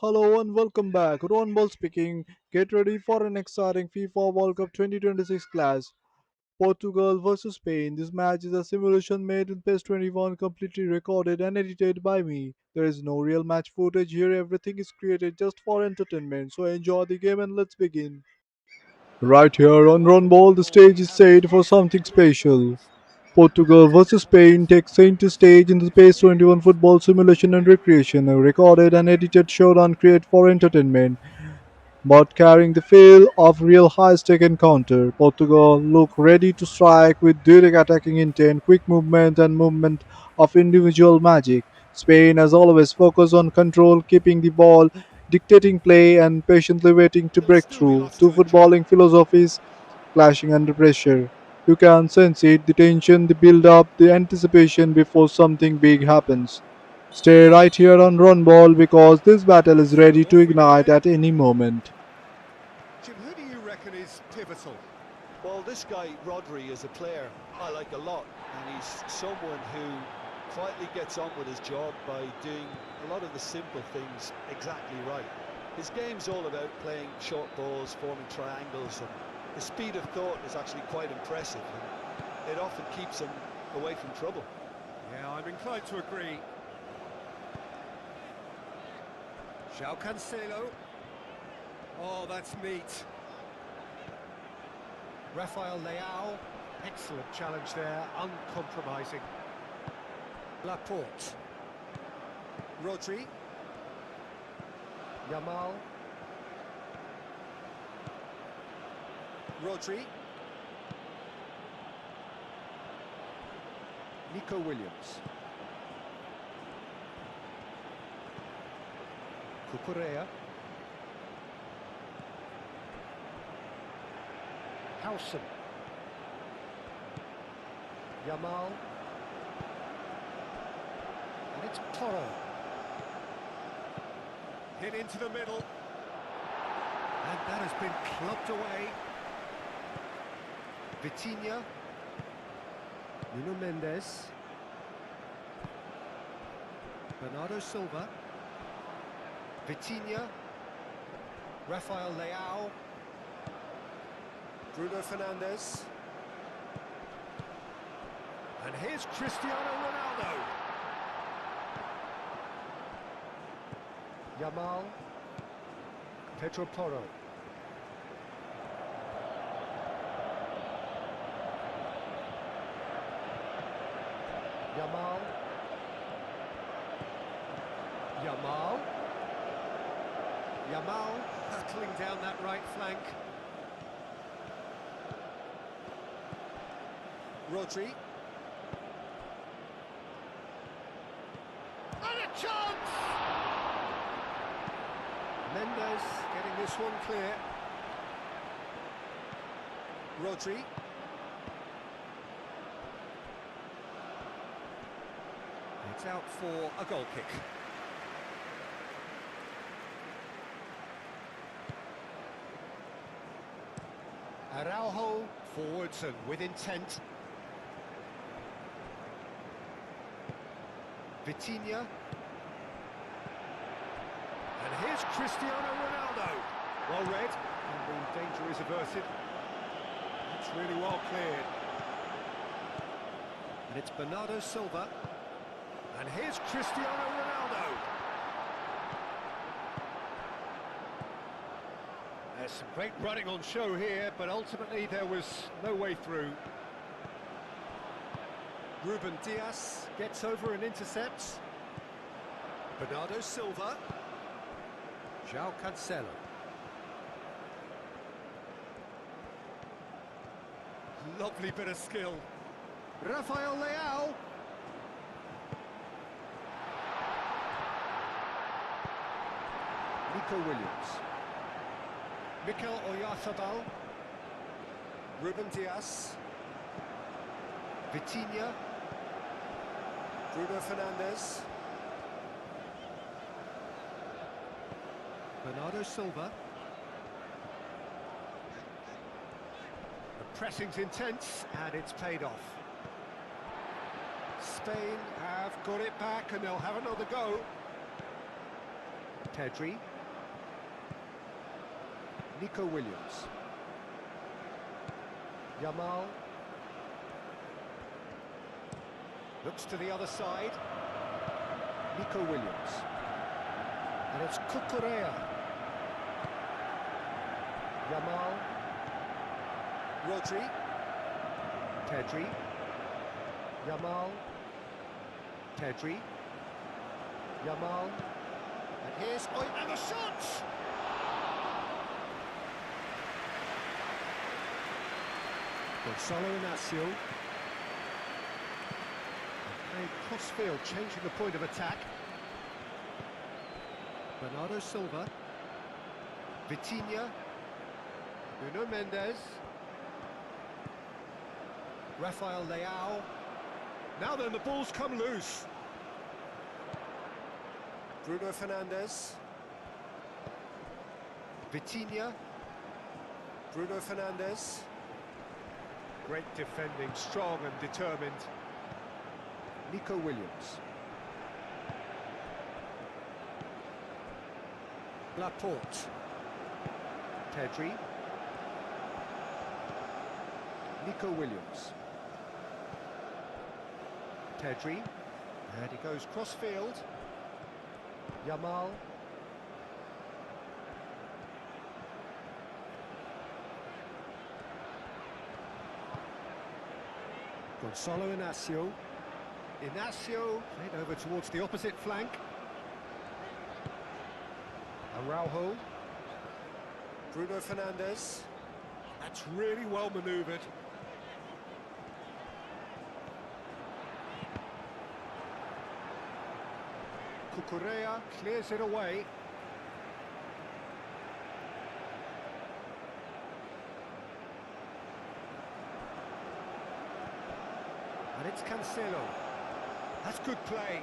Hello and welcome back. Ron Ball speaking. Get ready for an exciting FIFA World Cup 2026 clash. Portugal versus Spain. This match is a simulation made in PES 21, completely recorded and edited by me. There is no real match footage here, everything is created just for entertainment. So enjoy the game and let's begin. Right here on Ron Ball, the stage is set for something special. Portugal versus Spain takes center stage in the PES 21 football simulation and recreation, a recorded and edited showdown created for entertainment but carrying the feel of real high-stake encounter. Portugal look ready to strike with direct attacking intent, quick movement, and movement of individual magic. Spain, as always, focus on control, keeping the ball, dictating play, and patiently waiting to There'll break still be through. lots Two to enjoy. footballing philosophies clashing under pressure. You can sense it, the tension, the build-up, the anticipation before something big happens. Stay right here on Run Ball because this battle is So ready to off we go ignite then. at any moment. Jim, who do you reckon is pivotal? Well, this guy, Rodri, is a player I like a lot, and he's someone who quietly gets on with his job by doing a lot of the simple things exactly right. His game's all about playing short balls, forming triangles, and his speed of thought is actually quite impressive, and it often keeps him away from trouble. Yeah, I'm inclined to agree. João Cancelo. Oh, that's neat. Rafael Leao. Excellent challenge there, uncompromising. Laporte. Rodri. Yamal. Rodri. Nico Williams. Cucurella. Howson. Yamal. And it's Toro. Hit into the middle. And that has been clubbed away. Vitinha. Nuno Mendes. Bernardo Silva. Vitinha. Rafael Leao. Bruno Fernandes. And here's Cristiano Ronaldo. Yamal. Pedro Porro. Yamal. Yamal. Yamal hurtling down that right flank. Rodri. And a chance! Mendes getting this one clear. Rodri. It's out for a goal kick. Araujo forwards and with intent. Vitinha. And here's Cristiano Ronaldo. Well read, and the danger is averted. That's really well cleared. And it's Bernardo Silva. And here's Cristiano Ronaldo. There's some great running on show here, but ultimately there was no way through. Ruben Dias gets over and intercepts. Bernardo Silva. João Cancelo. Lovely bit of skill. Rafael Leao. Nico Williams. Mikel Oyarzabal. Ruben Dias. Vitinha. Bruno Fernandes. Bernardo Silva. The pressing's intense and it's paid off. Spain have got it back and they'll have another go. Pedri. Nico Williams. Yamal. Looks to the other side. Nico Williams. And it's Cucurella. Yamal. Rodri. Pedri. Yamal. Pedri. Yamal. And here's... Oh, and the shot! Gonzalo Inacio. Played cross-field, changing the point of attack. Bernardo Silva. Vitinha. Nuno Mendes. Rafael Leao. Now then, the ball's come loose. Bruno Fernandes. Vitinha. Bruno Fernandes. Great defending, strong and determined. Nico Williams. Laporte. Pedri. Nico Williams. Pedri. And he goes cross-field. Yamal. Gonzalo Inacio. Inacio played over towards the opposite flank. Araujo. Bruno Fernandes. That's really well manoeuvred. Cucurella clears it away. And it's Cancelo. That's good play.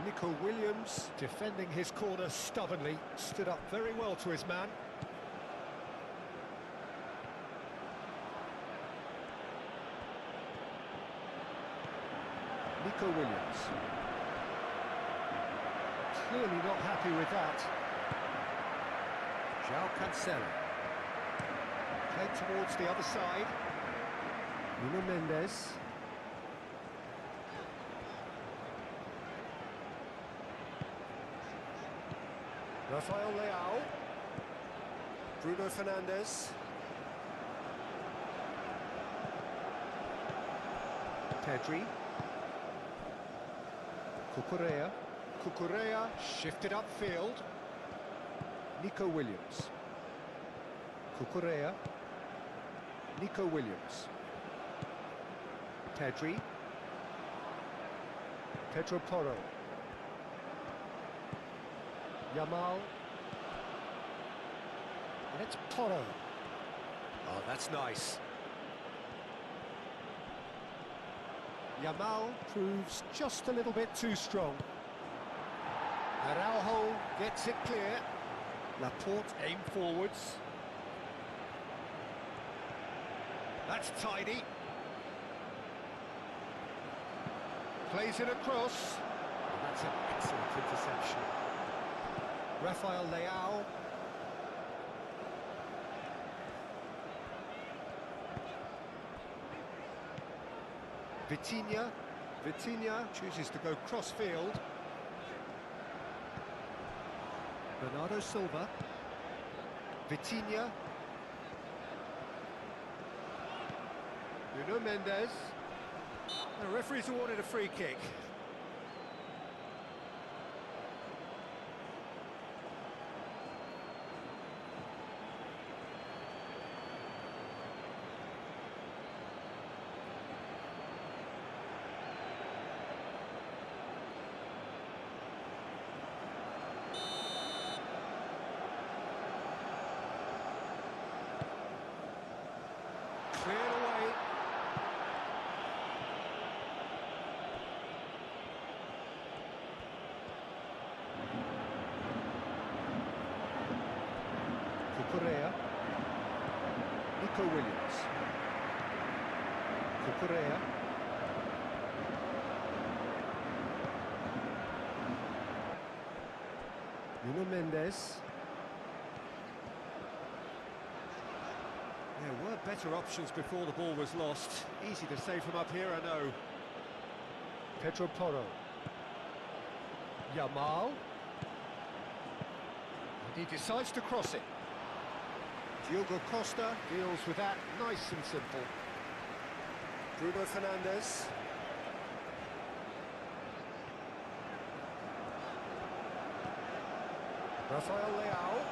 Nico Williams defending his corner stubbornly, stood up very well to his man. Nico Williams. Clearly not happy with that. João Cancelo. Played towards the other side. Nuno Mendes. Rafael Leao. Bruno Fernandes. Pedri. Cucurella. Cucurella shifted upfield. Nico Williams. Cucurella. Nico Williams. Pedri. Pedro Porro. Yamal. And it's Porro. Oh, that's nice. Yamal proves just a little bit too strong. Araujo gets it clear. Laporte aim forwards. That's tidy. Plays it across. And that's an excellent interception. Rafael Leao. Vitinha. Vitinha chooses to go cross-field. Bernardo Silva. Vitinha. Nuno Mendes. The referee's awarded a free kick. Cleared away. Cucurella. Nico Williams. Cucurella. Nuno Mendes. There were better options before the ball was lost. Easy to say from up here, I know. Pedro Porro. Yamal. And he decides to cross it. Diogo Costa deals with that nice and simple. Bruno Fernandes. Rafael Leao.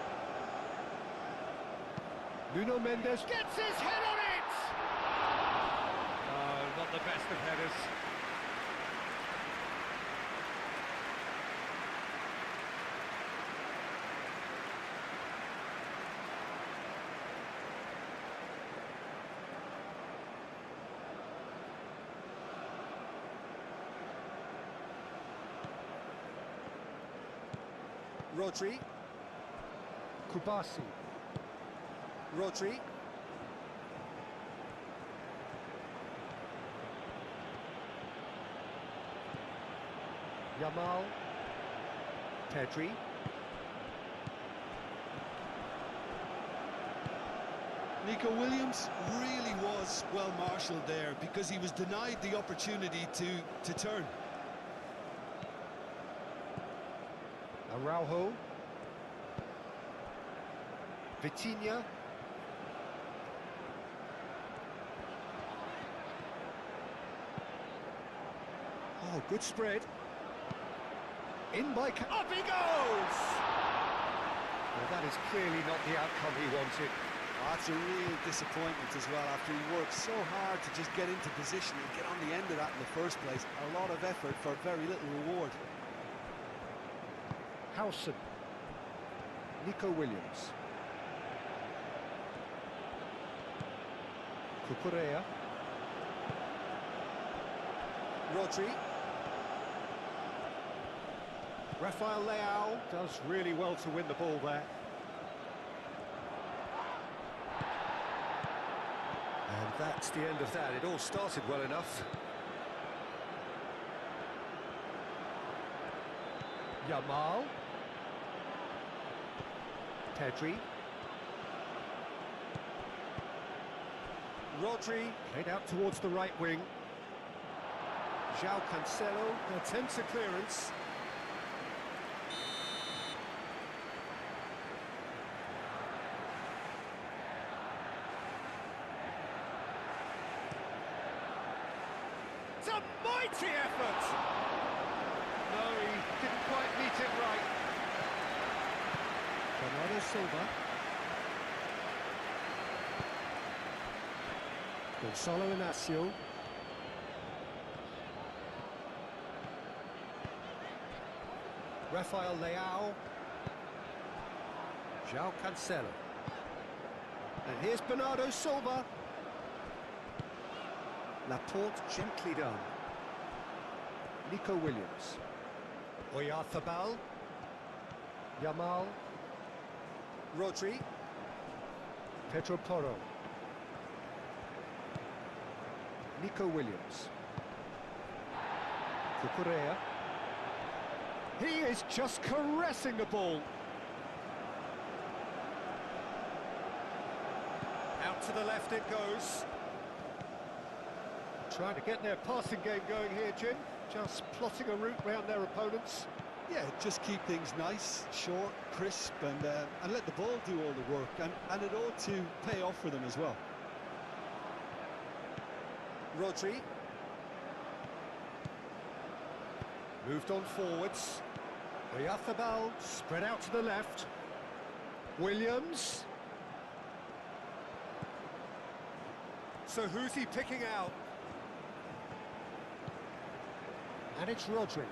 Nuno Mendes gets his head on it! Oh, not the best of headers. Rodri. Kubasi. Rodri. Yamal. Pedri. Nico Williams really was well marshalled there because he was denied the opportunity to turn. Araujo. Vitinha. Oh, good spread. In by... Up he goes! Well, that is clearly not the outcome he wanted. Oh, that's a real disappointment as well after he worked so hard to just get into position and get on the end of that in the first place. A lot of effort for very little reward. Howson. Nico Williams. Cucurella. Rodri. Rafael Leao does really well to win the ball there. And that's the end of that. It all started well enough. Yamal. Pedri. Rodri played out towards the right wing. João Cancelo attempts a clearance. It's a mighty effort! No, he didn't quite meet it right. Bernardo Silva. Gonzalo Inacio. Rafael Leao. João Cancelo. And here's Bernardo Silva. Laporte gently done. Nico Williams. Oyarzabal. Yamal. Rodri. Pedro Porro. Nico Williams. Cucurella. He is just caressing the ball. Out to the left it goes. Trying to get their passing game going here, Jim. Just plotting a route round their opponents. Yeah, just keep things nice, short, crisp, and let the ball do all the work. And it ought to pay off for them as well. Rodri. Moved on forwards. Oyarzabal spread out to the left. Williams. So who's he picking out? And it's Rodri.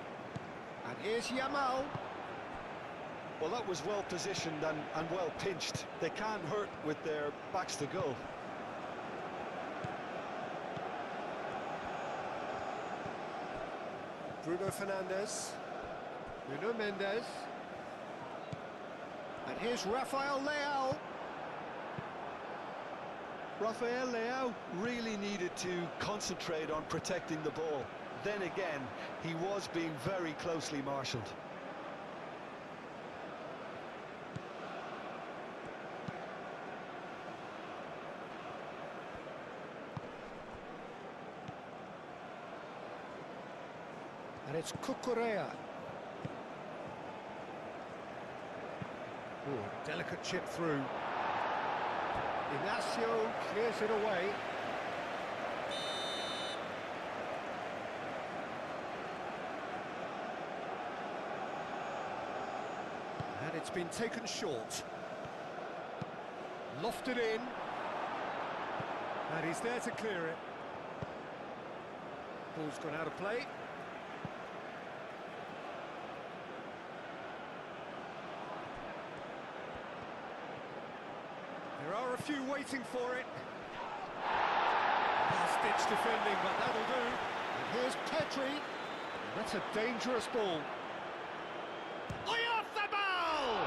And here's Yamal. Well, that was well positioned and well pinched. They can't hurt with their backs to goal. Bruno Fernandes. Nuno Mendes. And here's Rafael Leao. Rafael Leao really needed to concentrate on protecting the ball. Then again, he was being very closely marshalled. And it's Cucurella. Oh, delicate chip through. Inacio clears it away. And it's been taken short. Lofted in. And he's there to clear it. Ball's gone out of play. There are a few waiting for it. Last-ditch defending, but that'll do. And here's Petri. That's a dangerous ball. Oyarzabal!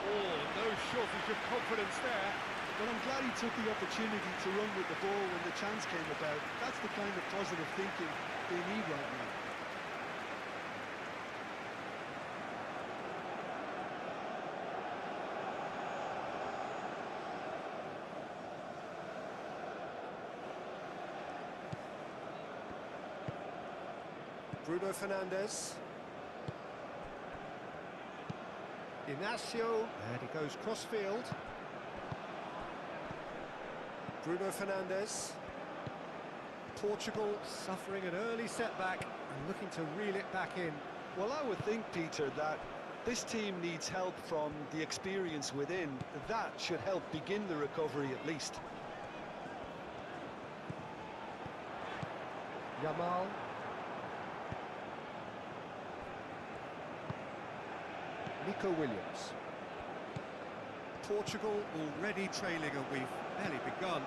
Oh, no shortage of confidence there. But I'm glad he took the opportunity to run with the ball when the chance came about. That's the kind of positive thinking they need right now. Bruno Fernandes. Inacio, and he goes cross-field. Bruno Fernandes. Portugal suffering an early setback and looking to reel it back in. Well, I would think, Peter, that this team needs help from the experience within. That should help begin the recovery at least. Yamal. Nico Williams. Portugal already trailing, and we've barely begun.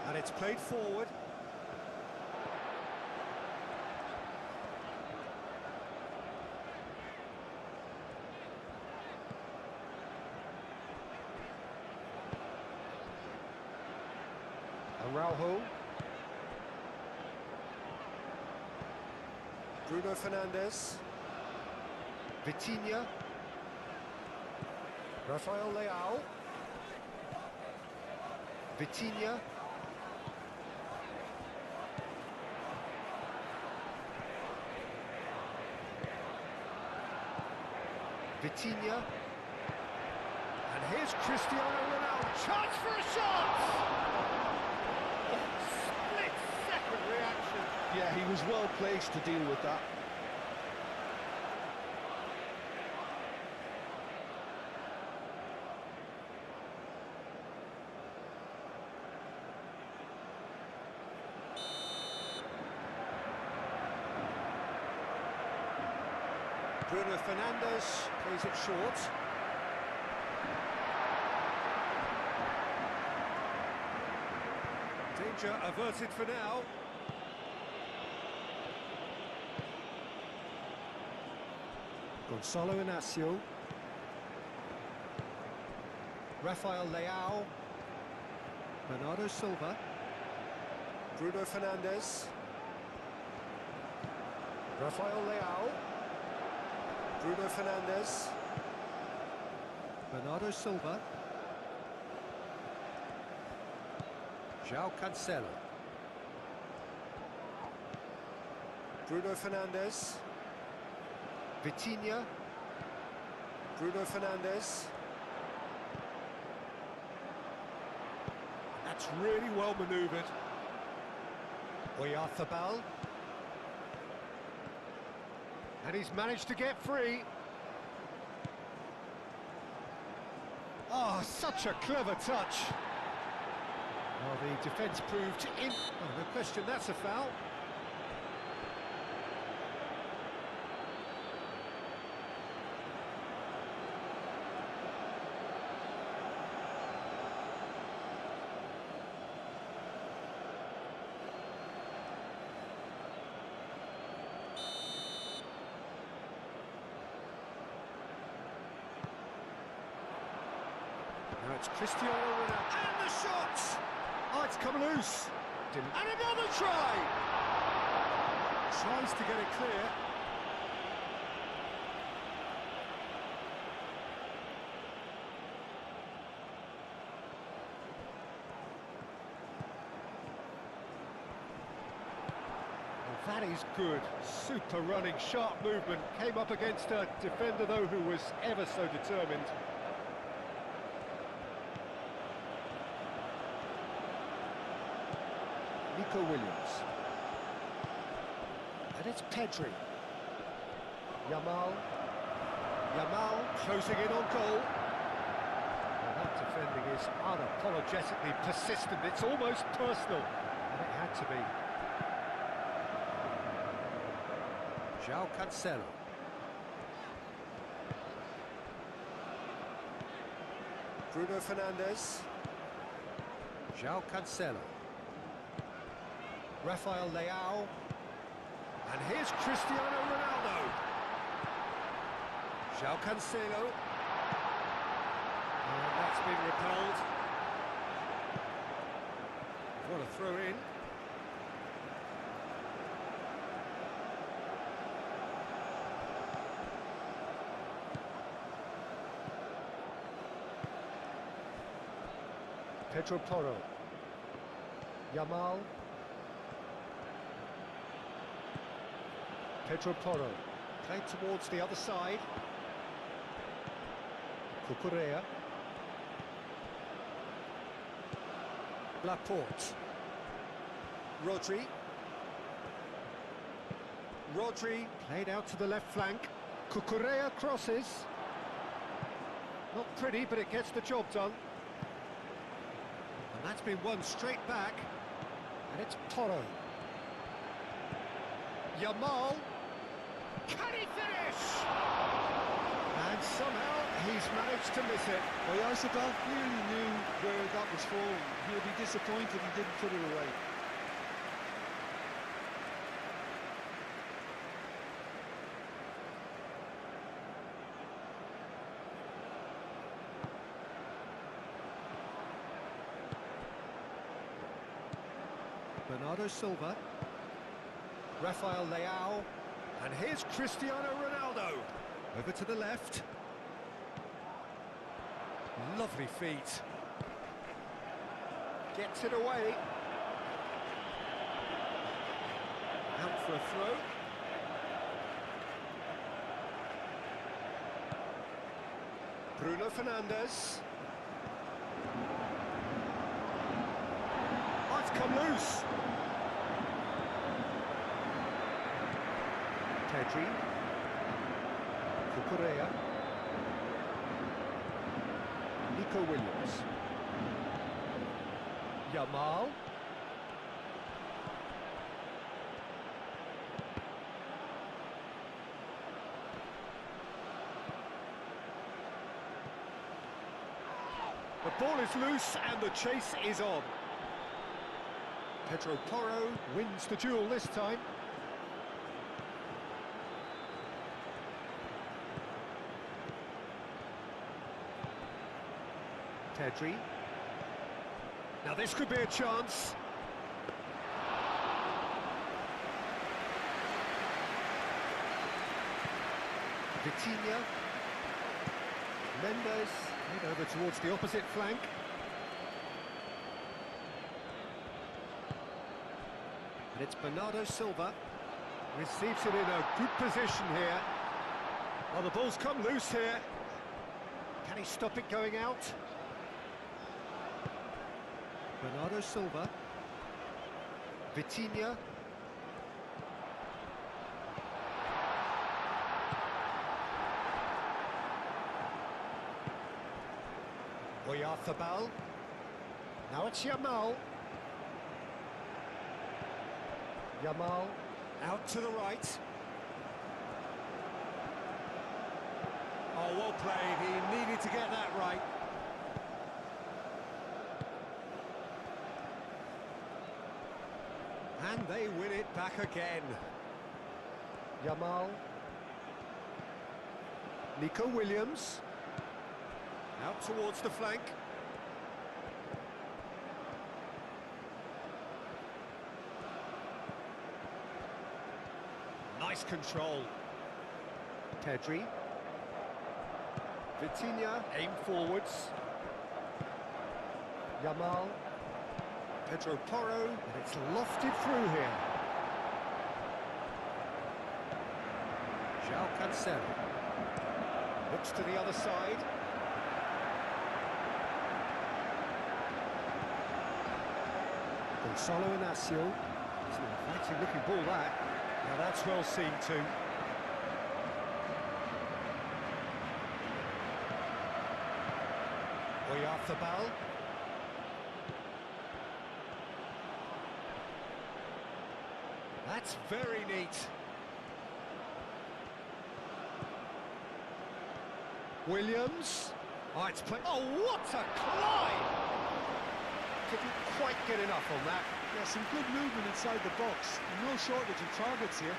And it's played forward. Araujo. Bruno Fernandes. Vitinha. Rafael Leao. Vitinha. Vitinha. And here's Cristiano Ronaldo. Chance for a shot! Split-second reaction. Yeah, he was well placed to deal with that. Bruno Fernandes plays it short. Danger averted for now. Gonzalo Inacio. Rafael Leao. Bernardo Silva. Bruno Fernandes. Rafael Leao. Bruno Fernandes. Bernardo Silva. João Cancelo. Bruno Fernandes. Vitinha. Bruno Fernandes. That's really well manoeuvred. Oyarzabal. And he's managed to get free. Oh, such a clever touch. Well, the defence proved in... Oh, no question, that's a foul. Now it's Cristiano Ronaldo. And the shot! Oh, it's come loose. And another try! Tries to get it clear. That is good. Super running, sharp movement. Came up against a defender, though, who was ever so determined. Nico Williams. And it's Pedri. Yamal. Yamal closing in on goal. Well, that defending is unapologetically persistent. It's almost personal. And it had to be. João Cancelo. Bruno Fernandes. João Cancelo. Rafael Leao. And here's Cristiano Ronaldo. João Cancelo. And that's been repelled. What a throw in. Pedro Porro. Yamal. Pedro Porro. Played towards the other side. Cucurella. Laporte. Rodri. Rodri played out to the left flank. Cucurella crosses. Not pretty, but it gets the job done. And that's been won straight back. And it's Porro. Yamal. Can he finish? And somehow he's managed to miss it. Well, Isobel clearly knew where that was falling. He'll be disappointed he didn't put it away. Bernardo Silva. Rafael Leao. And here's Cristiano Ronaldo. Over to the left. Lovely feet. Gets it away. Out for a throw. Bruno Fernandes. Oh, it's come loose. Pedri. Cucurella. Nico Williams. Yamal. The ball is loose and the chase is on. Pedro Porro wins the duel this time. Pedri. Now this could be a chance. Vitinha. Mendes. Made over towards the opposite flank. And it's Bernardo Silva. Receives it in a good position here. Well, the ball's come loose here. Can he stop it going out? Bernardo Silva. Vitinha. Oyarthabal. Now it's Yamal. Yamal out to the right. Oh, well played. He needed to get that right. And they win it back again. Yamal. Nico Williams. Out towards the flank. Nice control. Pedri. Vitinha, aim forwards. Yamal. Pedro Porro, and it's lofted through here. João Cancelo. Looks to the other side. Gonzalo Inacio. It's an inviting looking ball that. Now that's well seen too. Oyarzabal. That's very neat. Williams. Oh, it's played. Oh, what a climb! Couldn't quite get enough on that. Yeah, some good movement inside the box. No shortage of targets here.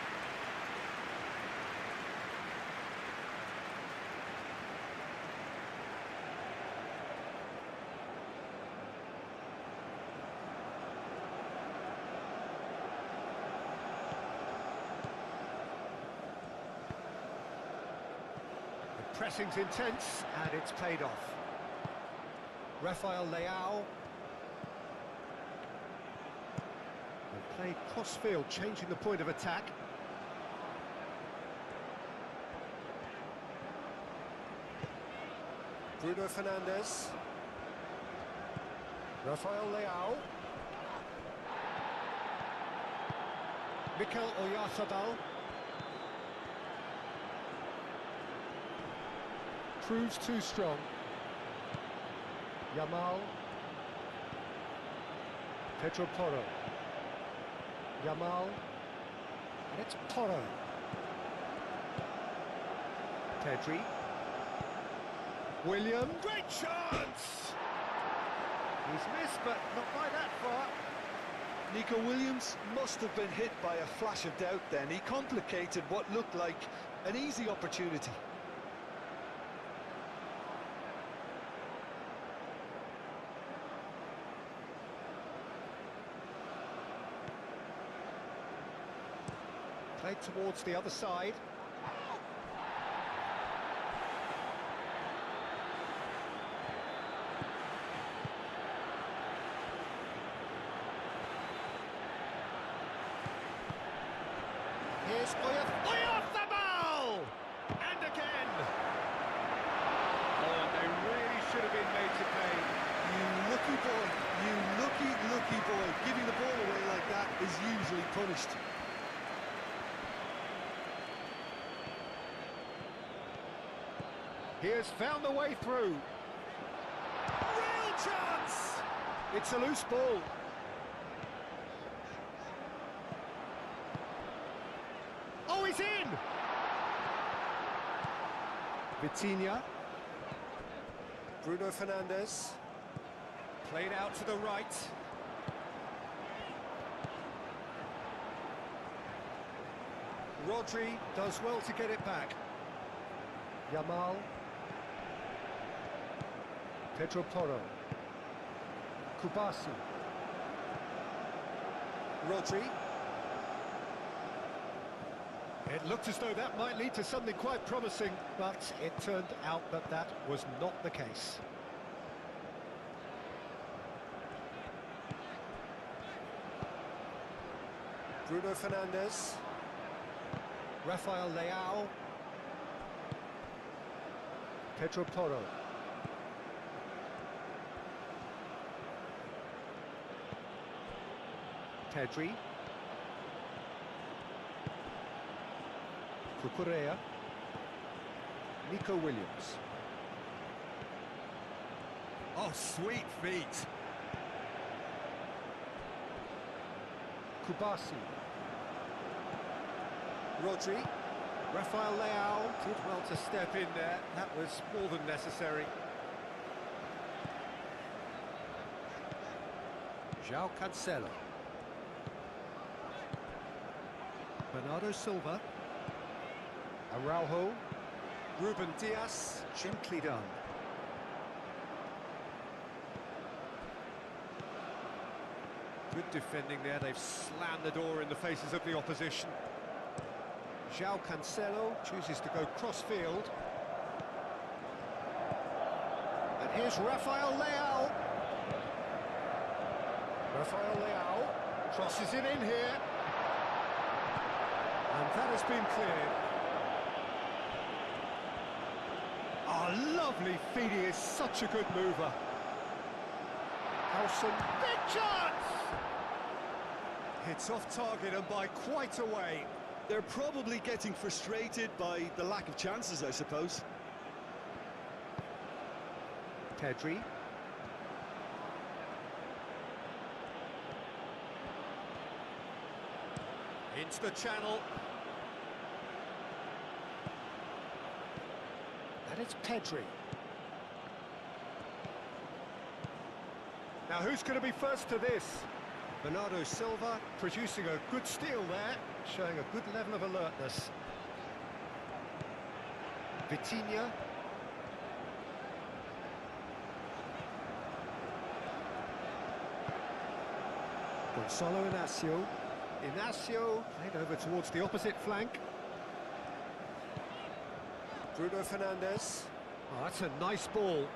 The pressing's intense, and it's paid off. Rafael Leao. They played cross-field, changing the point of attack. Bruno Fernandes. Rafael Leao. Mikel Oyarzabal. Proves too strong. Yamal. Pedro Porro. Yamal. And it's Porro. Pedri. William. Great chance! He's missed, but not by that far. Nico Williams must have been hit by a flash of doubt then. He complicated what looked like an easy opportunity. Played towards the other side. Here's Oyarzabal! And again! Oh, they really should have been made to pay. You lucky boy, you lucky boy. Giving the ball away like that is usually punished. He has found the way through. Real chance! It's a loose ball. Oh, he's in! Vitinha. Bruno Fernandes. Played out to the right. Rodri does well to get it back. Yamal. Pedro Porro. Kubasi. Rodri. It looked as though that might lead to something quite promising, but it turned out that that was not the case. Bruno Fernandes. Rafael Leao. Pedro Porro. Pedri. Cucurella. Nico Williams. Oh, sweet feet. Kubasi. Rodri. Rafael Leao did well to step in there. That was more than necessary. João Cancelo. Bernardo Silva. Araujo. Ruben Dias. Gently done. Good defending there. They've slammed the door in the faces of the opposition. João Cancelo chooses to go cross-field. And here's Rafael Leao. Rafael Leao crosses it in here. And that has been cleared. Oh, lovely feed, he is such a good mover. Howson, big chance! Hits off target and by quite a way. They're probably getting frustrated by the lack of chances, I suppose. Pedri. Into the channel. And it's Pedri. Now who's going to be first to this? Bernardo Silva producing a good steal there, showing a good level of alertness. Vitinha. Gonzalo Inacio. Inacio played over towards the opposite flank. Bruno Fernandes. Oh, that's a nice ball.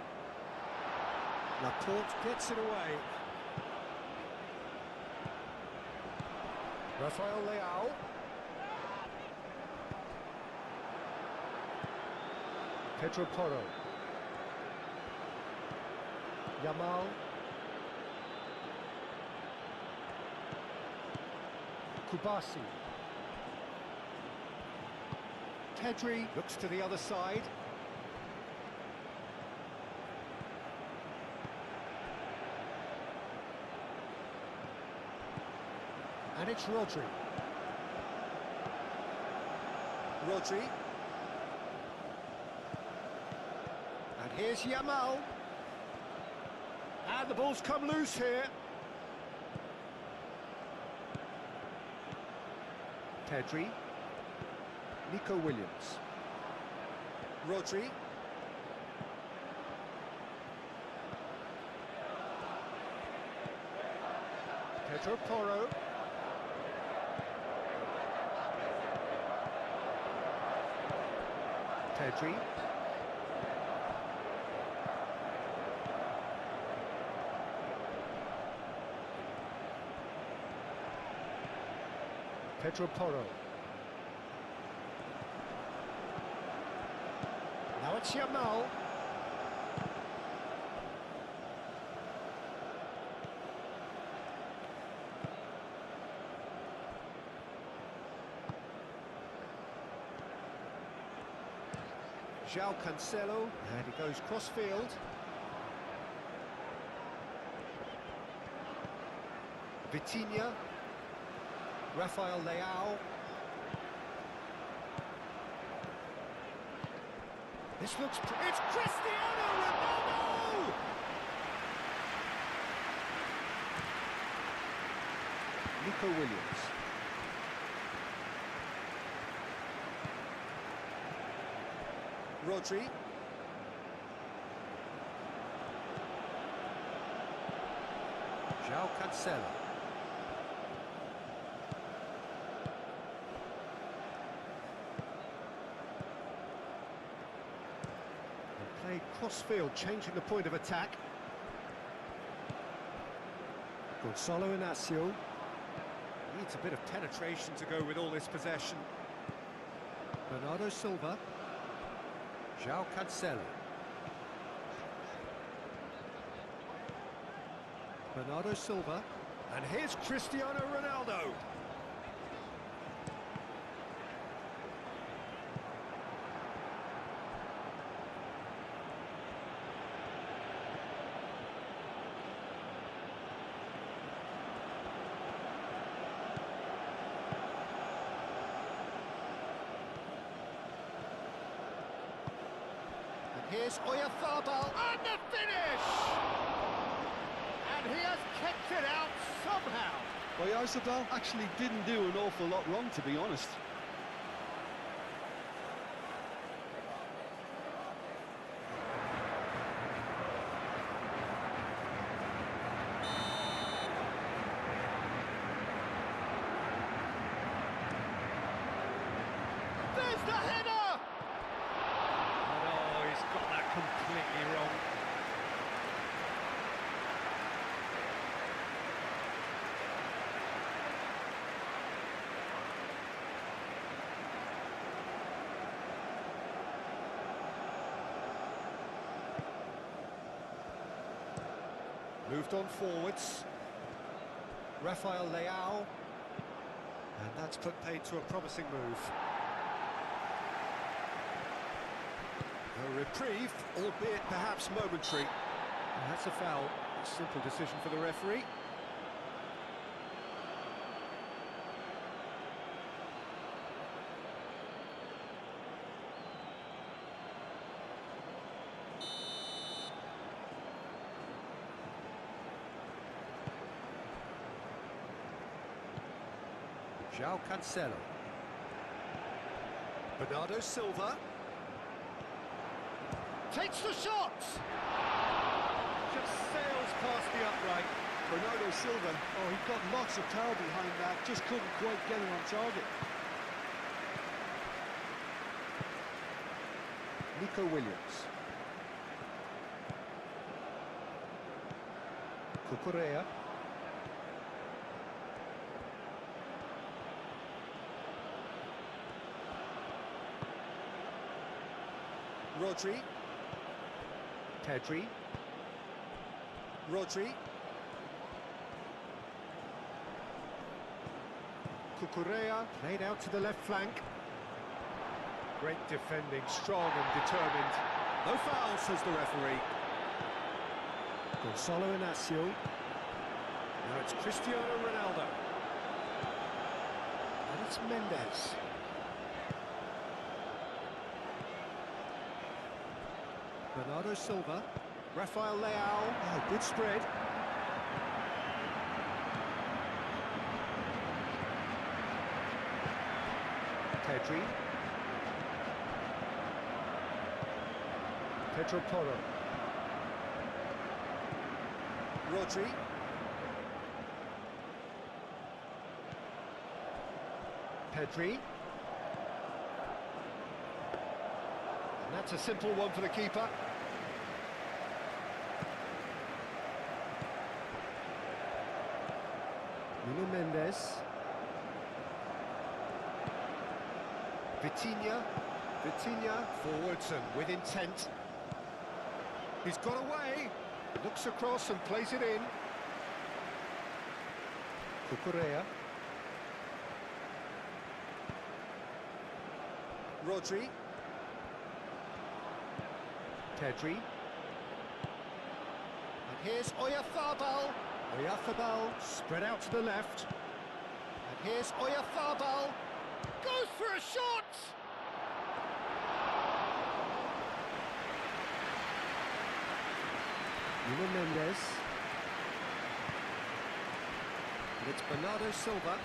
Laporte gets it away. Rafael Leao. Pedro Porro. Yamal. Kubasi. Pedri looks to the other side. And it's Rodri. Rodri. And here's Yamal. And the ball's come loose here. Pedri. Nico Williams. Rodri. Pedro Porro. Pedri. Pedro Porro. Now it's Yamal. João Cancelo, and he goes cross-field. Vitinha. Rafael Leao. This looks... It's Cristiano Ronaldo! Nico Williams. Rodri. João Cancelo. Played cross-field, changing the point of attack. Gonzalo Inacio. Needs a bit of penetration to go with all this possession. Bernardo Silva. João Cancelo. Bernardo Silva. And here's Cristiano Ronaldo. Here's Oyarzabal, and the finish! And he has kept it out somehow. Oyarzabal actually didn't do an awful lot wrong, to be honest. There's the header! Completely wrong. Moved on forwards. Rafael Leao. And that's put paid to a promising move. A reprieve, albeit perhaps momentary. And that's a foul. A simple decision for the referee. João Cancelo. Bernardo Silva. Takes the shot! Just sails past the upright. Bernardo Silva, oh, he got lots of power behind that, just couldn't quite get it on target. Nico Williams. Cucurella. Rodri. Pedri. Rodri. Cucurella played out to the left flank. Great defending, strong and determined. No foul, says the referee. Gonzalo Inacio. Now it's Cristiano Ronaldo. And it's Mendes. Bernardo Silva. Rafael Leao. Oh, good spread. Pedri. Pedro Porro. Rodri. Pedri. And that's a simple one for the keeper. Nuno Mendes. Vitinha. Vitinha forwards and with intent. He's got away. Looks across and plays it in. Cucurella. Rodri. Pedri. And here's Oyarzabal. Oyarzabal spread out to the left. And here's Oyarzabal. Goes for a shot! Nuno Mendes. And it's Bernardo Silva.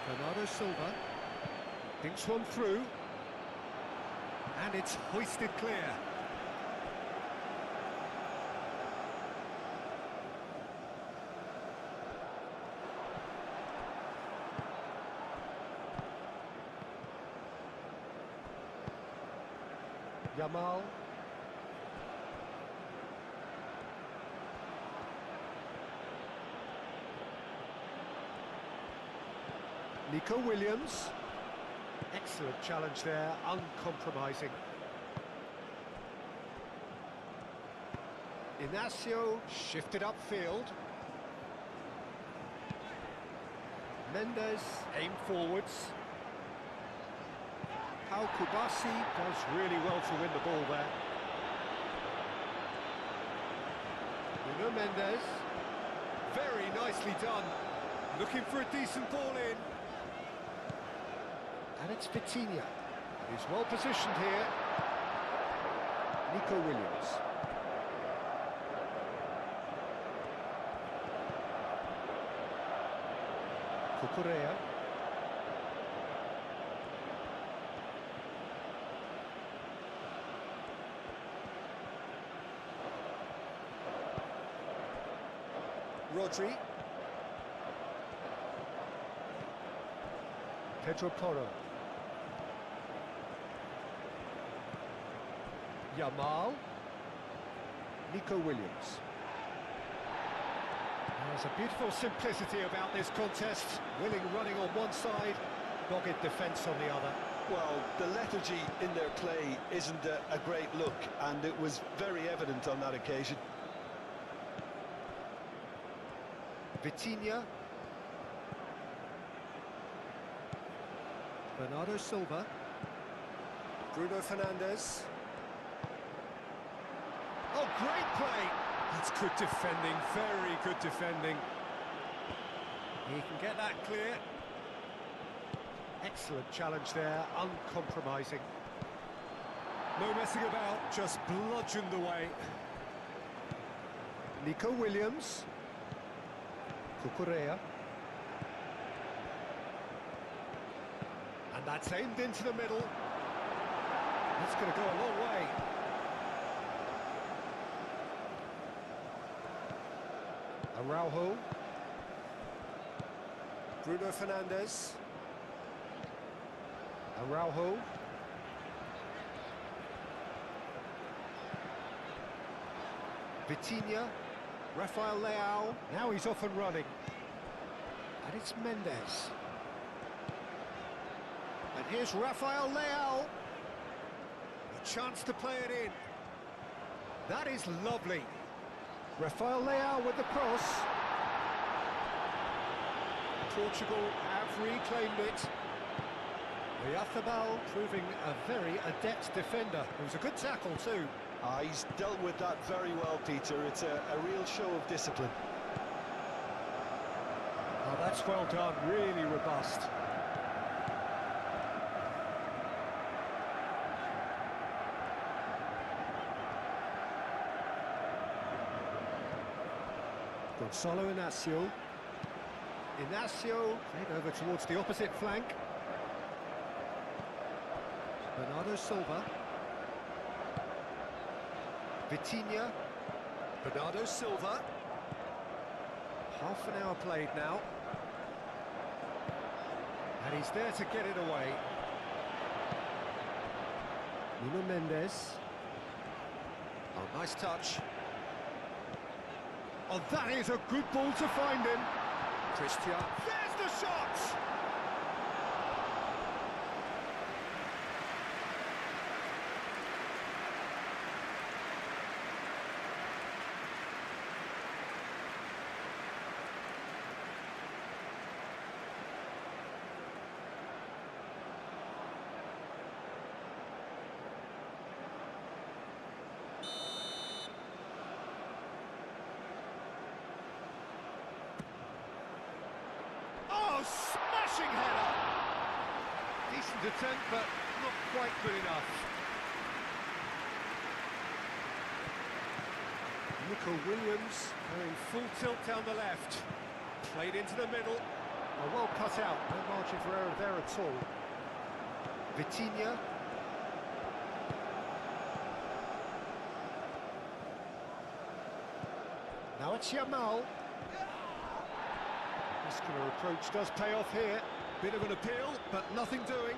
Bernardo Silva. Thinks one through. And it's hoisted clear. Yamal. Nico Williams. Excellent challenge there, uncompromising. Inacio shifted upfield. Mendes aimed forwards. Pau Kubasi does really well to win the ball there. Nuno Mendes. Very nicely done. Looking for a decent ball in. And it's Vitinha. He's well positioned here. Nico Williams. Cucurella. Rodri. Pedro Porro. Yamal. Nico Williams. There's a beautiful simplicity about this contest. Willing running on one side, dogged defence on the other. Well, the lethargy in their play isn't a great look, and it was very evident on that occasion. Vitinha. Bernardo Silva. Bruno Fernandes. Oh, great play! That's good defending, very good defending. He can get that clear. Excellent challenge there, uncompromising. No messing about, just bludgeoned away. Nico Williams. Cucurella. And that's aimed into the middle. That's going to go a long way. Araujo. Bruno Fernandes. Araujo. Vitinha. Rafael Leao. Now he's off and running. And it's Mendes. And here's Rafael Leao. A chance to play it in. That is lovely. Rafael Leao with the cross. Portugal have reclaimed it. Oyarzábal proving a very adept defender. It was a good tackle too. He's dealt with that very well, Peter. It's a real show of discipline. Oh, that's well done, really robust. Gonzalo Inacio. Inacio, played over towards the opposite flank. Bernardo Silva. Vitinha. Bernardo Silva. Half an hour played now. And he's there to get it away. Nuno Mendes. Oh, nice touch. Oh, that is a good ball to find him. Christian. There's the shot! Oh, smashing header! Decent attempt, but not quite good enough. Nico Williams going full tilt down the left. Played into the middle. Oh, well cut out, no margin for error there at all. Vitinha. Now it's Yamal. Muscular approach does pay off here. Bit of an appeal, but nothing doing.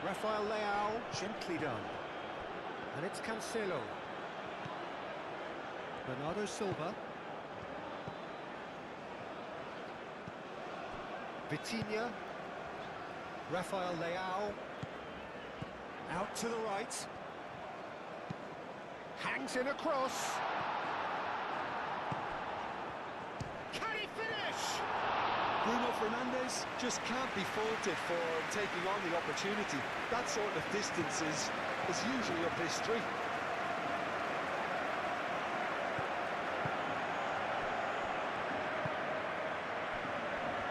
Rafael Leao, gently done. And it's Cancelo. Bernardo Silva. Vitinha. Rafael Leao. Out to the right. Hangs in a cross. Can he finish? Bruno Fernandes just can't be faulted for taking on the opportunity. That sort of distance is usually up his street.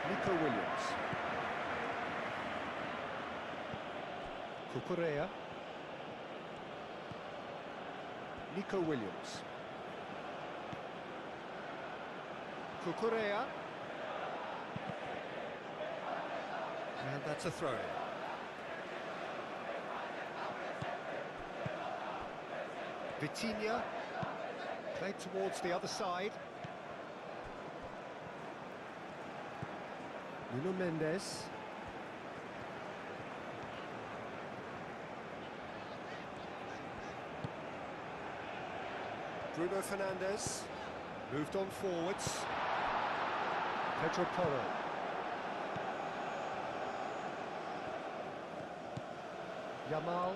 Nico Williams. Cucurella. Nico Williams. Cucurella. And that's a throw. Vitinha. Played towards the other side. Nuno Mendes. Bruno Fernandes. Moved on forwards. Pedro Porro. Yamal.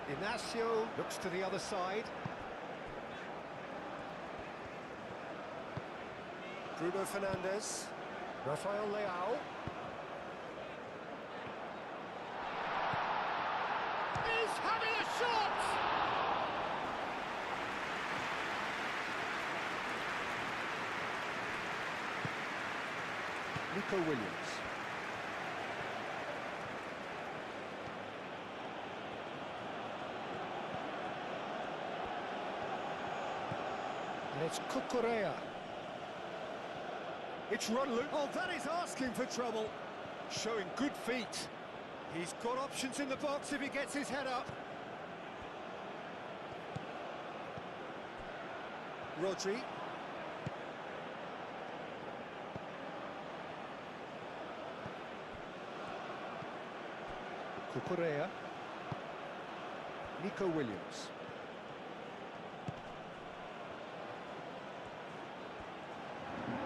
Inacio looks to the other side. Bruno Fernandes. Rafael Leao. He's having a shot! Nico Williams. And it's Cucurella. It's Rodlu. Oh, that is asking for trouble. Showing good feet. He's got options in the box if he gets his head up. Rodri. Cucurella. Nico Williams.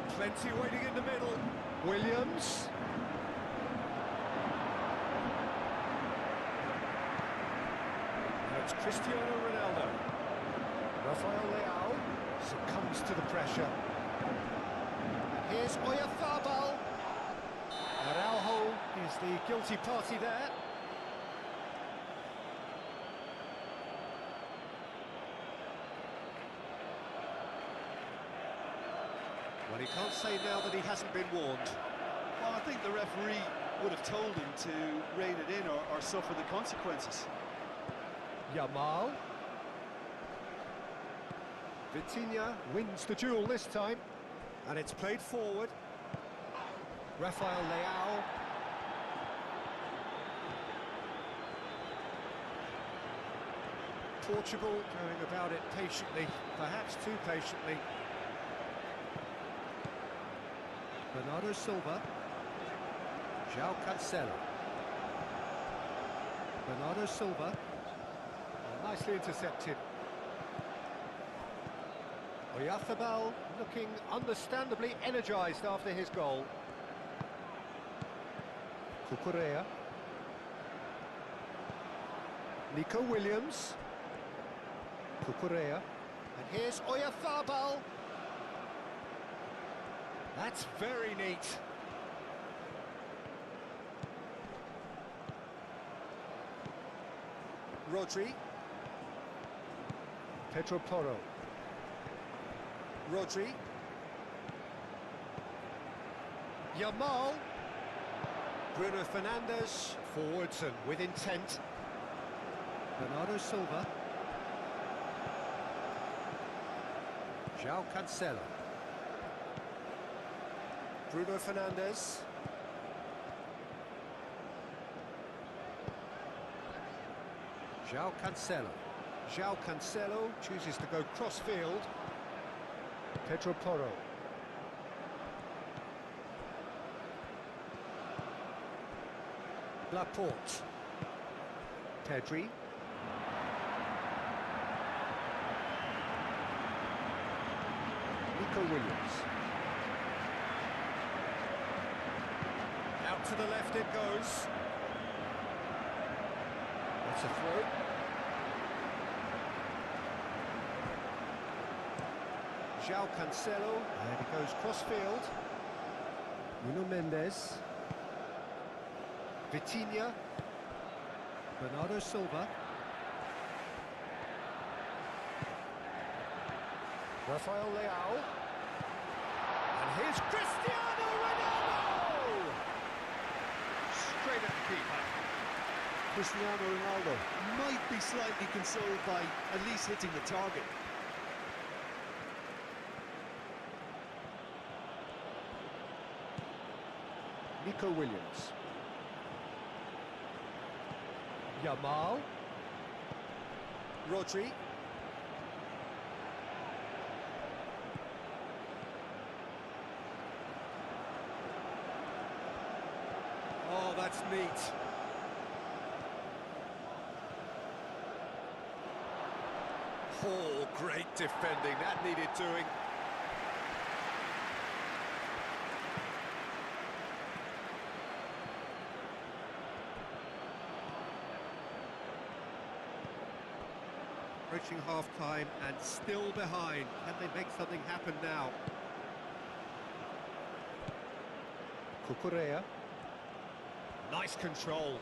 Plenty waiting in the middle. Williams. Now it's Cristiano Ronaldo. Rafael Leao succumbs to the pressure. Here's Oyarzabal. Araujo is the guilty party there. Well, he can't say now that he hasn't been warned. Well, I think the referee would have told him to rein it in or suffer the consequences. Yamal. Vitinha wins the duel this time. And it's played forward. Rafael Leao. Portugal going about it patiently, perhaps too patiently. Bernardo Silva. João Cancelo. Bernardo Silva. Well, nicely intercepted. Oyarzabal looking understandably energised after his goal. Cucurella. Nico Williams. Cucurella. And here's Oyarzabal. That's very neat. Rodri. Pedro Porro. Rodri. Yamal. Bruno Fernandes. Forwards and with intent. Bernardo Silva. João Cancelo. Bruno Fernandes. João Cancelo. João Cancelo chooses to go cross-field. Pedro Porro. Laporte. Pedri. Nico Williams. Out to the left it goes. That's a throw. João Cancelo, and he goes cross-field. Nuno Mendes. Vitinha. Bernardo Silva. Rafael Leao. And here's Cristiano Ronaldo! Straight at the keeper. Cristiano Ronaldo might be slightly consoled by at least hitting the target. Nico Williams. Yamal. Rodri. Oh, that's neat. Oh, great defending. That needed doing. Approaching half-time and still behind. Can they make something happen now? Cucurella. Nice control.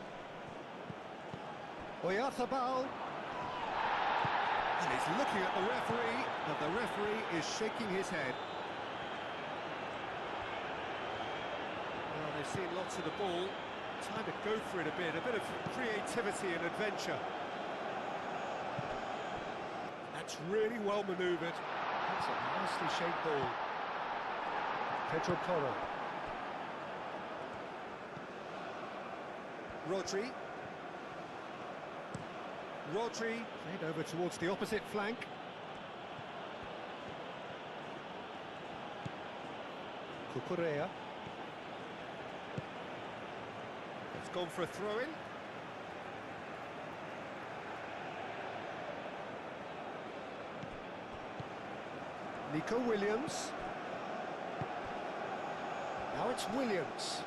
Oyarzabal. And he's looking at the referee, but the referee is shaking his head. Well, they've seen lots of the ball. Time to go for it a bit of creativity and adventure. That's really well manoeuvred. That's a nicely shaped ball. Pedro Porro. Rodri. Played over towards the opposite flank. Cucurella. It's gone for a throw-in. Nico Williams. Now it's Williams.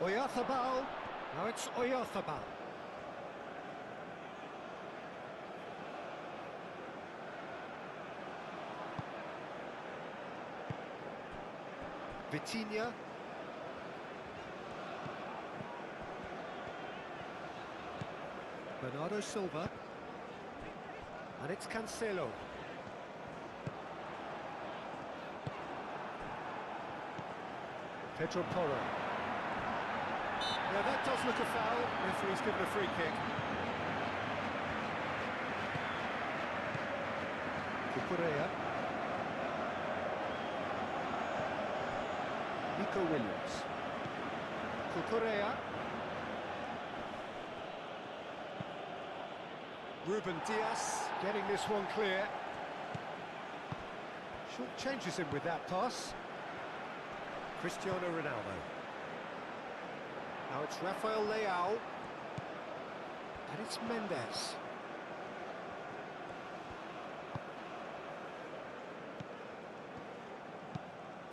Oyarzabal. Now it's Oyarzabal. Vitinha. Bernardo Silva. And it's Cancelo. Pedro Porro. Yeah, that does look a foul. Referee's given a free kick. Cucurella. Nico Williams. Cucurella. Ruben Diaz getting this one clear. Short changes him with that pass. Cristiano Ronaldo. Now it's Rafael Leao. And it's Mendes.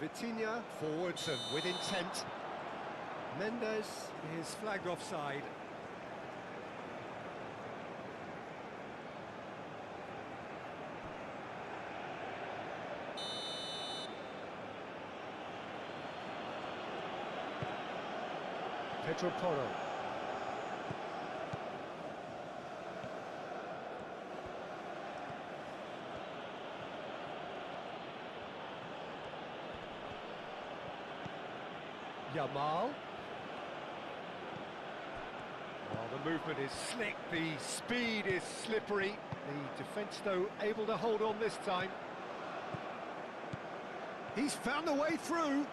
Vitinha forwards and with intent. Mendes is flagged offside. Pedro Porro. Yamal. Well, the movement is slick, the speed is slippery. The defence, though, able to hold on this time. He's found the way through.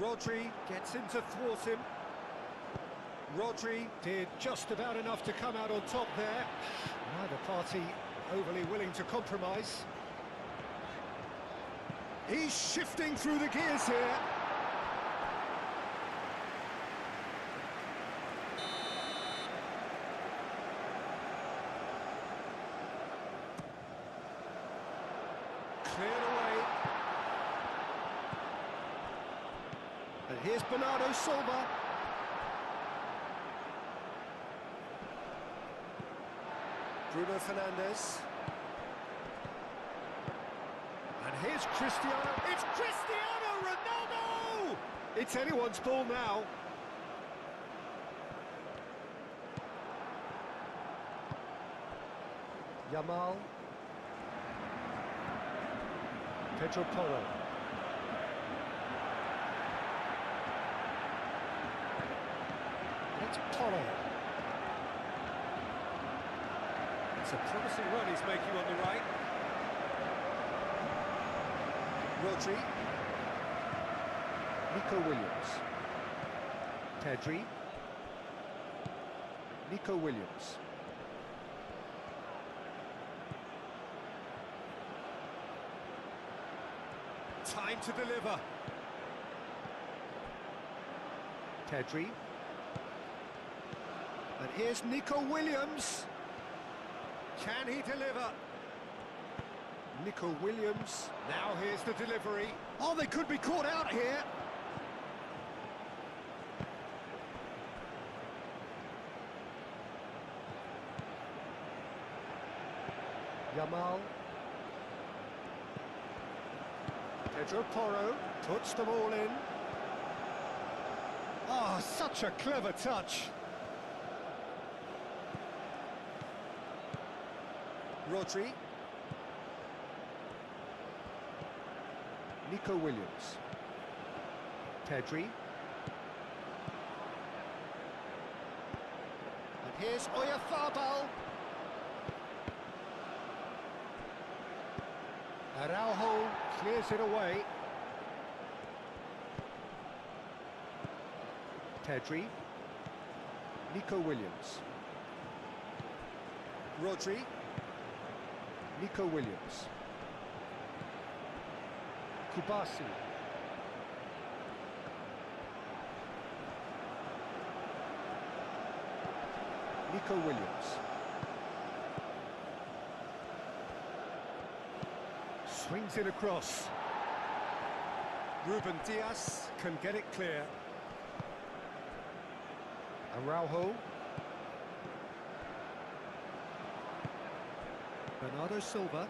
Rodri gets in to thwart him. Rodri did just about enough to come out on top there. Neither party overly willing to compromise. He's shifting through the gears here. Cleared away. And here's Bernardo Silva. Bruno Fernandes. And here's Cristiano. It's Cristiano Ronaldo! It's anyone's ball now. Yamal. Pedro Porro. It's Porro. It's a promising run he's making on the right. Rodri. Nico Williams. Pedri. Nico Williams. Time to deliver. Pedri. And here's Nico Williams. Can he deliver? Nico Williams. Now here's the delivery. Oh, they could be caught out here. Yamal. Pedro Porro puts them all in. Oh, such a clever touch. Rodri. Nico Williams. Pedri. And here's Oyarzabal. Araujo clears it away. Pedri. Nico Williams. Rodri. Nico Williams. Kubasi. Nico Williams. Swings it across. Ruben Diaz can get it clear. Araujo. Bernardo Silva.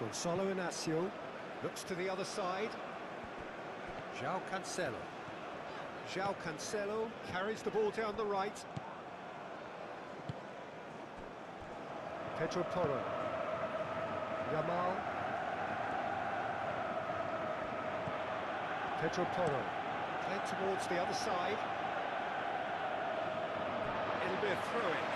Gonzalo Inacio looks to the other side. João Cancelo. João Cancelo carries the ball down the right. Pedro Porro. Yamal. Pedro Porro. Played towards the other side. It'll be a throw-in.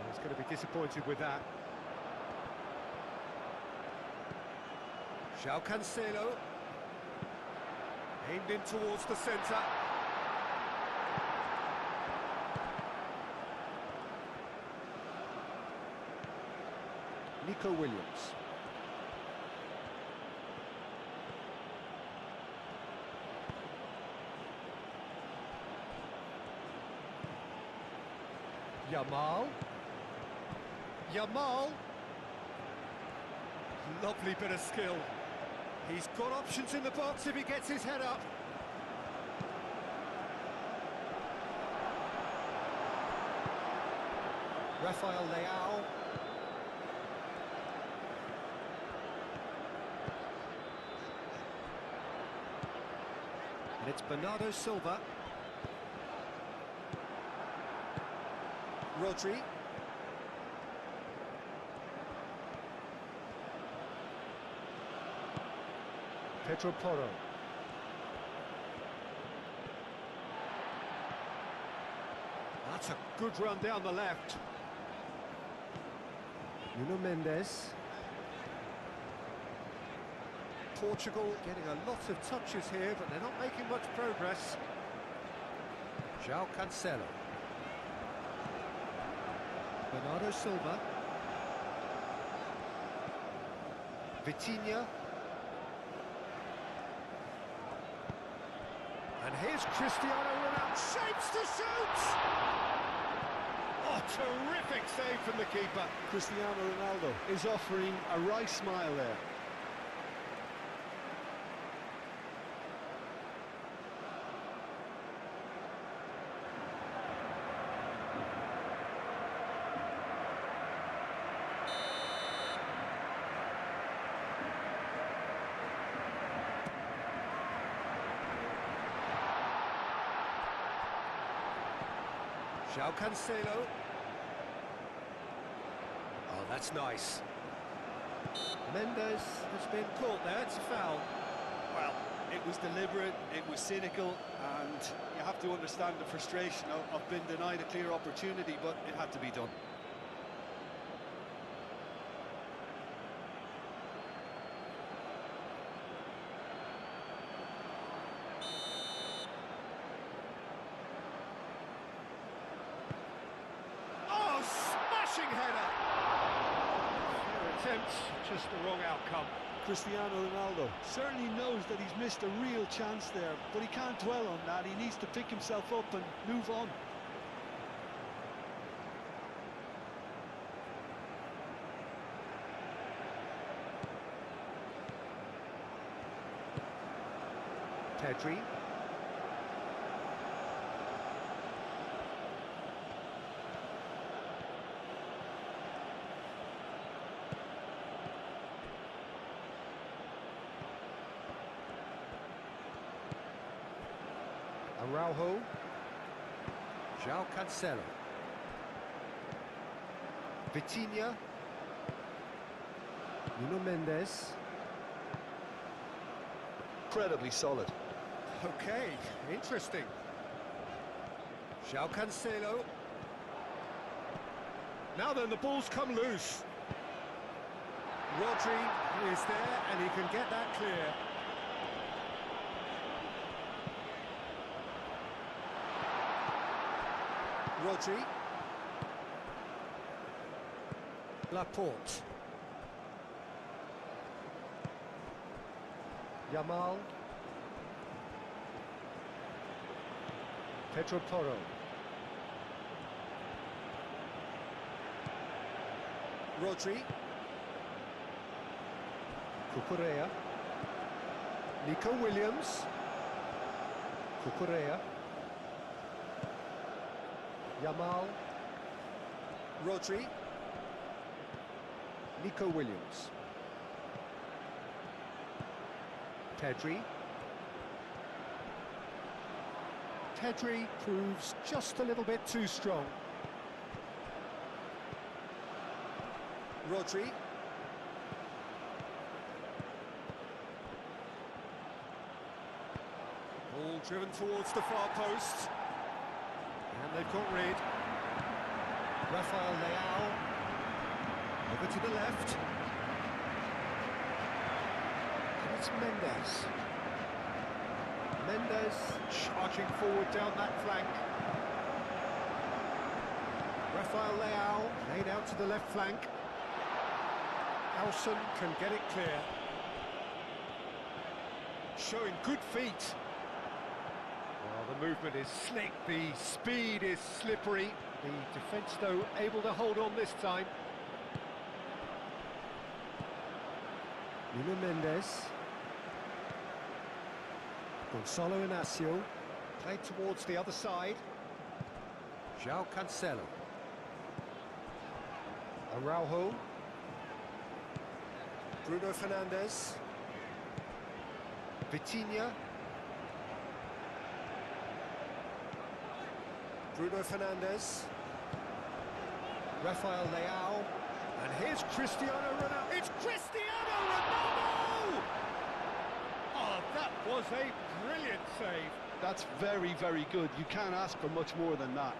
He's going to be disappointed with that. João Cancelo. Aimed in towards the centre. Nico Williams. Yamal. Yamal. Lovely bit of skill. He's got options in the box if he gets his head up. Rafael Leao. And it's Bernardo Silva. Rodri. Pedro Porro. That's a good run down the left. Nuno Mendes. Portugal getting a lot of touches here, but they're not making much progress. João Cancelo. Bernardo Silva. Vitinha. And here's Cristiano Ronaldo, shapes to shoot! Oh, terrific save from the keeper. Cristiano Ronaldo is offering a right smile there. João Cancelo. Oh, that's nice. Mendes has been caught there, it's a foul. Well, it was deliberate, it was cynical, and you have to understand the frustration of being denied a clear opportunity, but it had to be done. Oh, smashing header! Fair attempt, just the wrong outcome. Cristiano Ronaldo certainly knows that he's missed a real chance there, but he can't dwell on that. He needs to pick himself up and move on. Pedri. Araujo. João Cancelo. Vitinha. Nuno Mendes. Incredibly solid. Okay, interesting. João Cancelo. Now then, the ball's come loose. Rodri is there, and he can get that clear. Rodri. Laporte. Yamal. Pedro Porro. Rodri. Cucurella. Nico Williams. Cucurella. Yamal. Rodri. Nico Williams. Pedri. Pedri proves just a little bit too strong. Rodri. Ball driven towards the far post. And they've got rid. Rafael Leao. Over to the left. And it's Mendes. Mendes charging forward down that flank. Rafael Leao laid out to the left flank. Alson can get it clear. Showing good feet. Well, the movement is slick, the speed is slippery. The defence, though, able to hold on this time. Nuno Mendes. Gonzalo Inacio. Played towards the other side. João Cancelo. Araujo. Bruno Fernandes. Vitinha. Bruno Fernandes. Rafael Leao. And here's Cristiano Ronaldo. It's Cristiano Ronaldo! Oh, that was a brilliant save. That's very, very good. You can't ask for much more than that.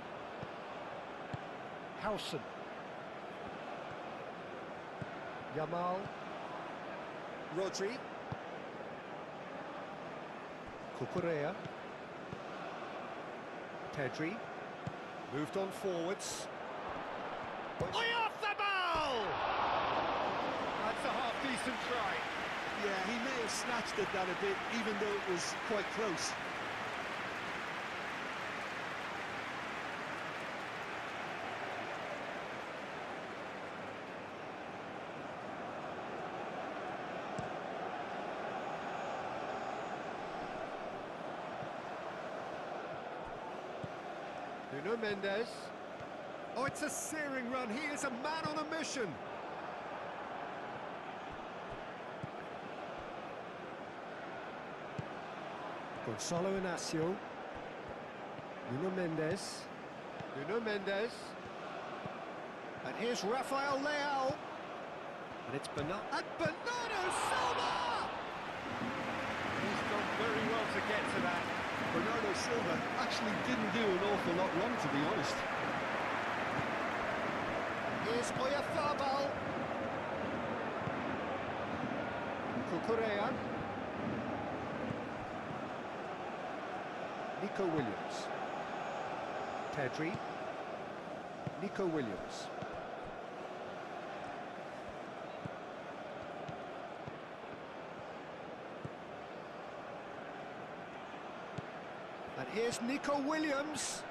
Howson. Yamal. Rodri. Cucurella. Pedri. Moved on forwards. Way off the ball! That's a half-decent try. Yeah, he may have snatched at that a bit, even though it was quite close. Nuno Mendes. Oh, it's a searing run. He is a man on a mission. Gonzalo Inacio. Nuno Mendes. Nuno Mendes. And here's Rafael Leao. And it's Bernardo Silva! He's done very well to get to that. Bernardo Silva actually didn't do an awful lot wrong, to be honest. Here's Oyarzabal. Cucurella. Nico Williams. Pedri. Nico Williams. And here's Nico Williams.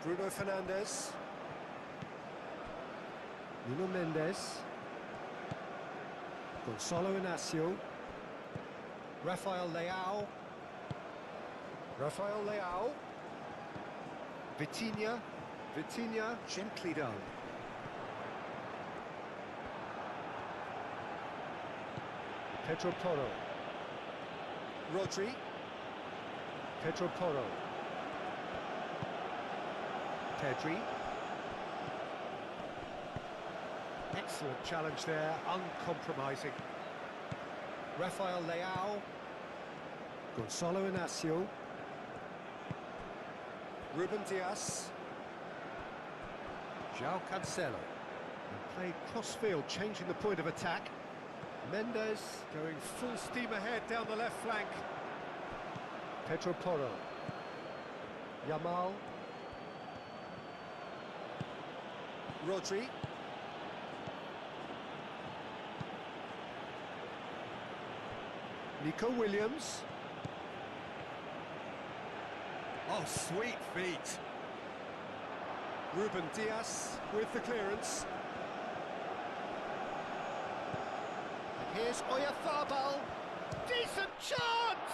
Bruno Fernandes. Nuno Mendes. Gonzalo Inacio. Rafael Leao. Rafael Leao. Vitinha. Vitinha, gently done. Pedro Porro. Rodri. Pedro Porro. Pedri. Excellent challenge there, uncompromising. Rafael Leao. Gonzalo Inacio. Ruben Dias. João Cancelo. And played cross-field, changing the point of attack. Mendes going full steam ahead down the left flank. Pedro Porro. Yamal. Rodri. Nico Williams. Oh, sweet feet. Ruben Dias with the clearance. And here's Oyarzabal. Decent chance!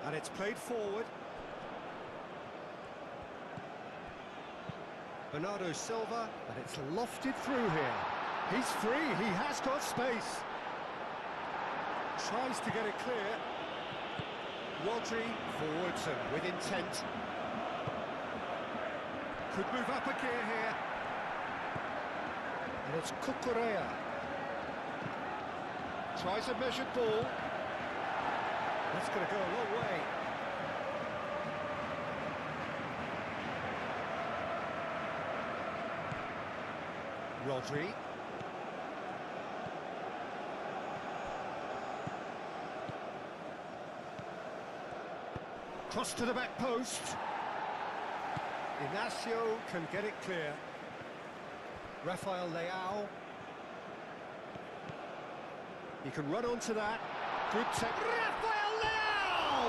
And it's played forward. Bernardo Silva, and it's lofted through here. He's free, he has got space. Tries to get it clear. Rodri forwards and with intent. Could move up a gear here. And it's Cucurella. Tries a measured ball. That's going to go a long way. Rodri. Cross to the back post. Inacio can get it clear. Rafael Leao. He can run onto that. Good tech. Rafael Leao!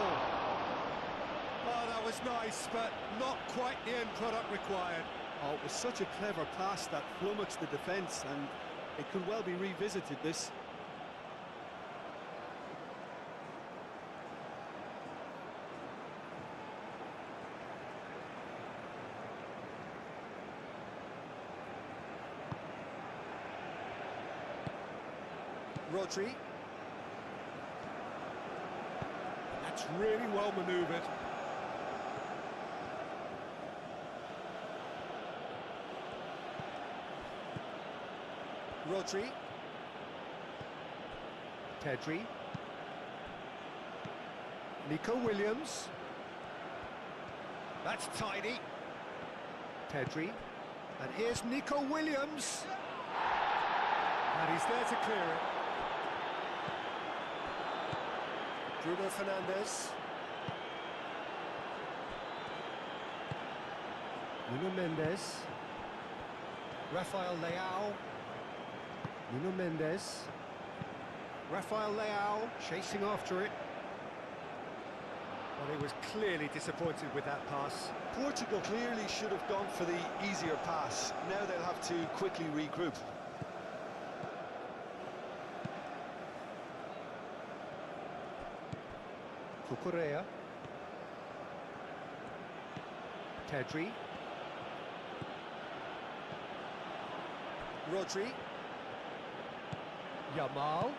Oh, that was nice, but not quite the end product required. Oh, it was such a clever pass that flummoxed the defence, and it could well be revisited, this. Rodri. That's really well manoeuvred. Rodri. Pedri. Nico Williams. That's tidy. Pedri. And here's Nico Williams. And he's there to clear it. Bruno Fernandes. Nuno Mendes. Rafael Leao. Nuno Mendes. Rafael Leao chasing after it. Well, he was clearly disappointed with that pass. Portugal clearly should have gone for the easier pass. Now they'll have to quickly regroup. Cucurella. Pedri. Rodri. Yamal.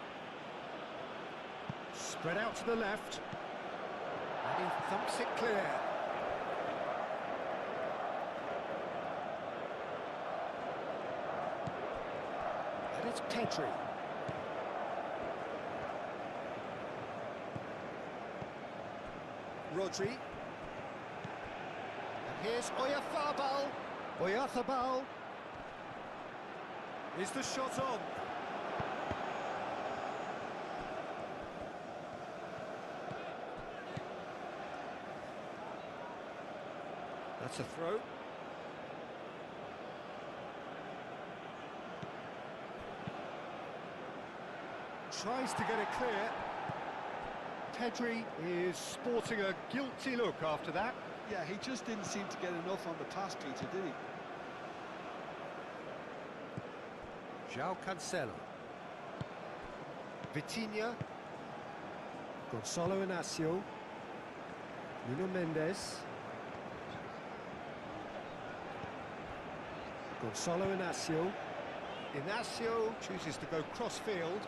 Spread out to the left. And he thumps it clear. And it's Pedri. Rodri. And here's Oyarzabal. Oyarzabal. Is the shot on? That's a throw. Tries to get it clear. Pedri is sporting a guilty look after that. Yeah, he just didn't seem to get enough on the pass, Peter, did he? João Cancelo. Vitinha. Gonzalo Inacio. Nuno Mendes. Gonzalo Inacio. Inacio chooses to go cross-field.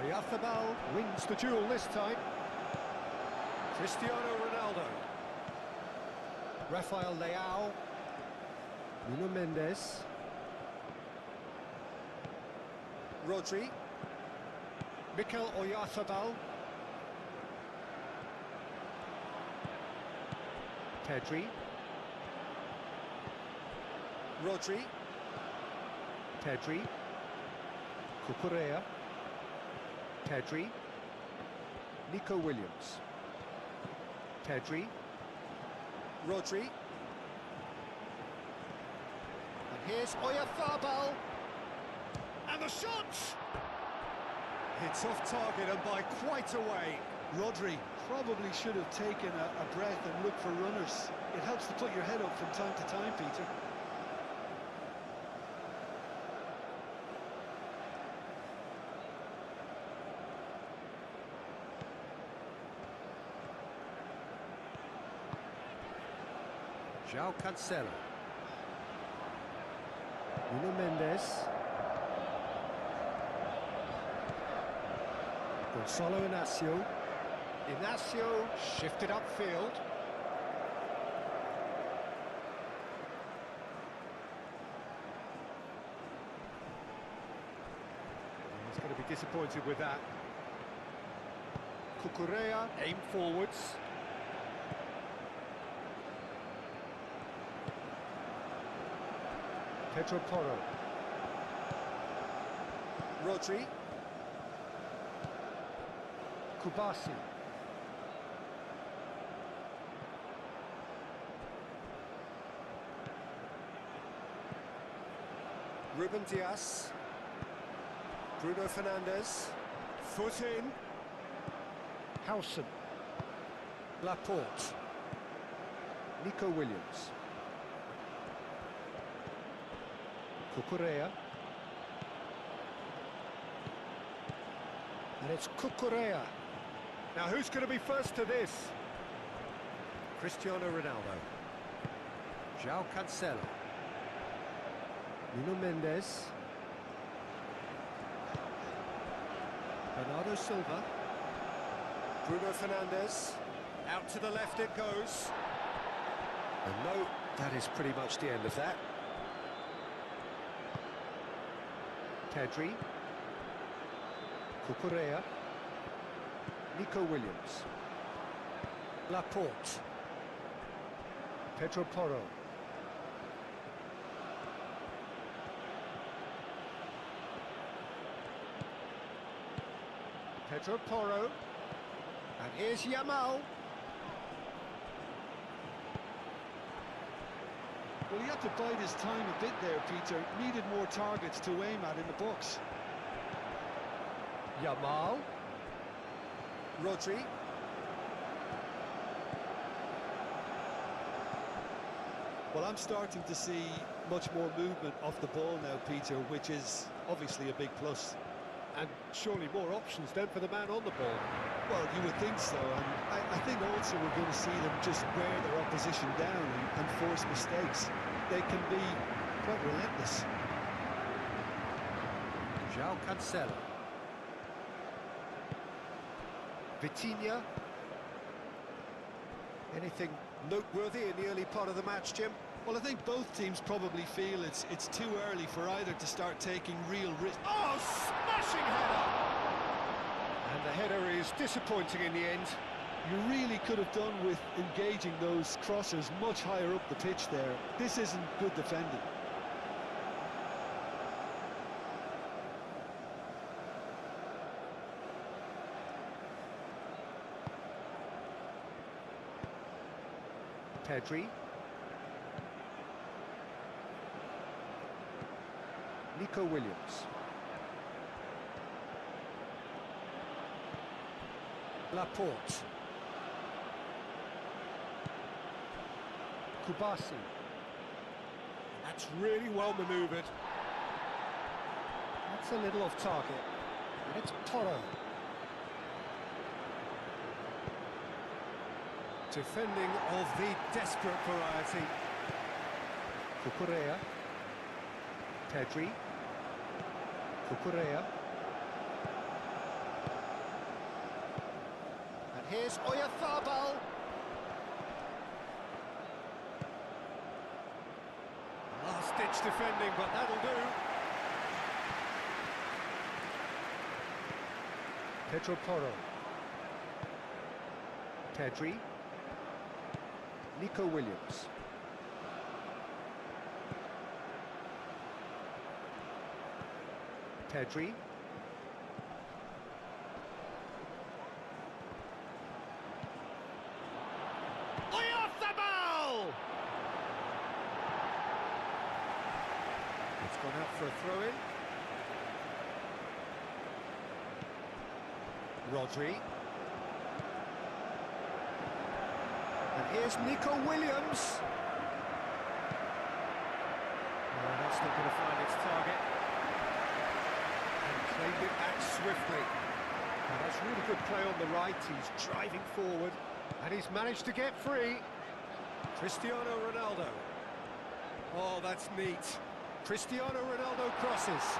Oyarzabal wins the duel this time. Cristiano Ronaldo. Rafael Leao. Nuno Mendes. Rodri. Mikel Oyarzabal. Pedri. Rodri. Pedri. Cucurella. Pedri. Nico Williams. Pedri. Rodri. And here's Oyarzabal. And the shot! It's off target and by quite a way. Rodri probably should have taken a breath and looked for runners. It helps to put your head up from time to time, Peter. João Cancelo. Nuno Mendes. Gonzalo Inacio. Inacio shifted upfield. He's going to be disappointed with that. Cucurella aimed forwards. Pedro Porro. Rodri. Kubasi. Ruben Dias. Bruno Fernandes. Foot in. Howson. Laporte. Nico Williams. Cucurella. And it's Cucurella. Now who's going to be first to this? Cristiano Ronaldo. João Cancelo. Nuno Mendes. Bernardo Silva. Bruno Fernandes. Out to the left it goes. And no, that is pretty much the end of that. Pedri. Cucurella. Nico Williams. Laporte. Pedro Porro. Pedro Porro. And here's Yamal. Well, he had to bide his time a bit there, Peter. Needed more targets to aim at in the box. Yamal. Rodri. Well, I'm starting to see much more movement off the ball now, Peter, which is obviously a big plus. And surely more options then for the man on the ball. Well, you would think so, and I think also we're going to see them just wear their opposition down and force mistakes. They can be quite relentless. João Cancelo. Vitinha. Anything noteworthy in the early part of the match, Jim? Well, I think both teams probably feel it's too early for either to start taking real risks. Oh, smashing header! And the header is disappointing in the end. You really could have done with engaging those crossers much higher up the pitch there. This isn't good defending. Pedri. Nico Williams. Laporte. Kubasi. That's really well manoeuvred. That's a little off target. And it's Toro. Defending of the desperate variety. Cucurella. Pedri. Cucurella. And here's Oyarzabal. Last-ditch defending, but that'll do. Pedro Porro. Pedri. Nico Williams. Pedri. Oyarzabal! It's gone out for a throw-in. Rodri. And here's Nico Williams. Oh, that's not going to find its target. And claimed it back swiftly. Now, that's really good play on the right. He's driving forward. And he's managed to get free. Cristiano Ronaldo. Oh, that's neat. Cristiano Ronaldo crosses.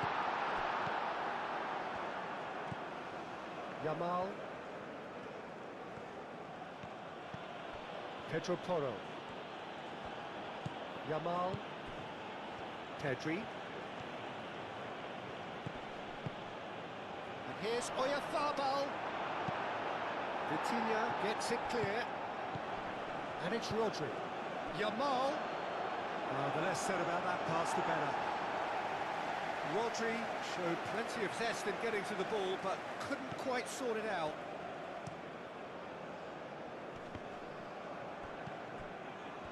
Yamal. Pedro Porro. Yamal. Pedri. And here's Oyarzabal. Vitinha gets it clear. And it's Rodri. Yamal. Oh, the less said about that pass, the better. Rodri showed plenty of zest in getting to the ball, but couldn't quite sort it out.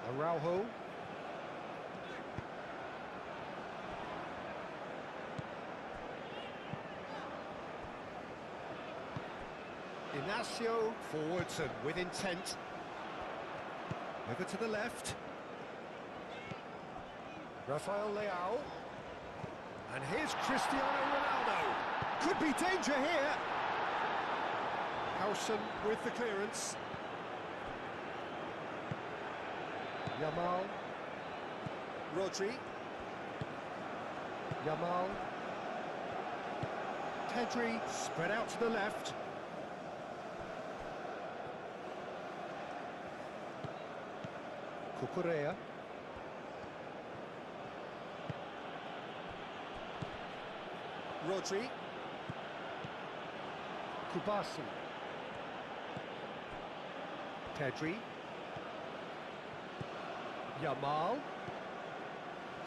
Araujo. Inacio forwards and with intent. Over to the left. Rafael Leao. And here's Cristiano Ronaldo. Could be danger here. Howson with the clearance. Yamal. Rodri. Yamal. Pedri spread out to the left. Cucurella. Rodri. Kubasi. Pedri. Yamal.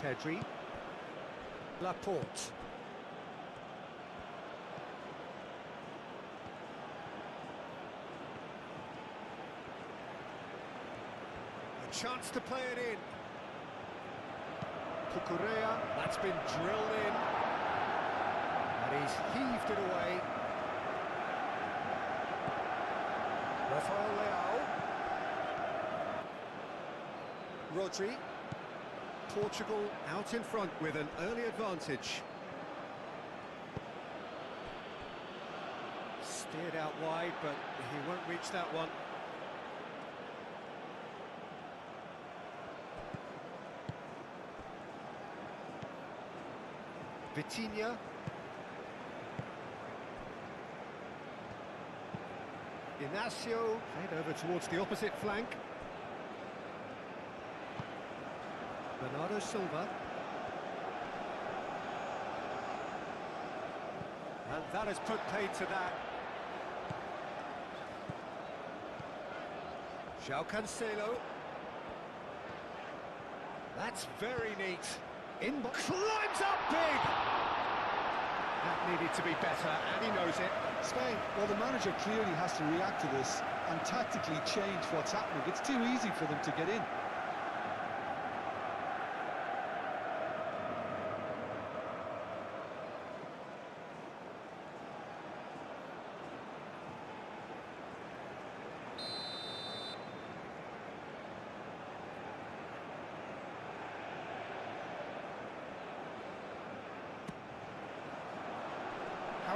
Pedri. Laporte. A chance to play it in. Cucurella, that's been drilled in. And he's heaved it away. Rafael Leao. Rodri. Portugal out in front with an early advantage. Steered out wide, but he won't reach that one. Vitinha. Inacio played over towards the opposite flank. Bernardo Silva. And that has put paid to that. João Cancelo. That's very neat. Climbs up big! That needed to be better, and he knows it. Spain, well, the manager clearly has to react to this and tactically change what's happening. It's too easy for them to get in.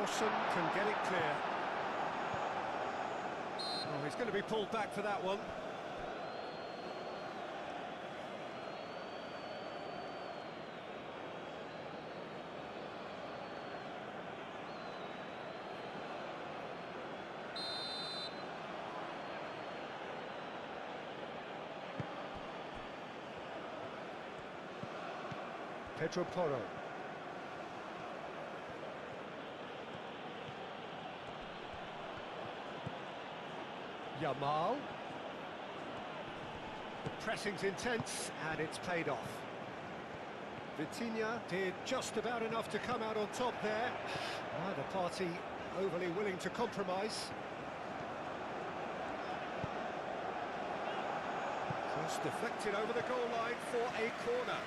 Nelson can get it clear. Oh, he's going to be pulled back for that one. Pedro Porro. Yamal. The pressing's intense and it's paid off. Vitinha did just about enough to come out on top there. Neither party overly willing to compromise. Cross deflected over the goal line for a corner.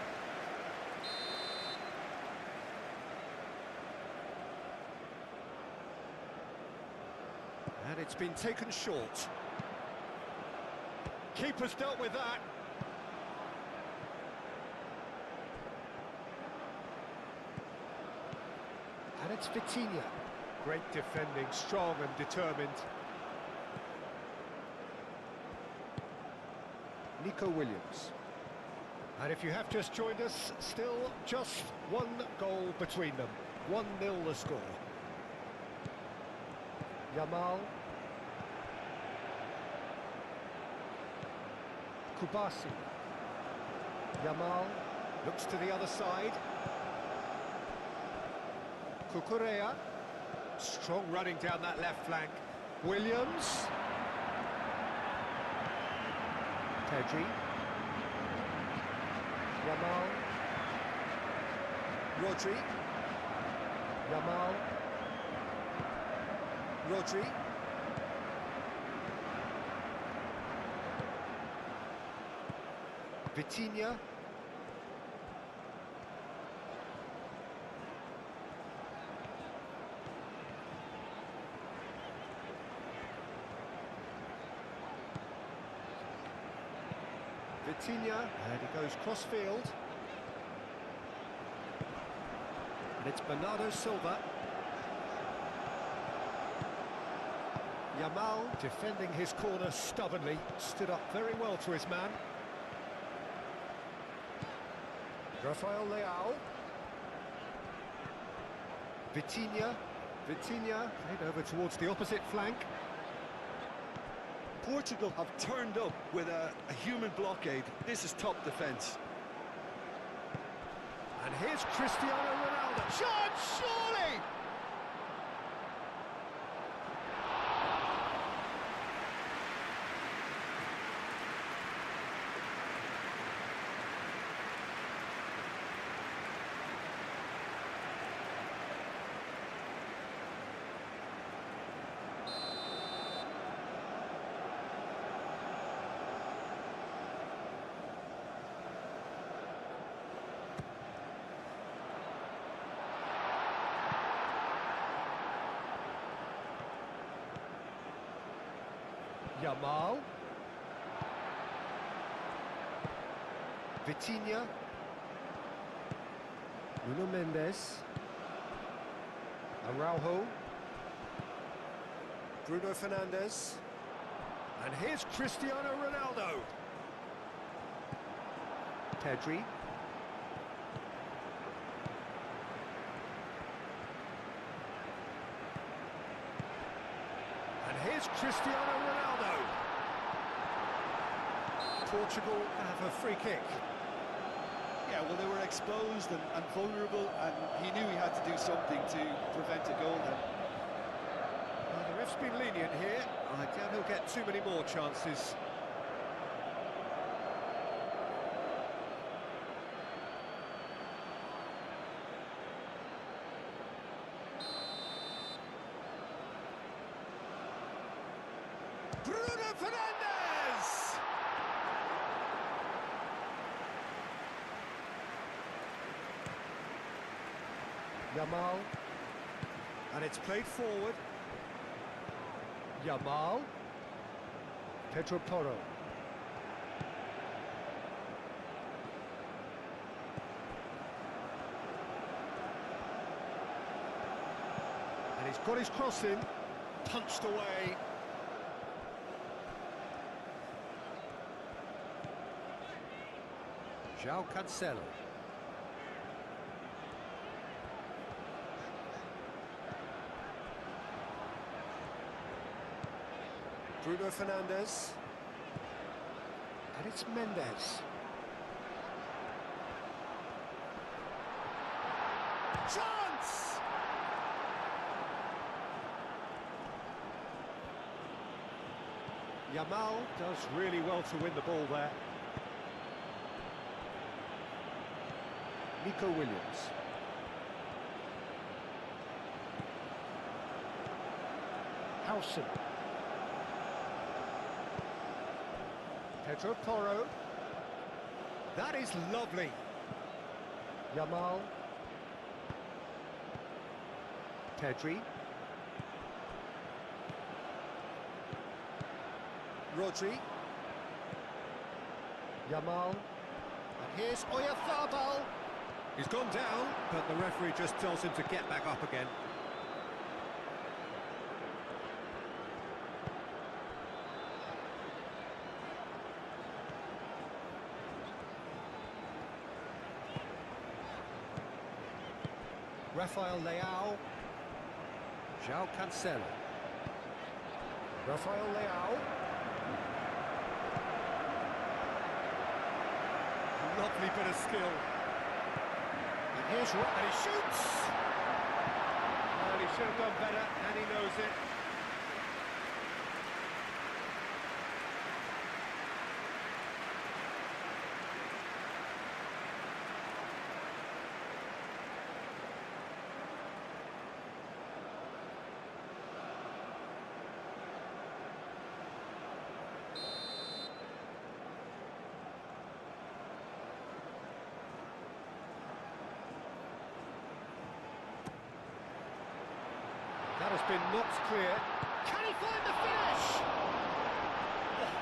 And it's been taken short. Keeper's dealt with that. And it's Vitinha. Great defending, strong and determined. Nico Williams. And if you have just joined us, still just one goal between them. 1-0 the score. Yamal. Kubasi. Yamal looks to the other side. Cucurella. Strong running down that left flank. Williams. Pedri. Yamal. Rodri. Yamal. Rodri. Vitinha. Vitinha, and he goes cross-field. And it's Bernardo Silva. Yamal defending his corner stubbornly, stood up very well to his man. Rafael Leao. Vitinha. Vitinha played over towards the opposite flank. Portugal have turned up with a human blockade. This is top defence. And here's Cristiano Ronaldo. Shot, surely! Yamal. Vitinha. Nuno Mendes. Araujo. Bruno Fernandes. And here's Cristiano Ronaldo. Pedri. And here's Cristiano Ronaldo. Portugal have a free kick. Yeah, well, they were exposed and vulnerable, and he knew he had to do something to prevent a goal then. Well, the ref's been lenient here. I doubt he'll get too many more chances. Bruno Fernandes! Yamal. And it's played forward. Yamal. Pedro Porro. And And he's got his cross in, punched away. João Cancelo. Bruno Fernandes. And it's Mendes. Chance! Yamal does really well to win the ball there. Nico Williams. Howson. Pedro Porro. That is lovely. Yamal. Pedri. Rodri. Yamal. And here's Oyarzabal. He's gone down, but the referee just tells him to get back up again. Rafael Leao. João Cancelo. Rafael Leao. Lovely bit of skill. And here's and he shoots! Well, he should have done better, and he knows it. That has been knocked clear. Can he find the finish? Oh,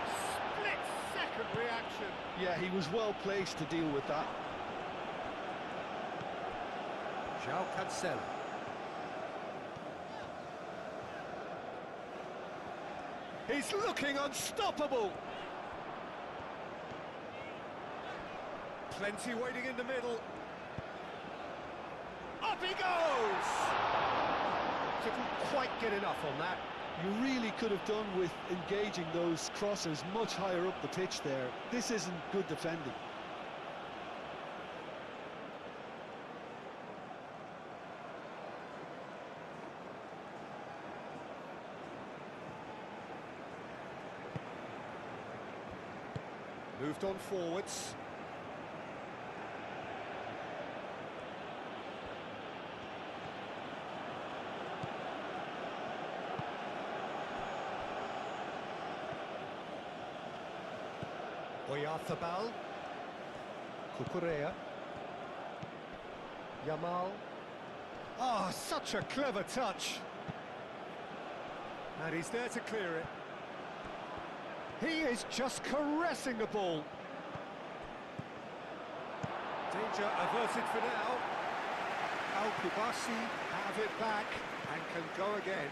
split-second reaction. Yeah, he was well placed to deal with that. João Cancelo. He's looking unstoppable. Plenty waiting in the middle. Up he goes! Didn't quite get enough on that. You really could have done with engaging those crosses much higher up the pitch there. This isn't good defending. Moved on forwards. Oyarzabal. Cucurella. Yamal. Oh, such a clever touch. And he's there to clear it. He is just caressing the ball. Danger averted for now. Al-Kubasi have it back and can go again.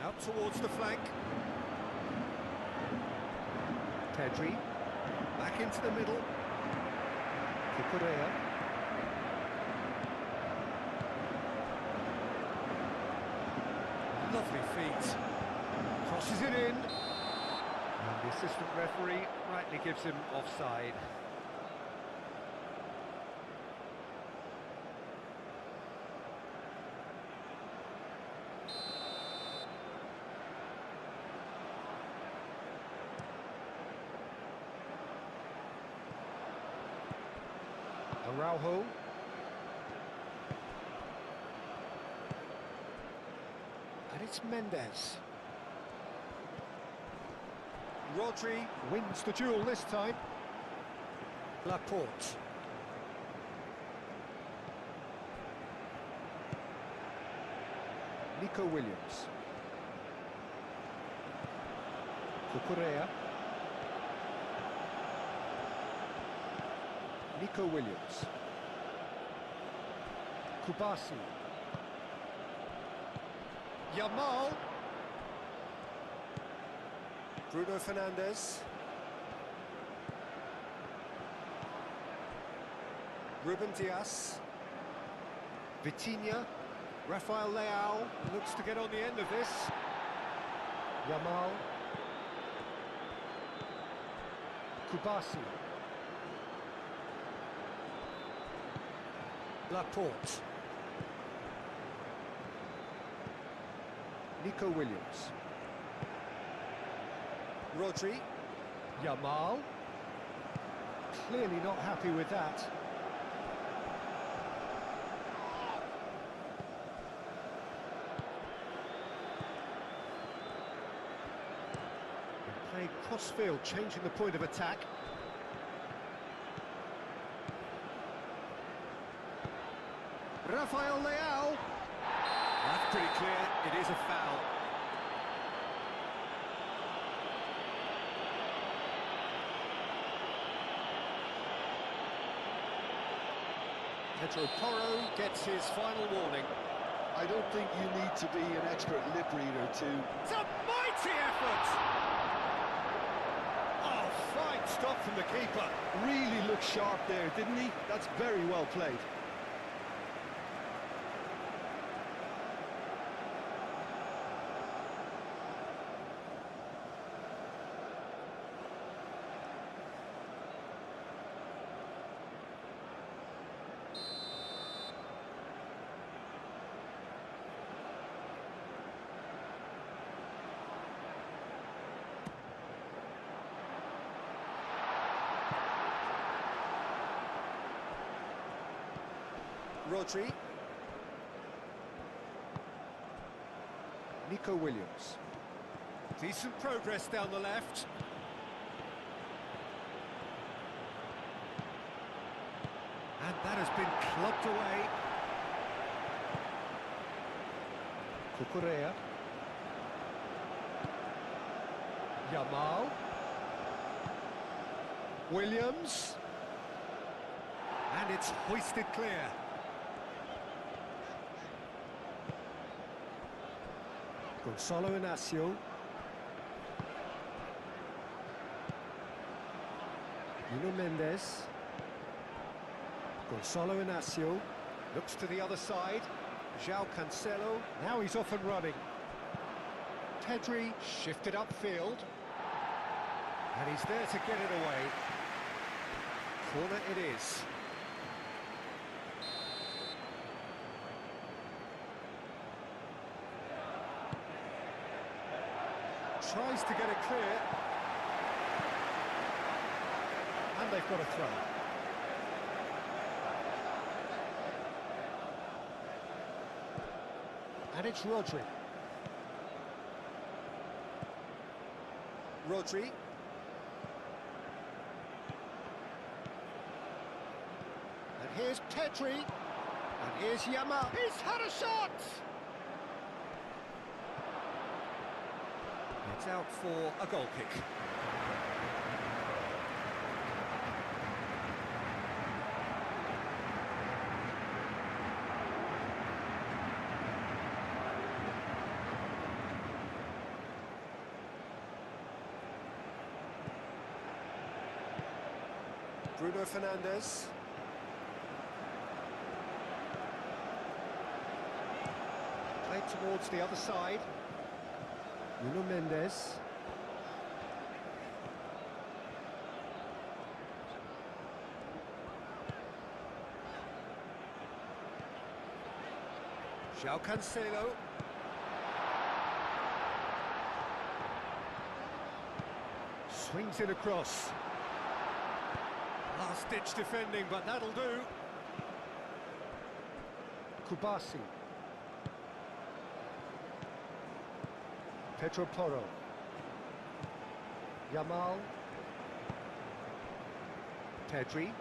Out towards the flank. Pedri. Back into the middle. Cucurella. Lovely feet. Crosses it in. And the assistant referee rightly gives him offside. Araujo. And it's Mendes. Rodri wins the duel this time. Laporte. Nico Williams. Cucurella. Nico Williams. Kubasi. Yamal. Bruno Fernandes. Ruben Dias. Vitinha. Rafael Leao looks to get on the end of this. Yamal. Kubasi. Laporte. Nico Williams. Rodri. Yamal. Clearly not happy with that. Playing cross-field, changing the point of attack. Rafael Leao. That's pretty clear, it is a foul. Pedro Porro gets his final warning. I don't think you need to be an expert lip reader to... It's a mighty effort! Oh, fine stop from the keeper. Really looked sharp there, didn't he? That's very well played. Rodri. Nico Williams. Decent progress down the left. And that has been clubbed away. Cucurella. Yamal. Williams. And it's hoisted clear. Gonzalo Inacio. Nuno Mendes. Gonzalo Inacio looks to the other side. João Cancelo, now he's off and running. Pedri shifted upfield. And he's there to get it away. Corner it is. Tries to get it clear. And they've got a throw. And it's Rodri. Rodri. And here's Pedri. And here's Yamal. He's had a shot! It's out for a goal kick. Bruno Fernandes. Played towards the other side. Nuno Mendes. João Cancelo. Swings it across. Last-ditch defending, but that'll do. Kubasi. Pedro Porro. Yamal. Pedri.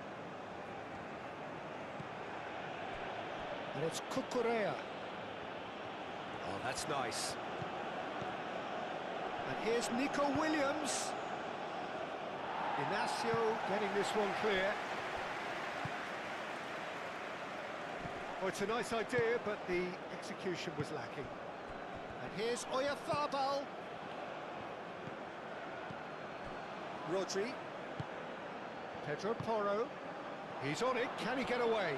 And it's Cucurella. Oh, that's nice. And here's Nico Williams. Inacio getting this one clear. Oh, it's a nice idea, but the execution was lacking. And here's Oyarzabal. Rodri. Pedro Porro. He's on it. Can he get away?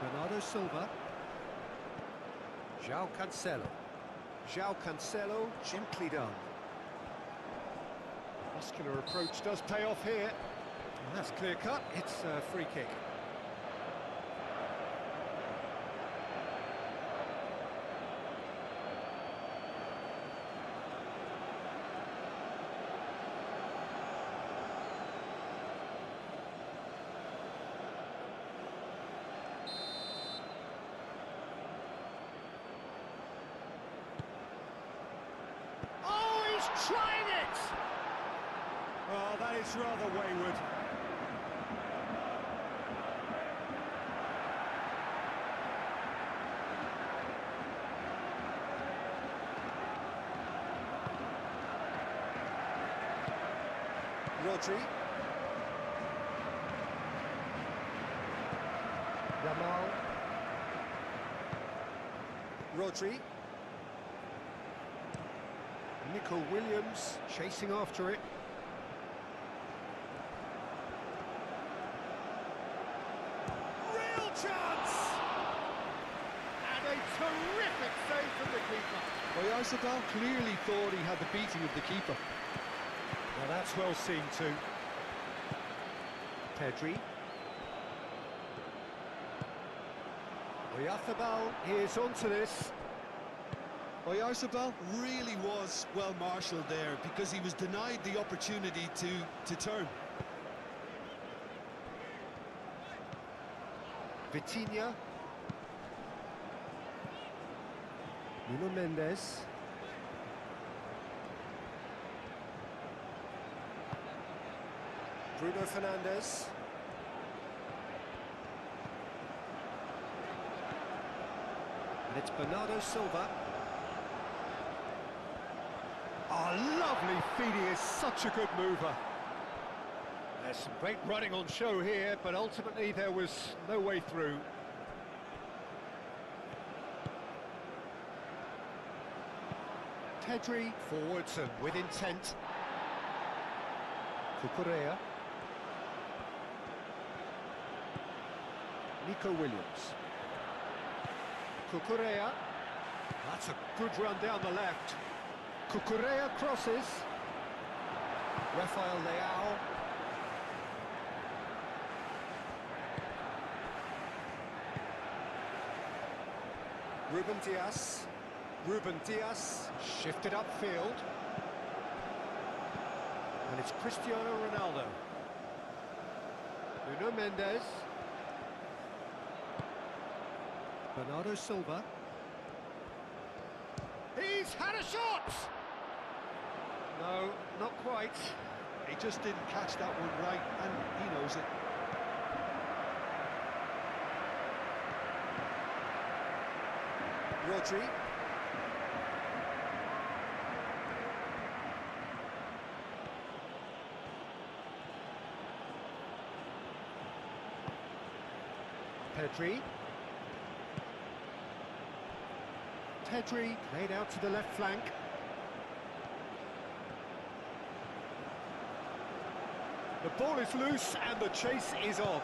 Bernardo Silva. João Cancelo. João Cancelo, gently done. Muscular approach does pay off here. And that's clear cut. It's a free kick. Trying it! Oh, that is rather wayward. Rodri. Yamal. Rodri. Nico Williams chasing after it. Real chance! And a terrific save from the keeper. Oyarzabal clearly thought he had the beating of the keeper. Well, that's well seen too. Pedri. Oyarzabal is onto this. Oyarzabal really was well marshalled there because he was denied the opportunity to turn. Vitinha. Nuno Mendes. Bruno Fernandes. And it's Bernardo Silva. Oh, lovely feed, he is such a good mover. There's some great running on show here, but ultimately there was no way through. Pedri forwards and with intent. Cucurella. Nico Williams. Cucurella. That's a good run down the left. Cucurella crosses. Rafael Leao. Ruben Dias. Ruben Dias shifted upfield. And it's Cristiano Ronaldo. Nuno Mendes. Bernardo Silva. He's had a shot! No, not quite. He just didn't catch that one right, and he knows it. Rodri. Pedri. Pedri played out to the left flank. The ball is loose and the chase is on.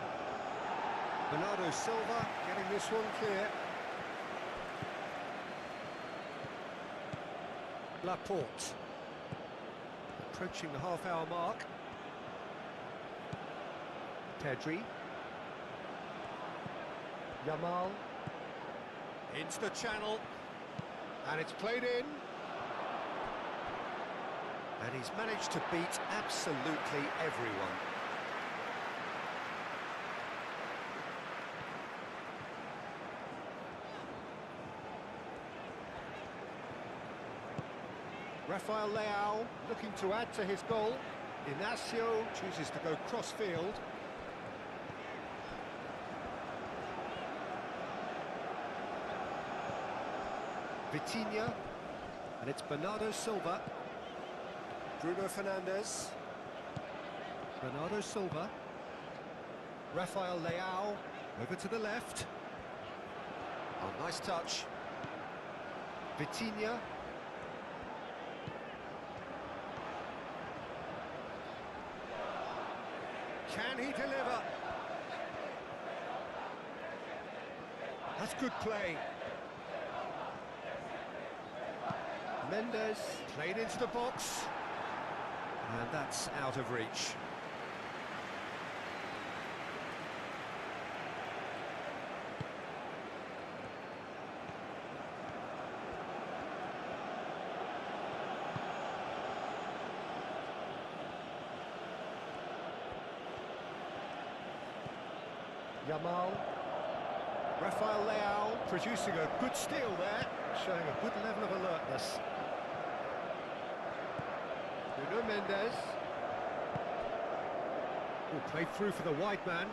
Bernardo Silva getting this one clear. Laporte. Approaching the half-hour mark. Pedri. Yamal. Into the channel. And it's played in. And he's managed to beat absolutely everyone. Rafael Leao looking to add to his goal. Inacio chooses to go cross-field. Vitinha, and it's Bernardo Silva. Bruno Fernandes. Bernardo Silva. Rafael Leao, over to the left. Oh, nice touch. Vitinha. Can he deliver? That's good play. Mendes played into the box. And that's out of reach. Yamal, Rafael Leao producing a good steal there, showing a good level of alertness. Nuno Mendes, will play through for the wide man.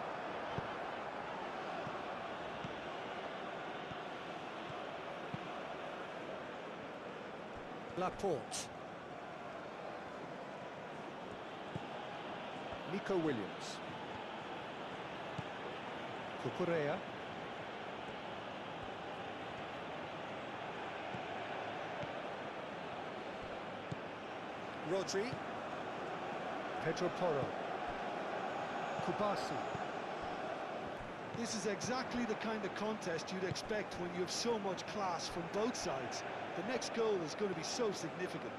Laporte. Nico Williams. Cucurella. Rodri. Pedro Porro. Kubasi. This is exactly the kind of contest you'd expect when you have so much class from both sides. The next goal is going to be so significant.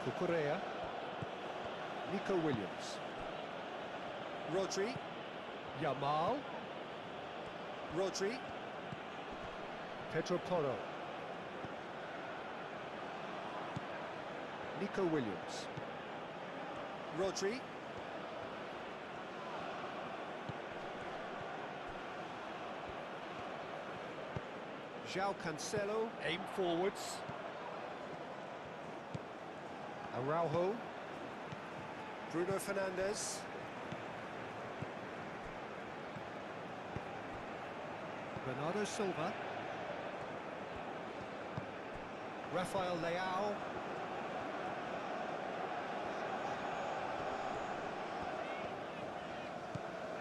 Cucurella. Nico Williams. Rodri. Yamal. Rodri. Pedro Porro. Nico Williams. Rodri. João Cancelo, aim forwards. Araujo. Bruno Fernandes. Bernardo Silva. Rafael Leao.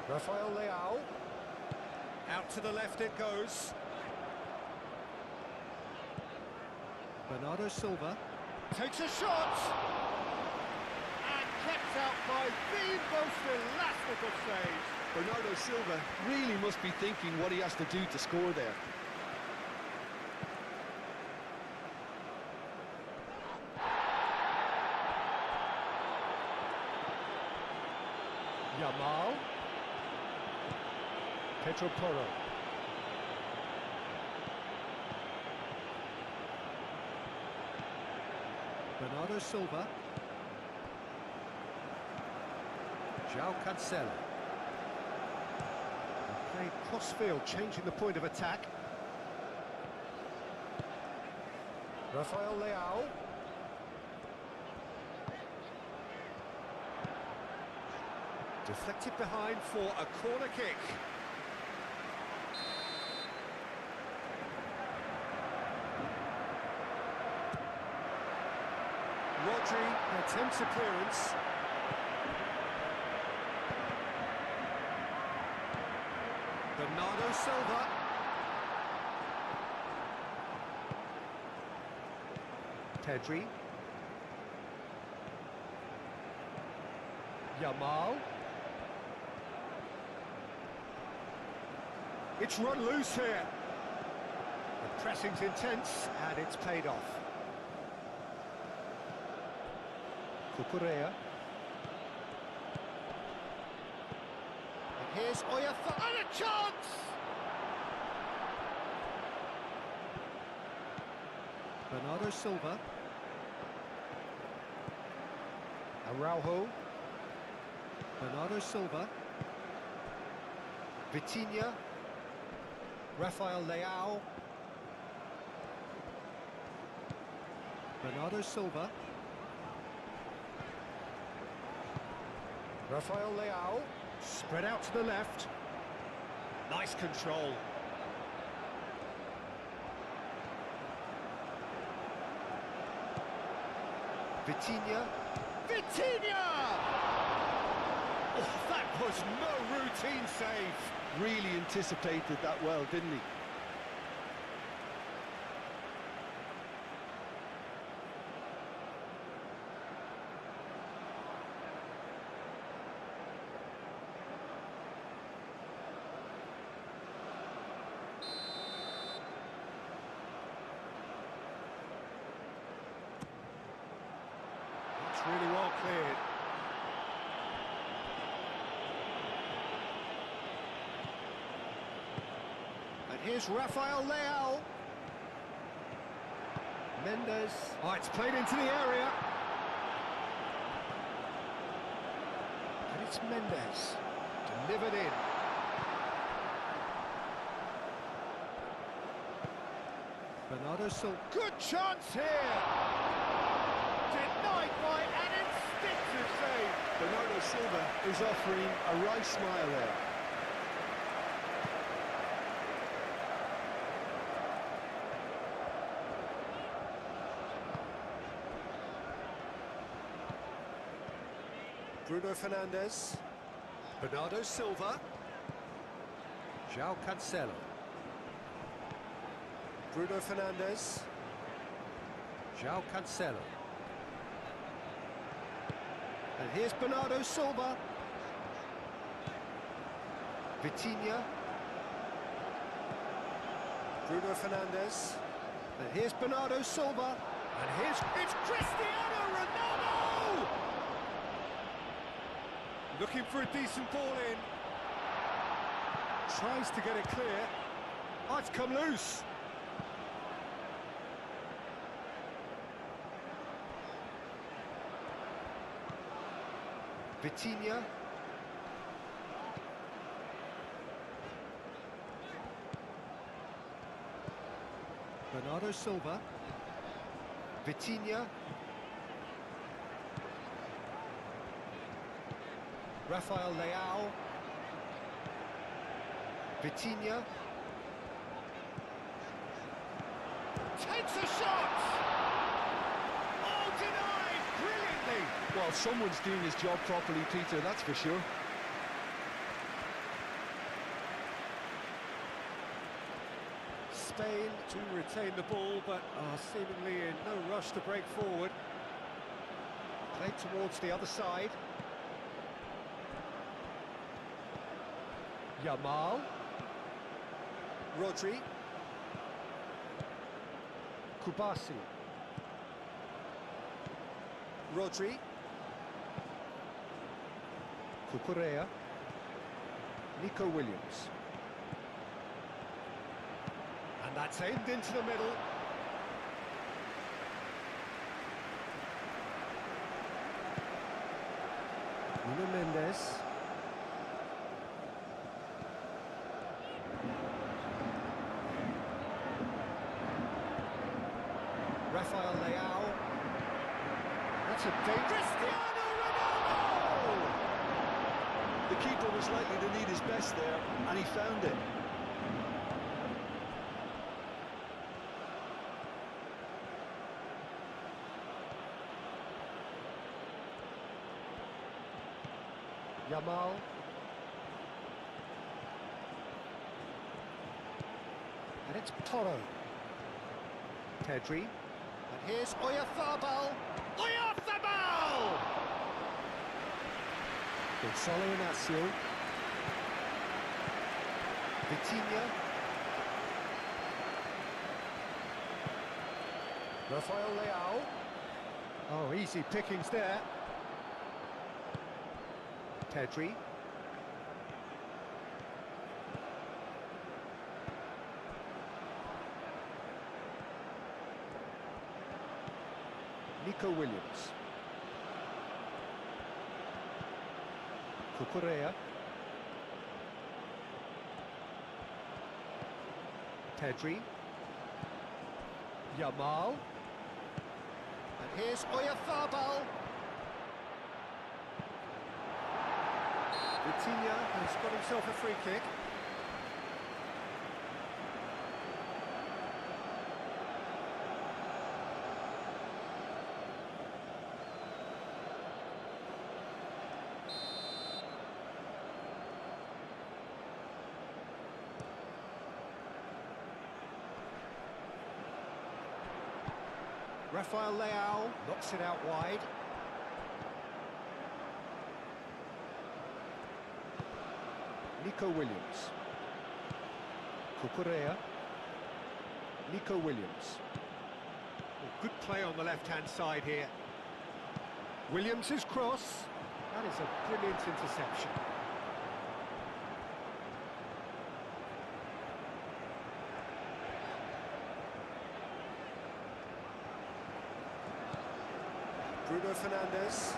Rafael Leao. Out to the left it goes. Bernardo Silva. Takes a shot! And kept out by the most elastic of saves. Bernardo Silva really must be thinking what he has to do to score there. Yamal. Pedro Porro. Bernardo Silva. João Cancelo. Played cross-field, changing the point of attack. Rafael Leao. Deflected behind for a corner kick. Rodri attempts a clearance. Bernardo Silva. Pedri. Yamal. It's run loose here. The pressing's intense and it's paid off. Cucurella. And here's Oyafa, and a chance! Bernardo Silva. Araujo. Bernardo Silva. Vitinha. Rafael Leao. Bernardo Silva. Rafael Leao, spread out to the left. Nice control. Vitinha. Vitinha! Oh, that was no routine save. Really anticipated that well, didn't he? It's really well cleared. And here's Rafael Leao. Mendes. Oh, it's played into the area. And it's Mendes. Delivered in. Bernardo Silva. Good chance here. Denied by an instinctive save. Bernardo Silva is offering a right smile there. Bruno Fernandes. Bernardo Silva. João Cancelo. Bruno Fernandes. João Cancelo. And here's Bernardo Silva. Vitinha. Bruno Fernandes. And here's Bernardo Silva. And it's Cristiano Ronaldo! Looking for a decent ball in. Tries to get it clear. Oh, it's come loose. Vitinha. Bernardo Silva. Vitinha. Rafael Leao. Vitinha. Takes a shot! Oh, denied brilliantly! Well, someone's doing his job properly, Peter, that's for sure. Spain to retain the ball, but are seemingly in no rush to break forward. Played towards the other side. Yamal. Rodri. Kubasi. Rodri. Cucurella. Nico Williams. And that's aimed into the middle. Nuno Mendes. Rafael Leao. That's a dangerous Cristiano Ronaldo! The keeper was likely to need his best there, and he found it. Yamal. And it's Toro. Pedri. And here's Oyarzabal. Oyarzabal! Gonzalo Inacio. Vitinha. Rafael Leao. Oh, easy pickings there. Pedri. Nico Williams. Cucurella. Pedri. Yamal. And here's Oyarzabal. Vitinha has got himself a free kick. Rafael Leao knocks it out wide. Nico Williams. Cucurella. Nico Williams. Oh, good play on the left-hand side here. Williams' cross. That is a brilliant interception. Bruno Fernandes.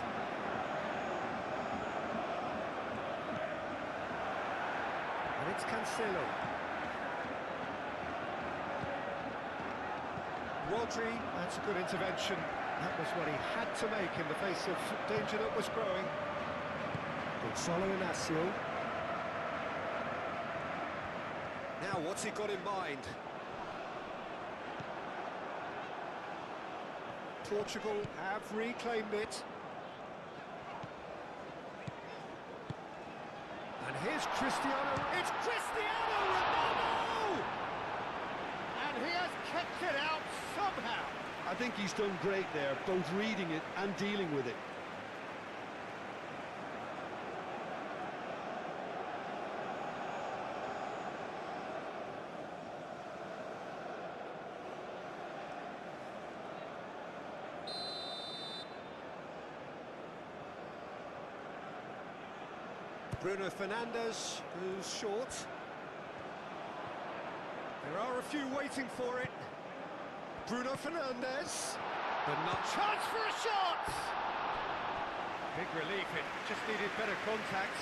And it's Cancelo. Rodri, that's a good intervention. That was what he had to make in the face of danger that was growing. Gonzalo Inacio. Now, what's he got in mind? Portugal have reclaimed it. And here's Cristiano. It's Cristiano Ronaldo! And he has kept it out somehow. I think he's done great there, both reading it and dealing with it. Bruno Fernandes goes short. There are a few waiting for it. Bruno Fernandes. The nut chance for a shot! Big relief, it just needed better contact.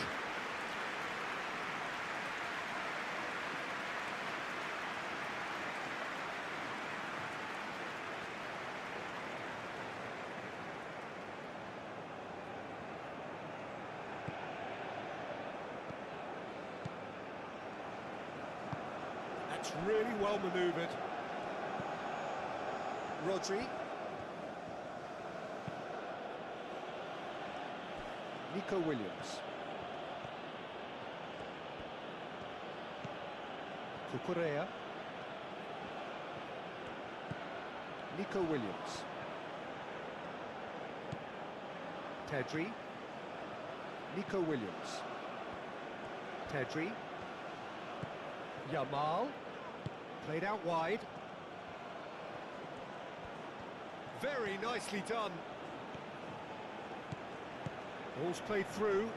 That's really well manoeuvred. Rodri. Nico Williams. Cucurella. Nico Williams. Pedri. Nico Williams. Pedri. Yamal. Played out wide. Very nicely done. Ball's played through.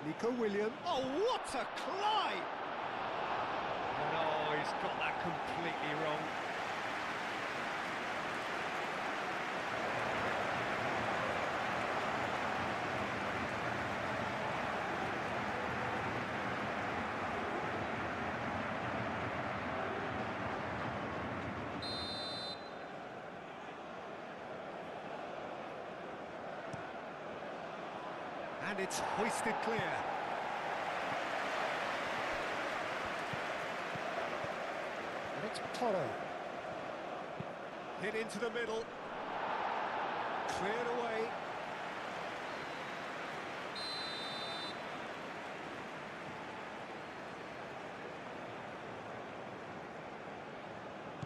Nico Williams. Oh, what a climb! No, he's got that completely wrong. And it's hoisted clear. And it's Toro. Hit into the middle. Cleared away.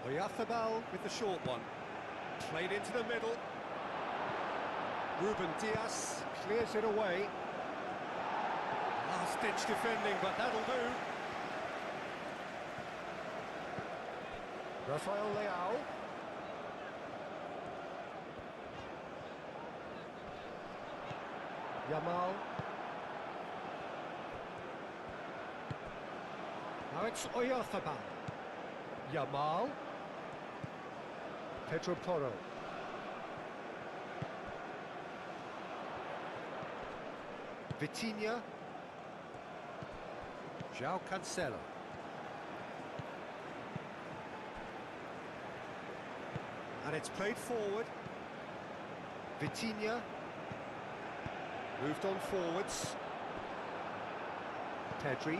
Oyarzabal with the short one. Played into the middle. Ruben Diaz clears it away. Last-ditch defending, but that'll do. Rafael Leao. Yamal. Now it's Oyarzabal. Yamal. Pedro Porro. Vitinha. João Cancelo. And it's played forward. Vitinha. Moved on forwards. Pedri.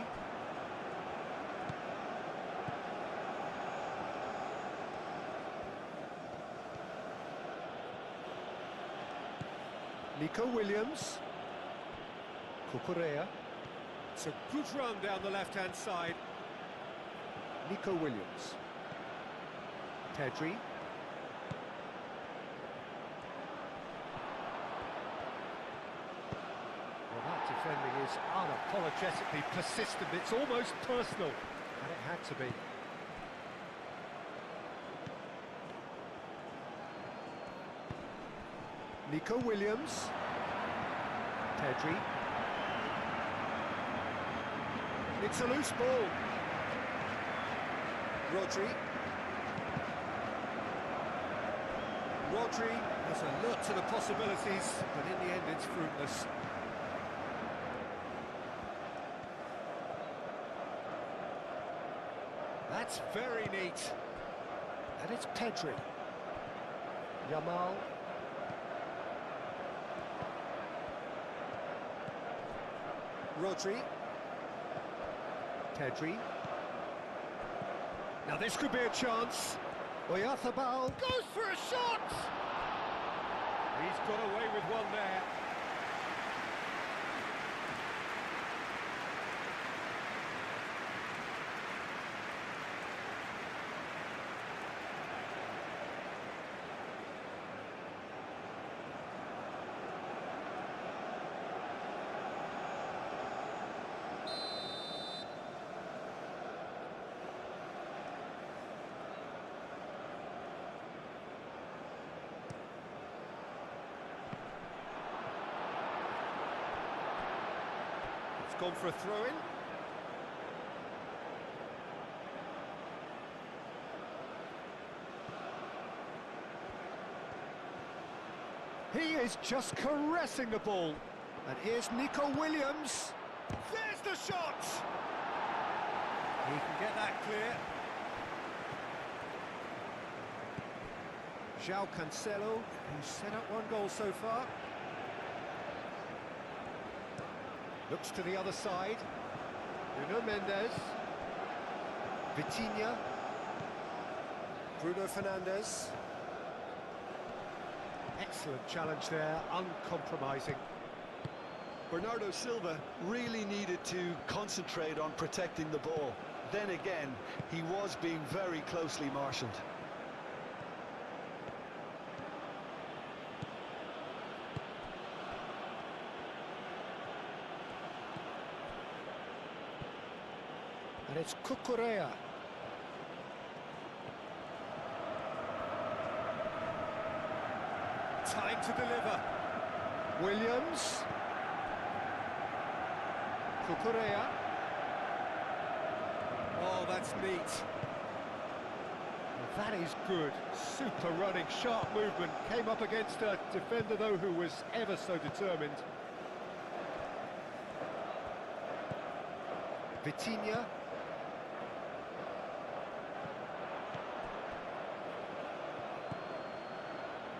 Nico Williams. Cucurella. It's a good run down the left-hand side. Nico Williams. Pedri. defending is unapologetically persistent. It's almost personal, and it had to be. Nico Williams. Pedri. It's a loose ball. Rodri. Rodri has alert to the possibilities, but in the end it's fruitless. That's very neat. And it's Pedri. Yamal. Rodri. Pedri. Now this could be a chance. Oyarzabal goes for a shot! He's got away with one there. Gone for a throw-in. He is just caressing the ball. And here's Nico Williams. There's the shot! He can get that clear. João Cancelo, who's set up one goal so far. Looks to the other side. Nuno Mendes. Vitinha. Bruno Fernandes. Excellent challenge there, uncompromising. Bernardo Silva really needed to concentrate on protecting the ball. Then again, he was being very closely marshalled. And it's Cucurella. Time to deliver. Williams. Cucurella. Oh, that's neat. Well, that is good. Super running, sharp movement. Came up against a defender, though, who was ever so determined. Vitinha.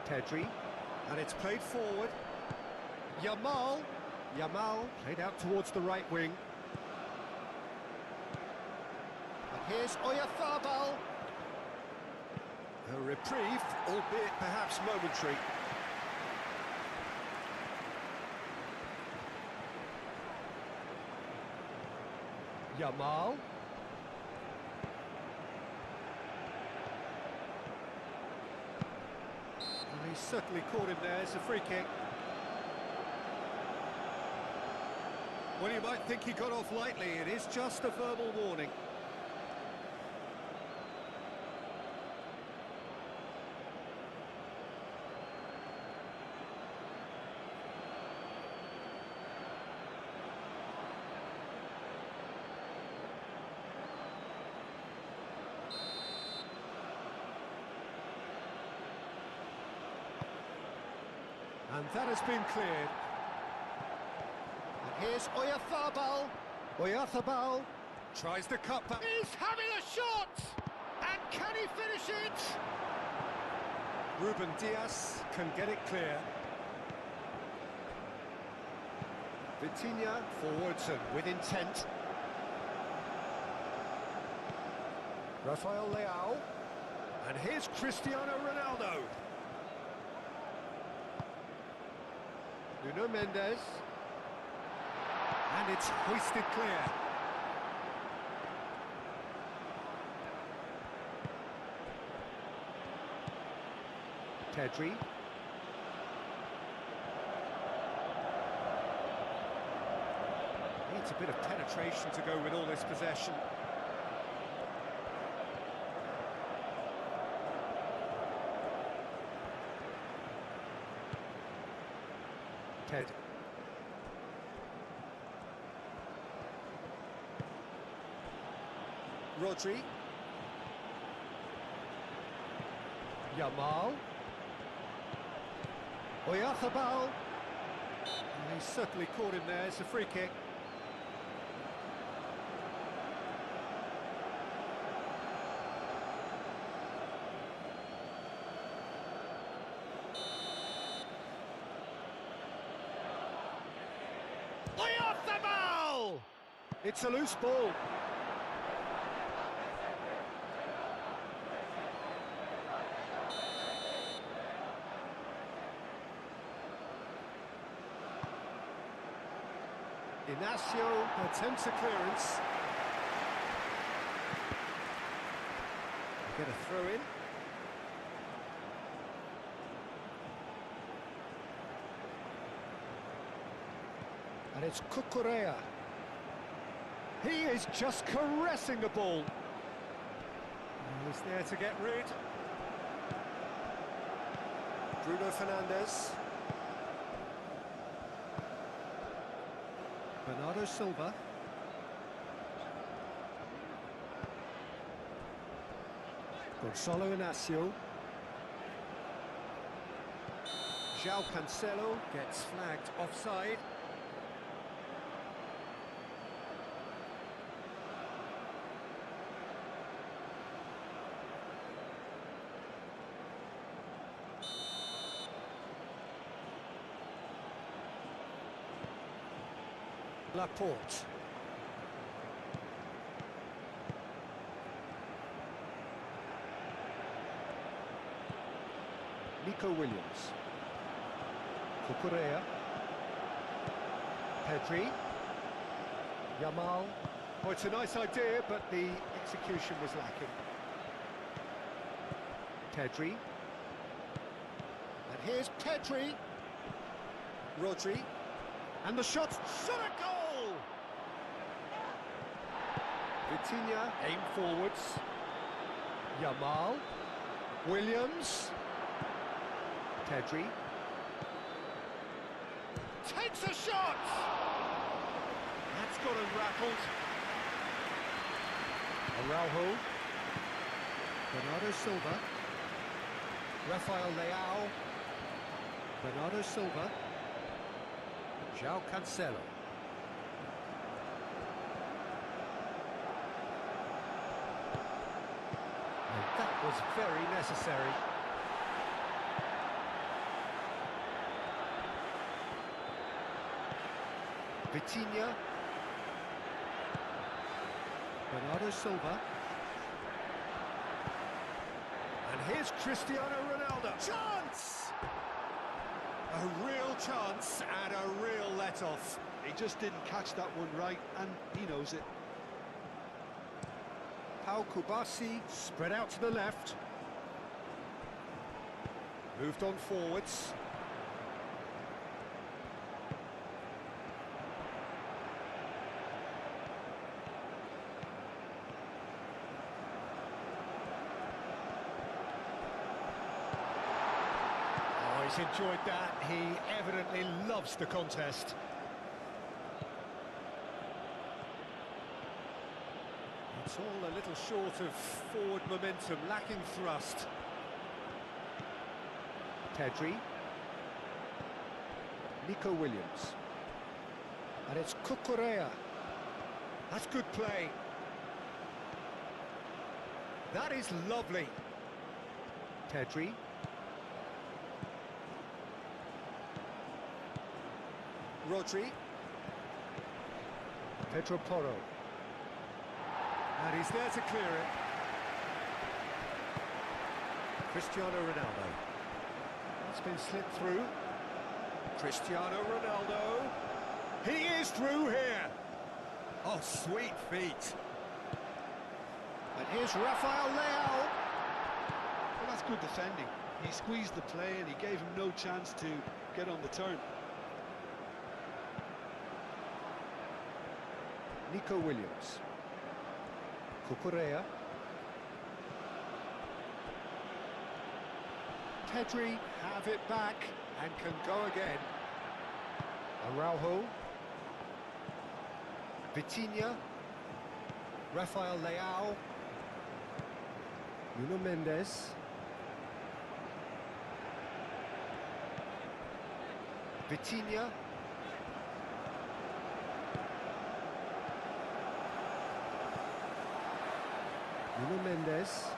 Pedri, and it's played forward. Yamal played out towards the right wing. And here's Oyarzabal. A reprieve, albeit perhaps momentary. Yamal. He's certainly caught him there. It's a free kick. Well, you might think he got off lightly. It is just a verbal warning. And that has been cleared. And here's Oyarzabal. Oyarzabal tries the cut back. He's having a shot! And can he finish it? Ruben Dias can get it clear. Vitinha forwards and with intent. Rafael Leao. And here's Cristiano Ronaldo. Nuno Mendes. And it's hoisted clear. Pedri. It's a bit of penetration to go with all this possession. Ted. Rodri. Yamal. Oyarzábal. He certainly caught him there. It's a free kick. Oyarzábal! It's a loose ball. Inacio attempts a clearance. Get a throw in. And it's Cucurella. He is just caressing the ball. He's there to get rid. Bruno Fernandes. Bernardo Silva. Gonzalo Inacio. João Cancelo gets flagged offside. Laporte. Nico Williams. Cucurella. Pedri. Yamal. Oh, it's a nice idea, but the execution was lacking. Pedri. And here's Pedri. Rodri. And the shot, shot a goal! Vitinha, aim forwards. Yamal. Williams. Pedri. Takes a shot! That's got him rattled. Araujo. Bernardo Silva. Rafael Leao. Bernardo Silva. João Cancelo. And that was very necessary. Vitinha. Bernardo Silva. And here's Cristiano Ronaldo. Chance! A real chance and a real let-off. He just didn't catch that one right, and he knows it. Pau Kubasi spread out to the left. Moved on forwards. He's enjoyed that. He evidently loves the contest. It's all a little short of forward momentum, lacking thrust. Pedri. Nico Williams. And it's Cucurella. That's good play. That is lovely. Pedri. Rodri. Pedro Porro. And he's there to clear it. Cristiano Ronaldo. That's been slipped through. Cristiano Ronaldo. He is through here. Oh, sweet feet. And here's Rafael Leao. Well, that's good defending. He squeezed the play and he gave him no chance to get on the turn. Nico Williams. Cucurella. Pedri have it back and can go again. Araujo. Vitinha. Rafael Leao. Nuno Mendes. Vitinha. Nuno Mendes.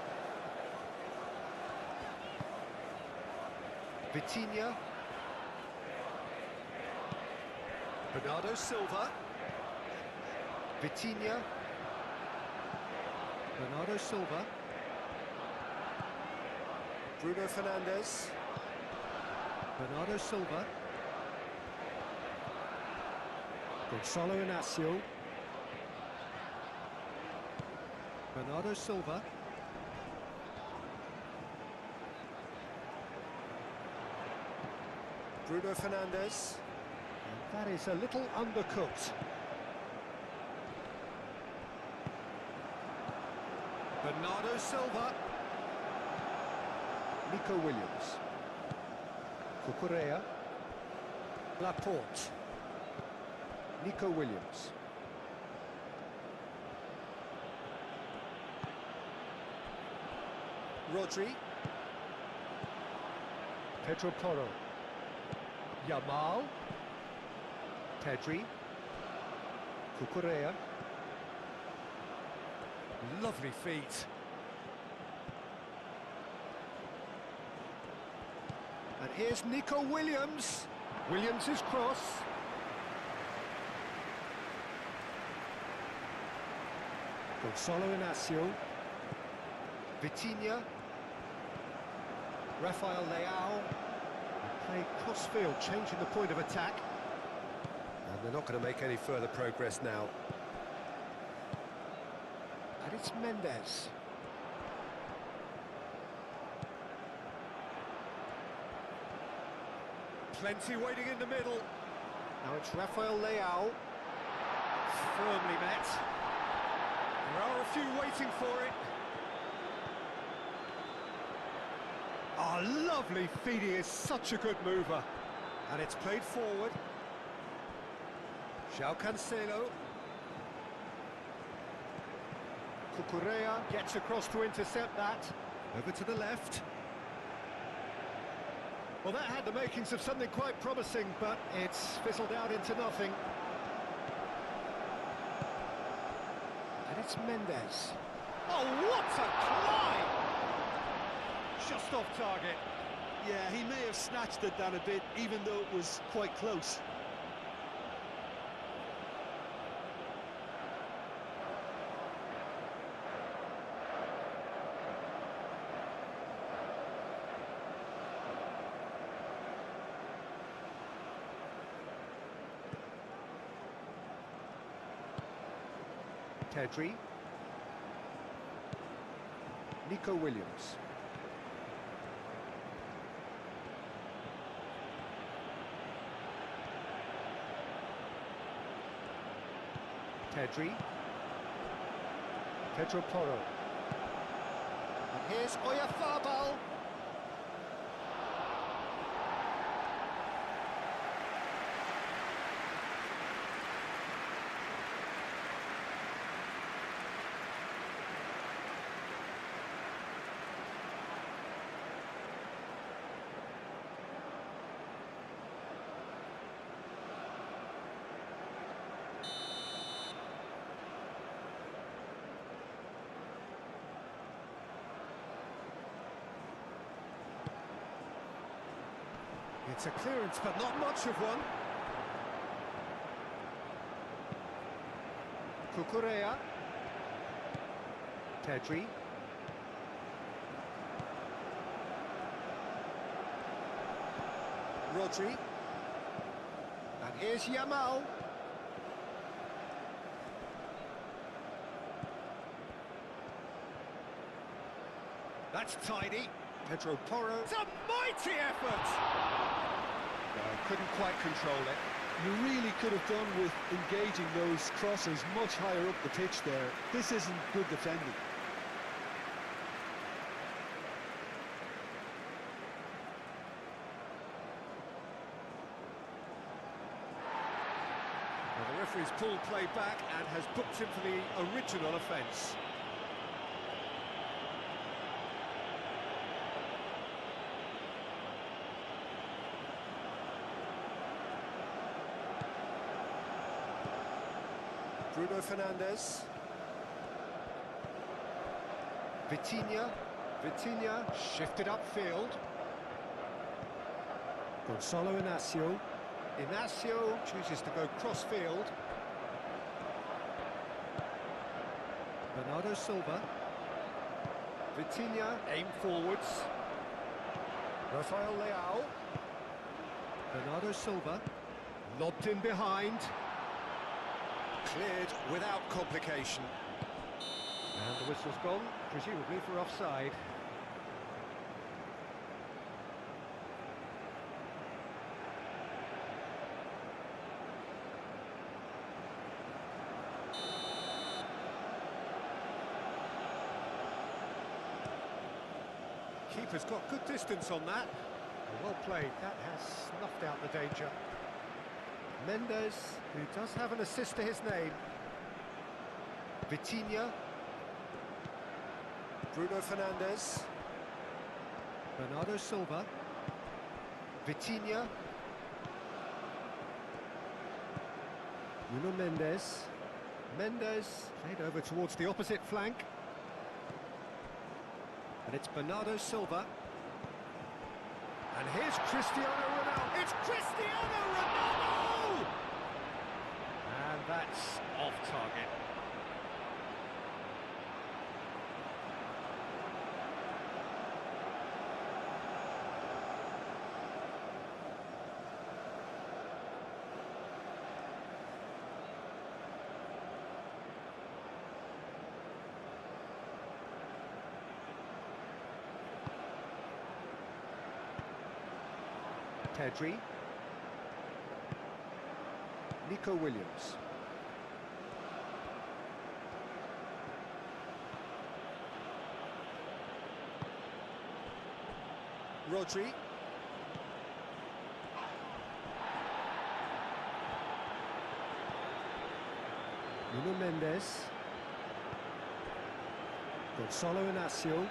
Vitinha. Bernardo Silva. Vitinha. Bernardo Silva. Bruno Fernandes. Bernardo Silva. Gonzalo Inacio. Bernardo Silva. Bruno Fernandes. And that is a little undercooked. Bernardo Silva. Nico Williams. Cucurella. Laporte. Nico Williams. Rodri. Pedro Porro. Yamal. Pedri. Cucurella. Lovely feet. And here's Nico Williams. Williams' cross. Gonzalo Inacio. Vitinha. Rafael Leao. Play cross-field, changing the point of attack. And they're not going to make any further progress now. And it's Mendes. Plenty waiting in the middle. Now it's Rafael Leao. Firmly met. There are a few waiting for it. Oh, lovely feet, he is such a good mover. And it's played forward. João Cancelo. Cucurella gets across to intercept that. Over to the left. Well, that had the makings of something quite promising, but it's fizzled out into nothing. And it's Mendes. Oh, what a climb! Just off target. Yeah, he may have snatched it down a bit, even though it was quite close. Pedri. Nico Williams. Pedri. Pedro Porro. And here's Oyarzabal. It's a clearance, but not much of one. Cucurella. Pedri. Rodri. And here's Yamal. That's tidy. Pedro Porro. It's a mighty effort! No, couldn't quite control it. You really could have done with engaging those crosses much higher up the pitch there. This isn't good defending. Well, the referee's pulled play back and has booked him for the original offence. Bruno Fernandes. Vitinha shifted upfield. Gonzalo Inacio. Inacio chooses to go cross-field. Bernardo Silva. Vitinha aim forwards. Rafael Leao. Bernardo Silva. Lobbed in behind. Cleared without complication. And the whistle's gone, presumably for offside. Keeper's got good distance on that. Well played, that has snuffed out the danger. Mendes, who does have an assist to his name. Vitinha. Bruno Fernandes. Bernardo Silva. Vitinha. Nuno Mendes. Mendes played over towards the opposite flank. And it's Bernardo Silva. And here's Cristiano Ronaldo. It's Cristiano Ronaldo! And that's off target. Pedri. Nico Williams. Rodri. Nuno Mendes. Gonzalo Inacio.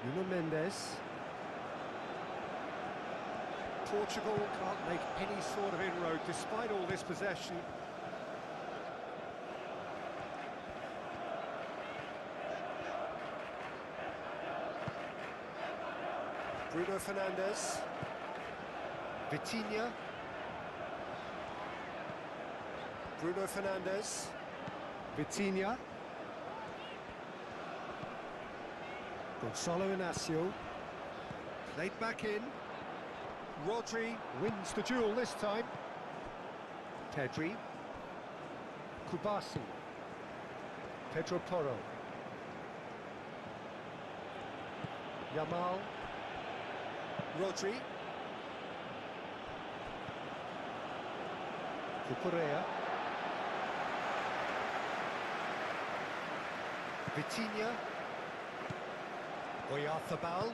Nuno Mendes. Portugal can't make any sort of inroad despite all this possession. Bruno Fernandes. Vitinha. Bruno Fernandes. Vitinha. Gonzalo Inacio. Played back in. Rodri wins the duel this time. Pedri. Kubasi. Pedro Porro. Yamal. Rodri. Cucurella. Vitinha. Oyarzabal.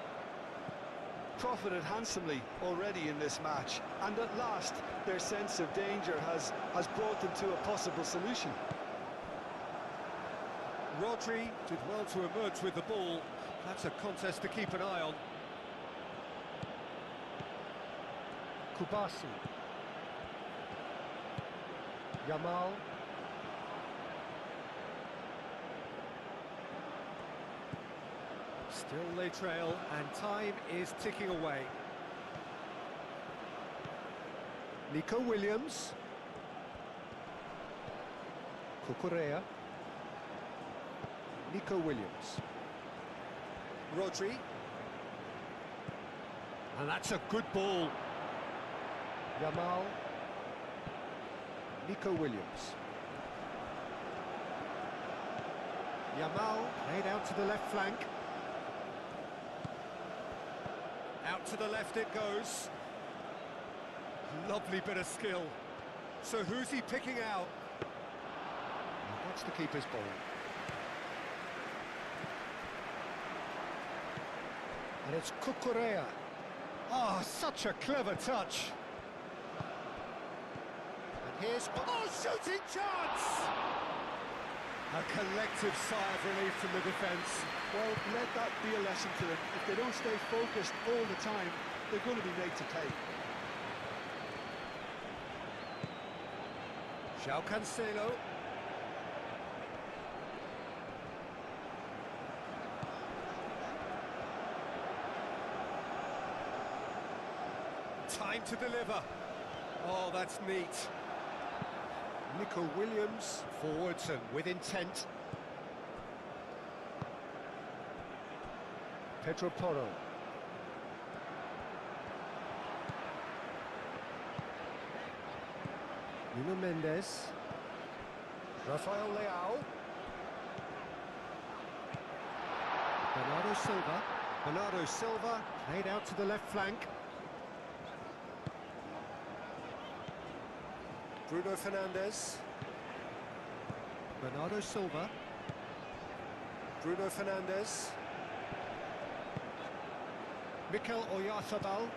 Profited handsomely already in this match, and at last their sense of danger has brought them to a possible solution. Rodri did well to emerge with the ball. That's a contest to keep an eye on. Kubasi. Yamal. Still they trail, and time is ticking away. Nico Williams. Cucurella. Nico Williams. Rodri. And that's a good ball. Yamal. Nico Williams. Yamal played out to the left flank. Out to the left it goes. Lovely bit of skill. So who's he picking out? And that's the keeper's ball. And it's Cucurella. Oh, such a clever touch. And here's... Oh, shooting chance! A collective sigh of relief from the defence. Well, let that be a lesson to them. If they don't stay focused all the time, they're going to be made to pay. João Cancelo. Time to deliver. Oh, that's neat. Nico Williams, forwards and with intent. Pedro Porro. Nuno Mendes. Rafael Leao. Bernardo Silva. Bernardo Silva played out to the left flank. Bruno Fernandes. Bernardo Silva. Bruno Fernandes. Mikel Oyarzabal.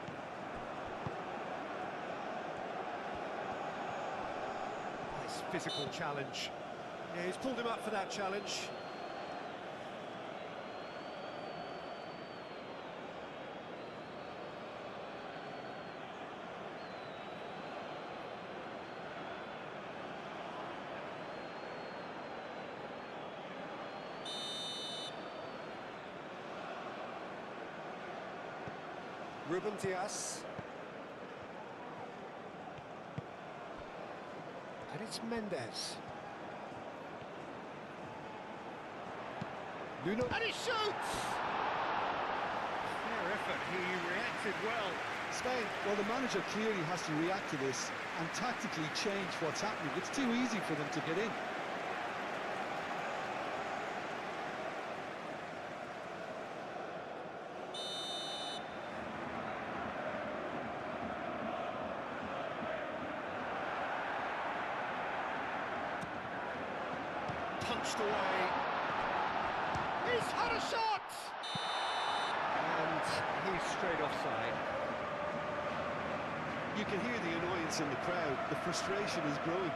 Nice physical challenge. Yeah, he's pulled him up for that challenge. Ruben Dias. And it's Mendes. Nuno. And he shoots! Fair effort, he reacted well. Spain, well, the manager clearly has to react to this and tactically change what's happening. It's too easy for them to get in. Punched away. He's had a shot! And he's straight offside. You can hear the annoyance in the crowd. The frustration is growing.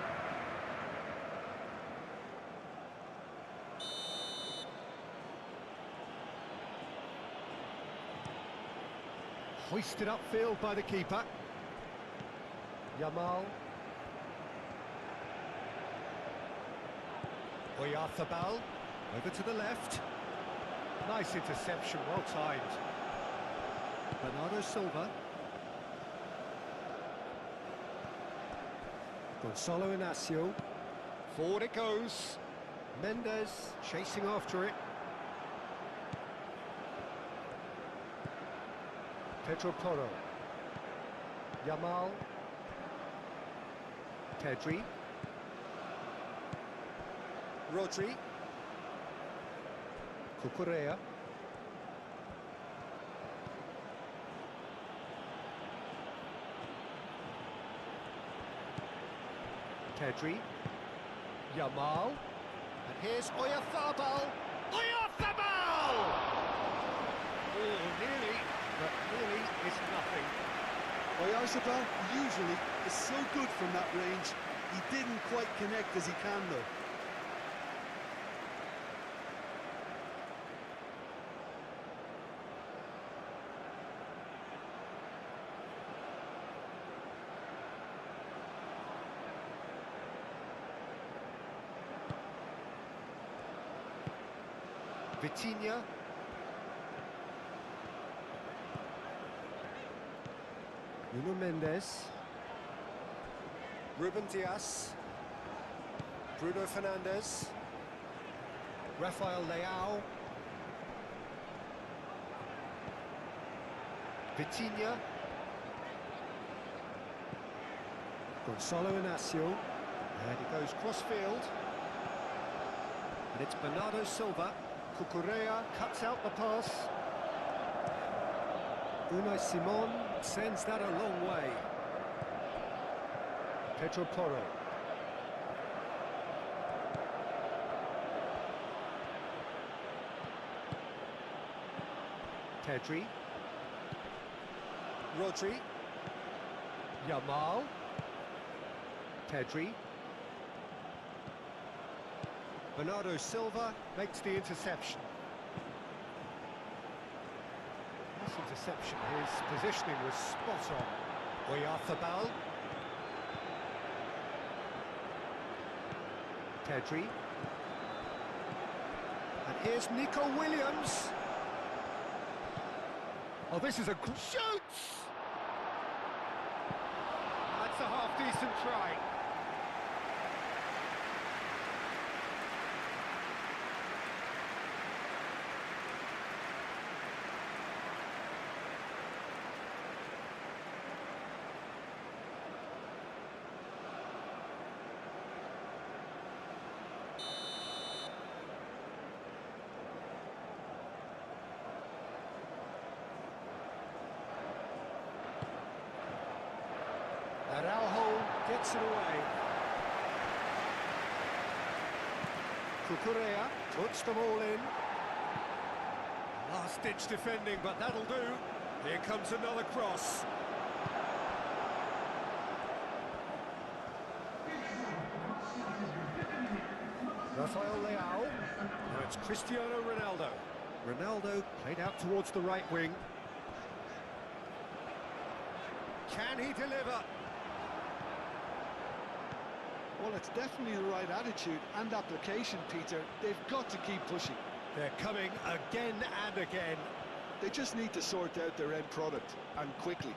Hoisted upfield by the keeper. Yamal. Oyarzabal, over to the left. Nice interception, well timed. Bernardo Silva. Gonzalo Inacio. Forward it goes. Mendes chasing after it. Pedro Porro. Yamal. Pedri. Rodri. Cucurella. Pedri. Yamal. And here's Oyarzabal. Oyarzabal! Oh, nearly, but nearly is nothing. Oyarzabal usually is so good from that range. He didn't quite connect as he can, though. Vitinha. Nuno Mendes. Ruben Dias. Bruno Fernandes. Rafael Leao. Vitinha. Gonzalo Inacio. And he goes cross-field. And it's Bernardo Silva. Cucurella cuts out the pass. Unai Simon sends that a long way. Pedro Porro. Pedri. Rodri. Yamal. Pedri. Bernardo Silva makes the interception. This interception, his positioning was spot on. Oyarzabal. Pedri. And here's Nico Williams. Oh, this is a shoots! That's a half-decent try. Araujo gets it away. Cucurella puts them all in. Last-ditch defending, but that'll do. Here comes another cross. Rafael Leao. Now it's Cristiano Ronaldo. Ronaldo played out towards the right wing. Can he deliver? Well, it's definitely the right attitude and application, Peter. They've got to keep pushing. They're coming again and again. They just need to sort out their end product, and quickly.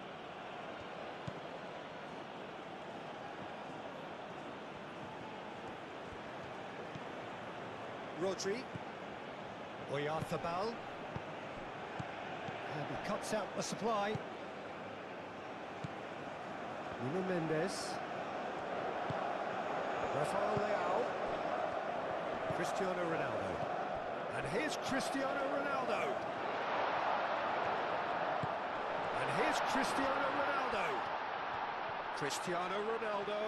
Rodri. Oyarzabal. And he cuts out the supply. Nuno Mendes. Rafael Leao. Cristiano Ronaldo. And here's Cristiano Ronaldo. And here's Cristiano Ronaldo. Cristiano Ronaldo.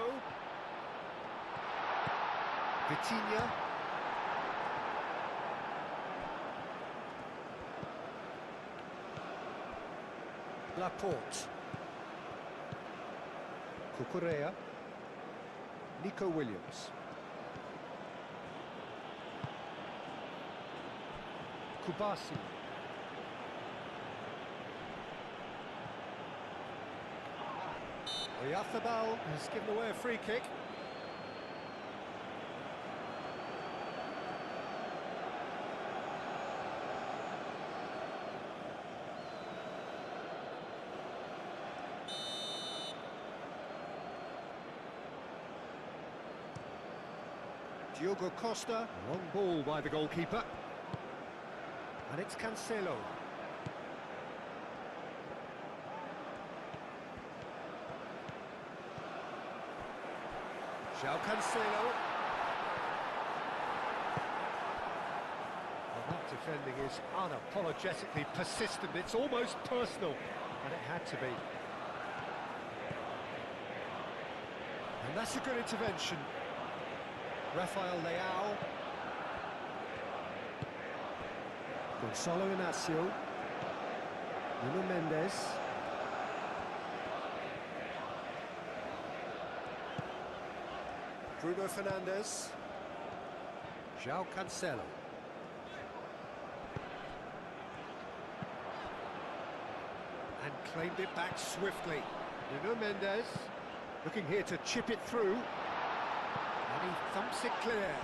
Vitinha. Laporte. Cucurella. Nico Williams. Kubasi. Oyarzabal has given away a free kick. Diogo Costa, long ball by the goalkeeper. And it's Cancelo. João Cancelo. Well, that defending is unapologetically persistent. It's almost personal, and it had to be. And that's a good intervention. Rafael Leao. Gonzalo Inacio. Nuno Mendes. Bruno Fernandes. João Cancelo. And claimed it back swiftly. Nuno Mendes looking here to chip it through. And he thumps it clear.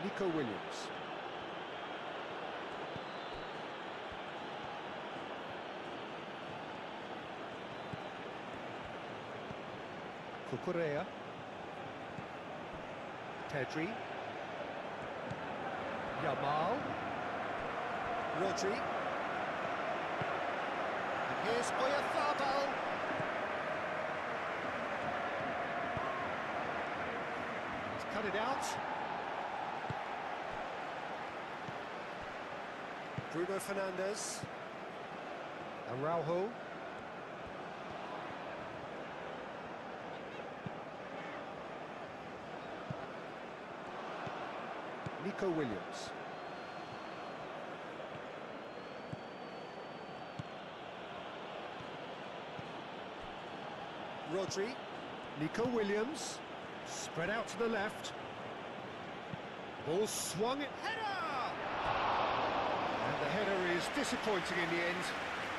Nico Williams. Cucurella. Pedri. Yamal. Rodri. And here's Oyarzabal. He's cut it out. Bruno Fernandes. Araujo. Nico Williams. Rodri. Nico Williams. Spread out to the left. Ball swung it. Header! And the header is disappointing in the end.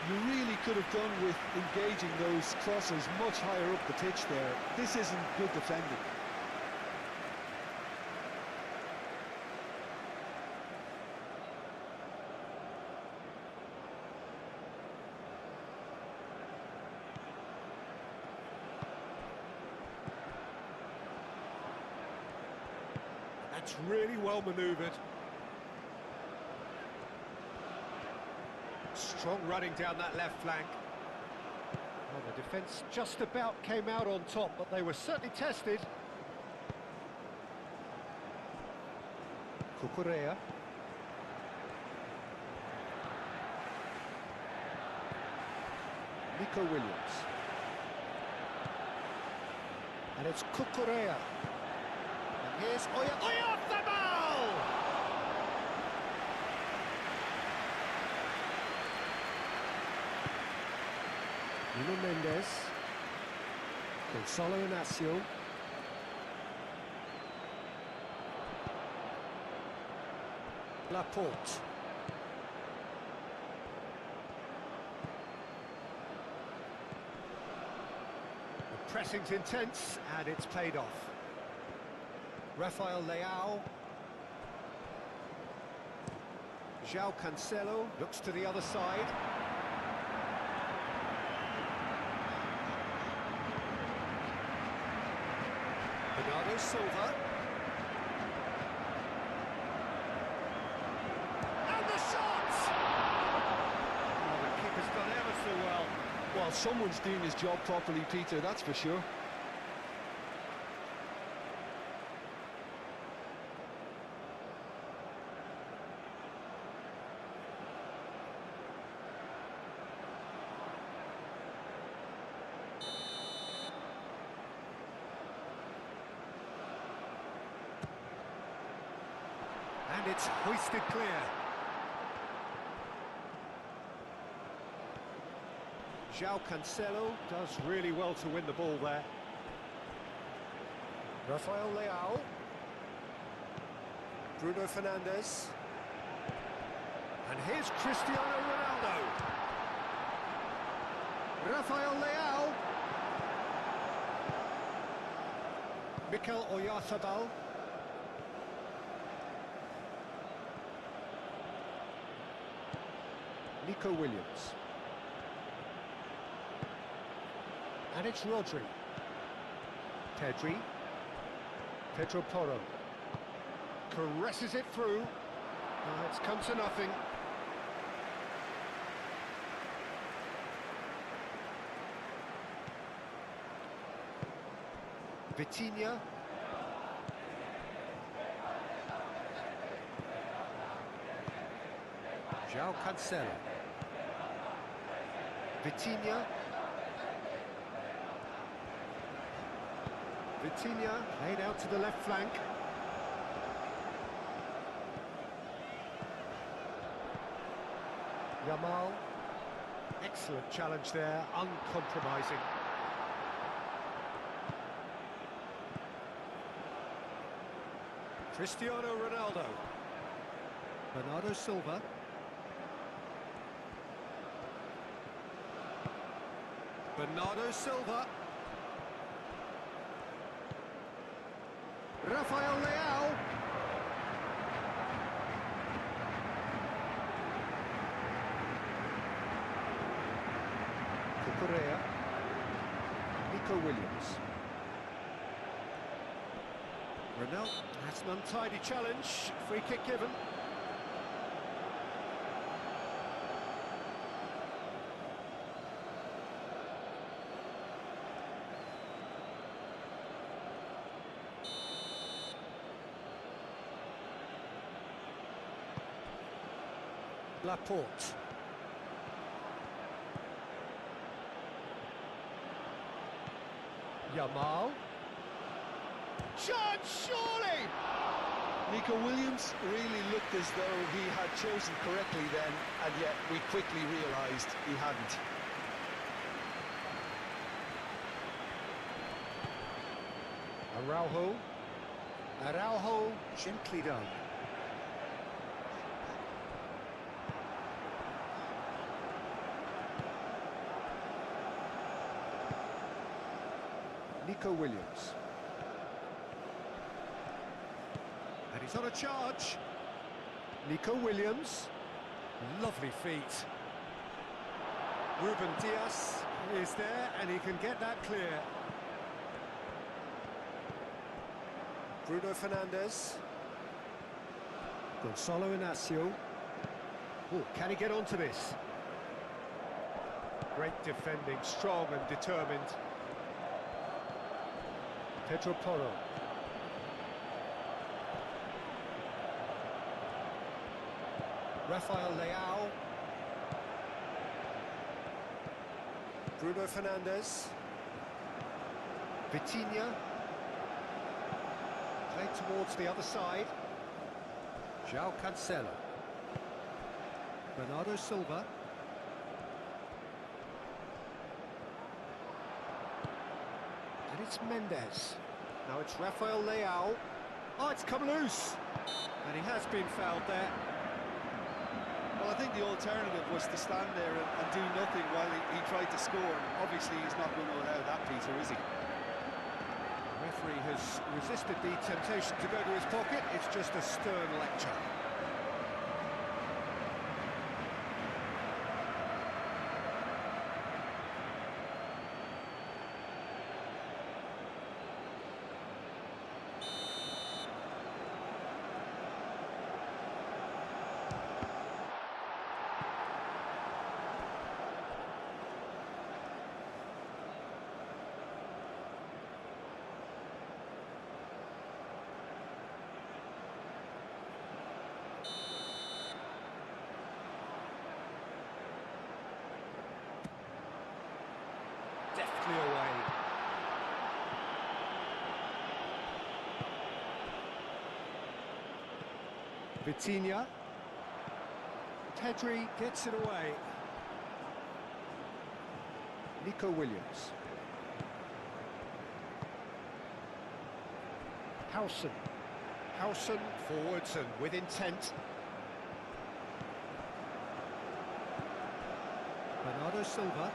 You really could have done with engaging those crosses much higher up the pitch there. This isn't good defending. That's really well manoeuvred. Strong running down that left flank. Well, the defence just about came out on top, but they were certainly tested. Cucurella. Nico Williams. And it's Cucurella. And here's Oyarzabal! Nuno Mendes. Gonzalo Inacio. Laporte. The pressing's intense and it's paid off. Rafael Leao. João Cancelo looks to the other side. Bernardo Silva. And the shot! Oh, the keeper's done ever so well. Well, someone's doing his job properly, Peter, that's for sure. And it's hoisted clear. João Cancelo does really well to win the ball there. Rafael Leao. Bruno Fernandes. And here's Cristiano Ronaldo. Rafael Leao. Mikel Oyarzabal. Nico Williams. And it's Rodri. Pedri. Pedro Porro. Caresses it through. It's come to nothing. Vitinha. João Cancelo. Vitinha. Vitinha laid out to the left flank. Yamal. Excellent challenge there, uncompromising. Cristiano Ronaldo. Bernardo Silva. Bernardo Silva. Rafael Leao. Cucurella. Nico Williams. Ronaldo. That's an untidy challenge. Free kick given. Laporte. Yamal. Chance, surely! Nico Williams really looked as though he had chosen correctly then, and yet we quickly realised he hadn't. Araujo. Araujo, gently done. Nico Williams. And he's on a charge. Nico Williams. Lovely feet. Ruben Dias is there and he can get that clear. Bruno Fernandes. Gonzalo Inacio. Oh, can he get onto this? Great defending, strong and determined. Pedro Porro. Rafael Leao. Bruno Fernandes. Vitinha. Played towards the other side. João Cancelo. Bernardo Silva. And it's Mendes. Now it's Rafael Leao. Oh, it's come loose. And he has been fouled there. Well, I think the alternative was to stand there and do nothing while he tried to score. Obviously, he's not going to allow that, Peter, is he? The referee has resisted the temptation to go to his pocket. It's just a stern lecture. Deftly away. Vitinha. Pedri gets it away. Nico Williams. Howson. Howson forwards and with intent. Bernardo Silva.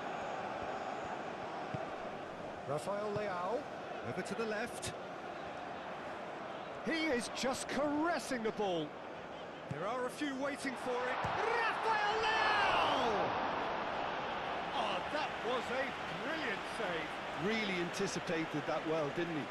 Rafael Leao, over to the left. He is just caressing the ball. There are a few waiting for it. Rafael Leao! Oh, that was a brilliant save. Really anticipated that well, didn't he?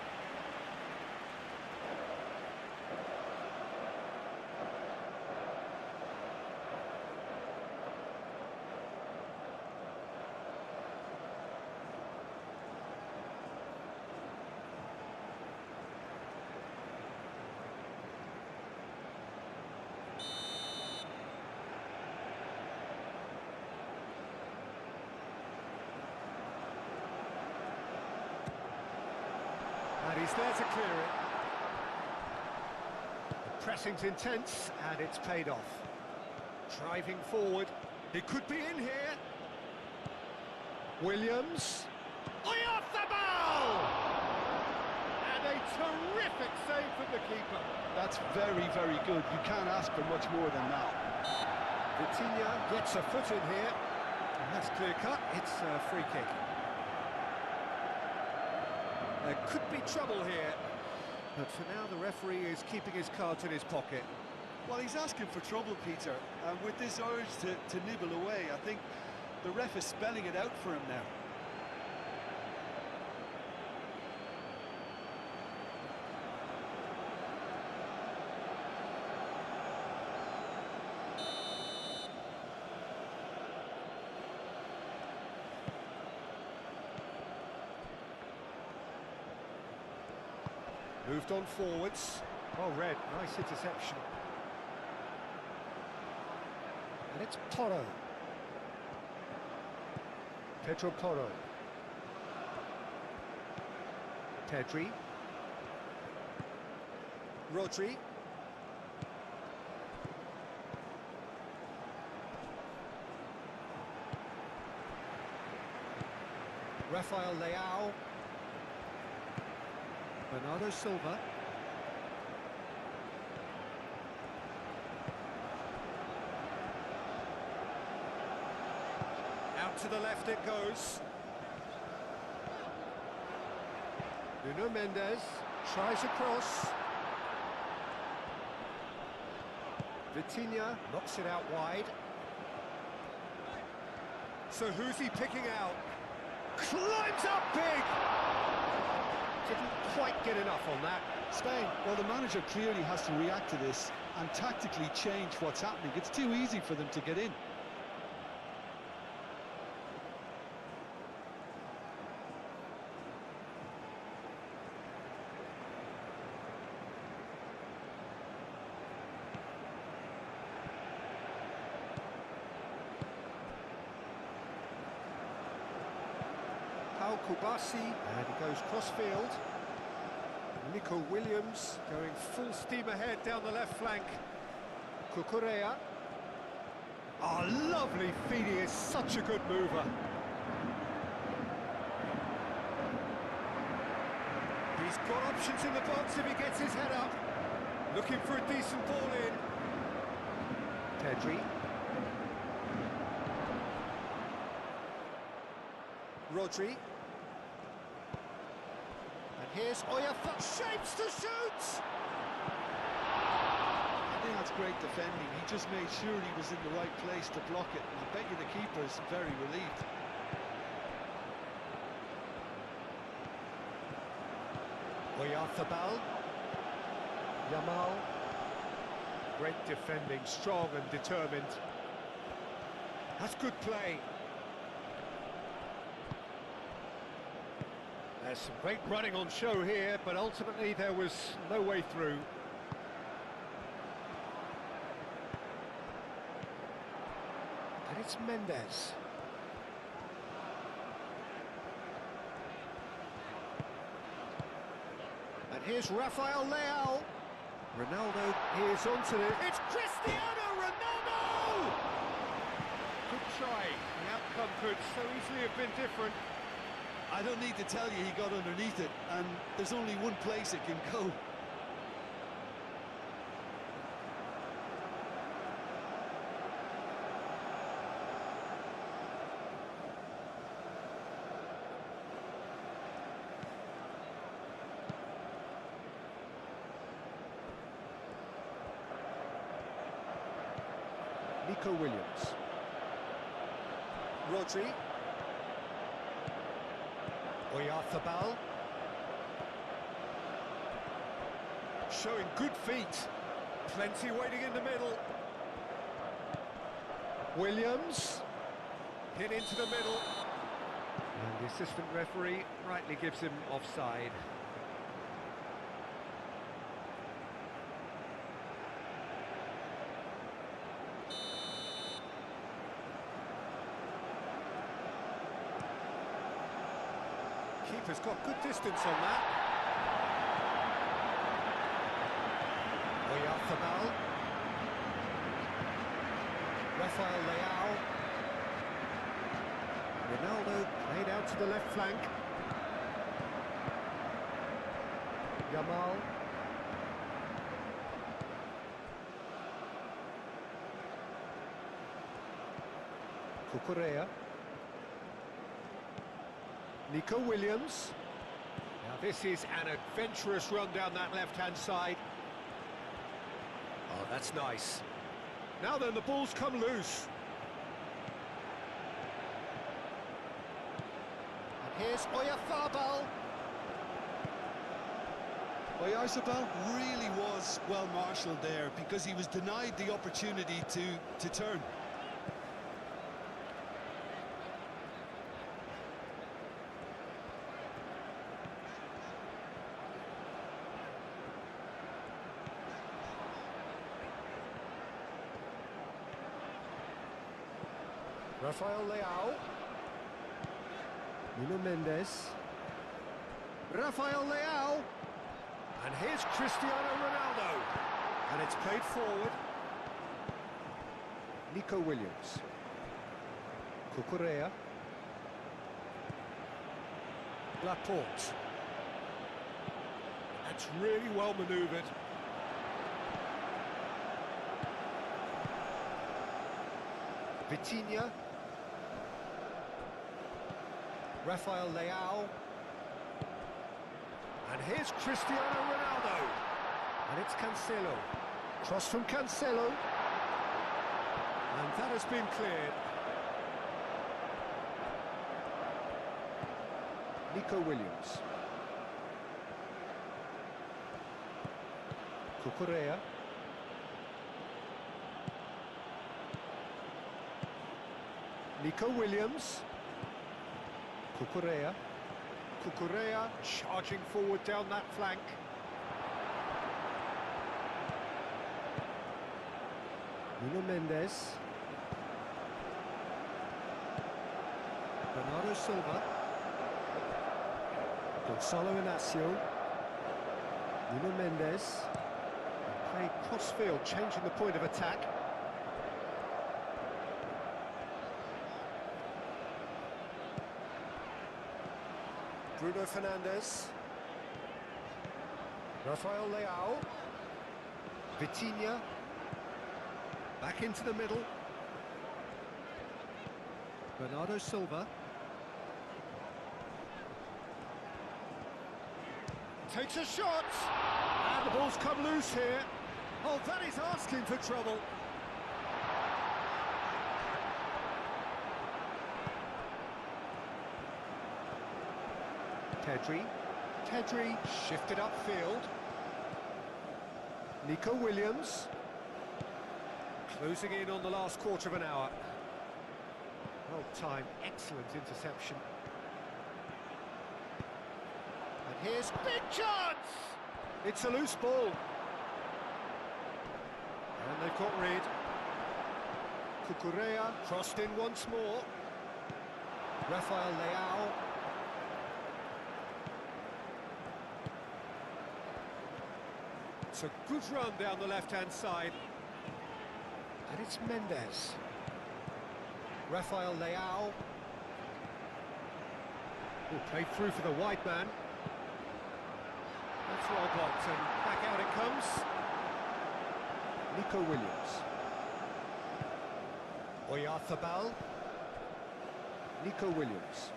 And he's there to clear it. The pressing's intense, and it's paid off. Driving forward. It could be in here. Williams. Off the ball! And a terrific save from the keeper. That's very, very good. You can't ask for much more than that. Vitinha gets a foot in here. And that's clear cut. It's a free kick. There could be trouble here, but for now the referee is keeping his cards in his pocket. Well, he's asking for trouble, Peter, and with this urge to nibble away, I think the ref is spelling it out for him now. Moved on forwards. Oh, Red, nice interception. And it's Porro. Pedro Porro. Pedri. Rodri. Rafael Leao. Bernardo Silva. Out to the left it goes. Nuno Mendes tries a cross. Vitinha knocks it out wide. So who's he picking out? Climbs up big! Didn't quite get enough on that. Spain, well, the manager clearly has to react to this and tactically change what's happening. It's too easy for them to get in. Kubasi, and he goes cross-field. Nico Williams going full steam ahead down the left flank. Cucurella. Oh, lovely feed, he is such a good mover. He's got options in the box if he gets his head up. Looking for a decent ball in. Pedri. Rodri. Here's Oyafa, shapes to shoot! I think that's great defending. He just made sure he was in the right place to block it. And I bet you the keeper's very relieved. Oyarzabal. Yamal. Great defending, strong and determined. That's good play. There's some great running on show here, but ultimately there was no way through. And it's Mendes. And here's Rafael Leao. Ronaldo, here's onto it. It's Cristiano Ronaldo! Good try. The outcome could so easily have been different. I don't need to tell you he got underneath it, and there's only one place it can go. Nico Williams. Rodri. Oyarzabal. Showing good feet. Plenty waiting in the middle. Williams. Hit into the middle. And the assistant referee rightly gives him offside. Keeper's got good distance on that. Oyarzabal. Rafael Leao. Ronaldo played out to the left flank. Yamal. Cucurella. Nico Williams. Now this is an adventurous run down that left-hand side. Oh, that's nice. Now then, the ball's come loose. And here's Oyarzabal. Oyarzabal really was well marshalled there because he was denied the opportunity to turn. Rafael Leao. Nuno Mendes. Rafael Leao. And here's Cristiano Ronaldo. And it's played forward. Nico Williams. Cucurella. Laporte. That's really well manoeuvred. Vitinha. Rafael Leao. And here's Cristiano Ronaldo. And it's Cancelo. Cross from Cancelo. And that has been cleared. Nico Williams. Cucurella. Nico Williams. Cucurella. Cucurella charging forward down that flank. Nuno Mendes. Bernardo Silva. Gonzalo Inacio. Nuno Mendes. Play cross-field, changing the point of attack. Bruno Fernandes. Rafael Leao. Vitinha. Back into the middle. Bernardo Silva. Takes a shot! And the ball's come loose here. Oh, that is asking for trouble. Tedri shifted upfield. Nico Williams. Closing in on the last quarter of an hour. Well timed, excellent interception. And here's big chance! It's a loose ball. And they've got rid. Cucurella crossed in once more. Rafael Leao. It's a good run down the left-hand side. And it's Mendes. Rafael Leao. Played through for the wide man. That's well blocked, and back out it comes. Nico Williams. Oyarzabal. Nico Williams.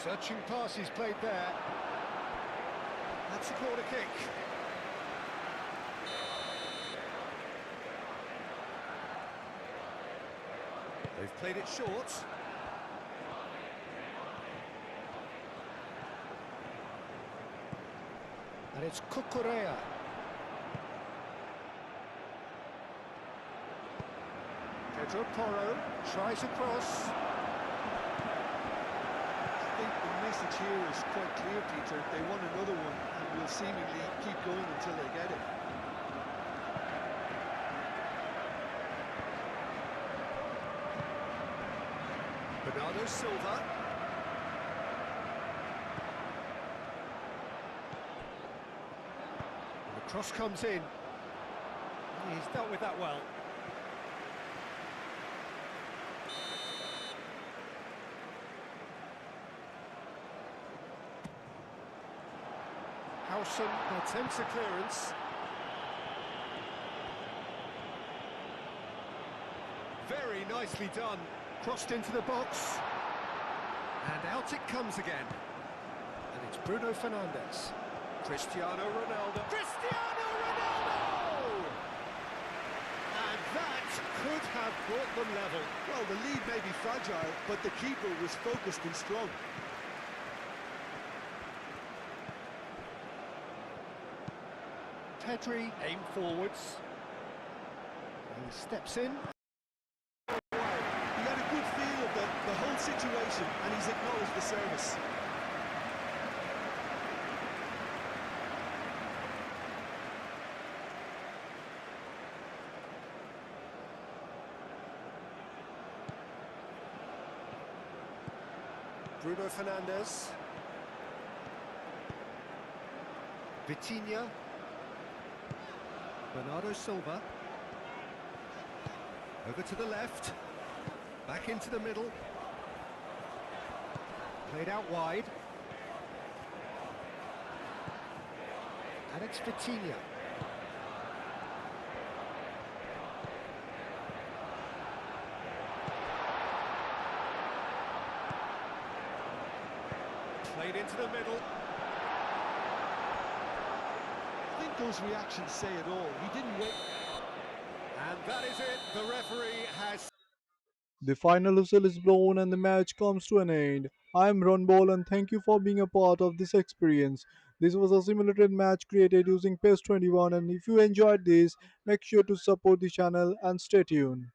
Searching pass he's played there. That's a corner kick. They've played it short. And it's Cucurella. Pedro Porro tries a cross. I think the message here is quite clear, Peter. They want another one and will seemingly keep going until they get it. Bernardo Silva. And the cross comes in. He's dealt with that well. Howson attempts a clearance. Very nicely done. Crossed into the box. And out it comes again. And it's Bruno Fernandes. Cristiano Ronaldo. Cristiano Ronaldo! And that could have brought them level. Well, the lead may be fragile, but the keeper was focused and strong. Pedri aim forwards. He steps in. He had a good feel of the whole situation, and he's acknowledged the service. Bruno Fernandes. Vitinha. Bernardo Silva. Over to the left. Back into the middle. Played out wide. Alex Vitinha. Played into the middle. I think those reactions say it all. He didn't wait. And that is it. The referee has... The final whistle is blown and the match comes to an end. I am Ron Ball and thank you for being a part of this experience. This was a simulated match created using PES 21, and if you enjoyed this, make sure to support the channel and stay tuned.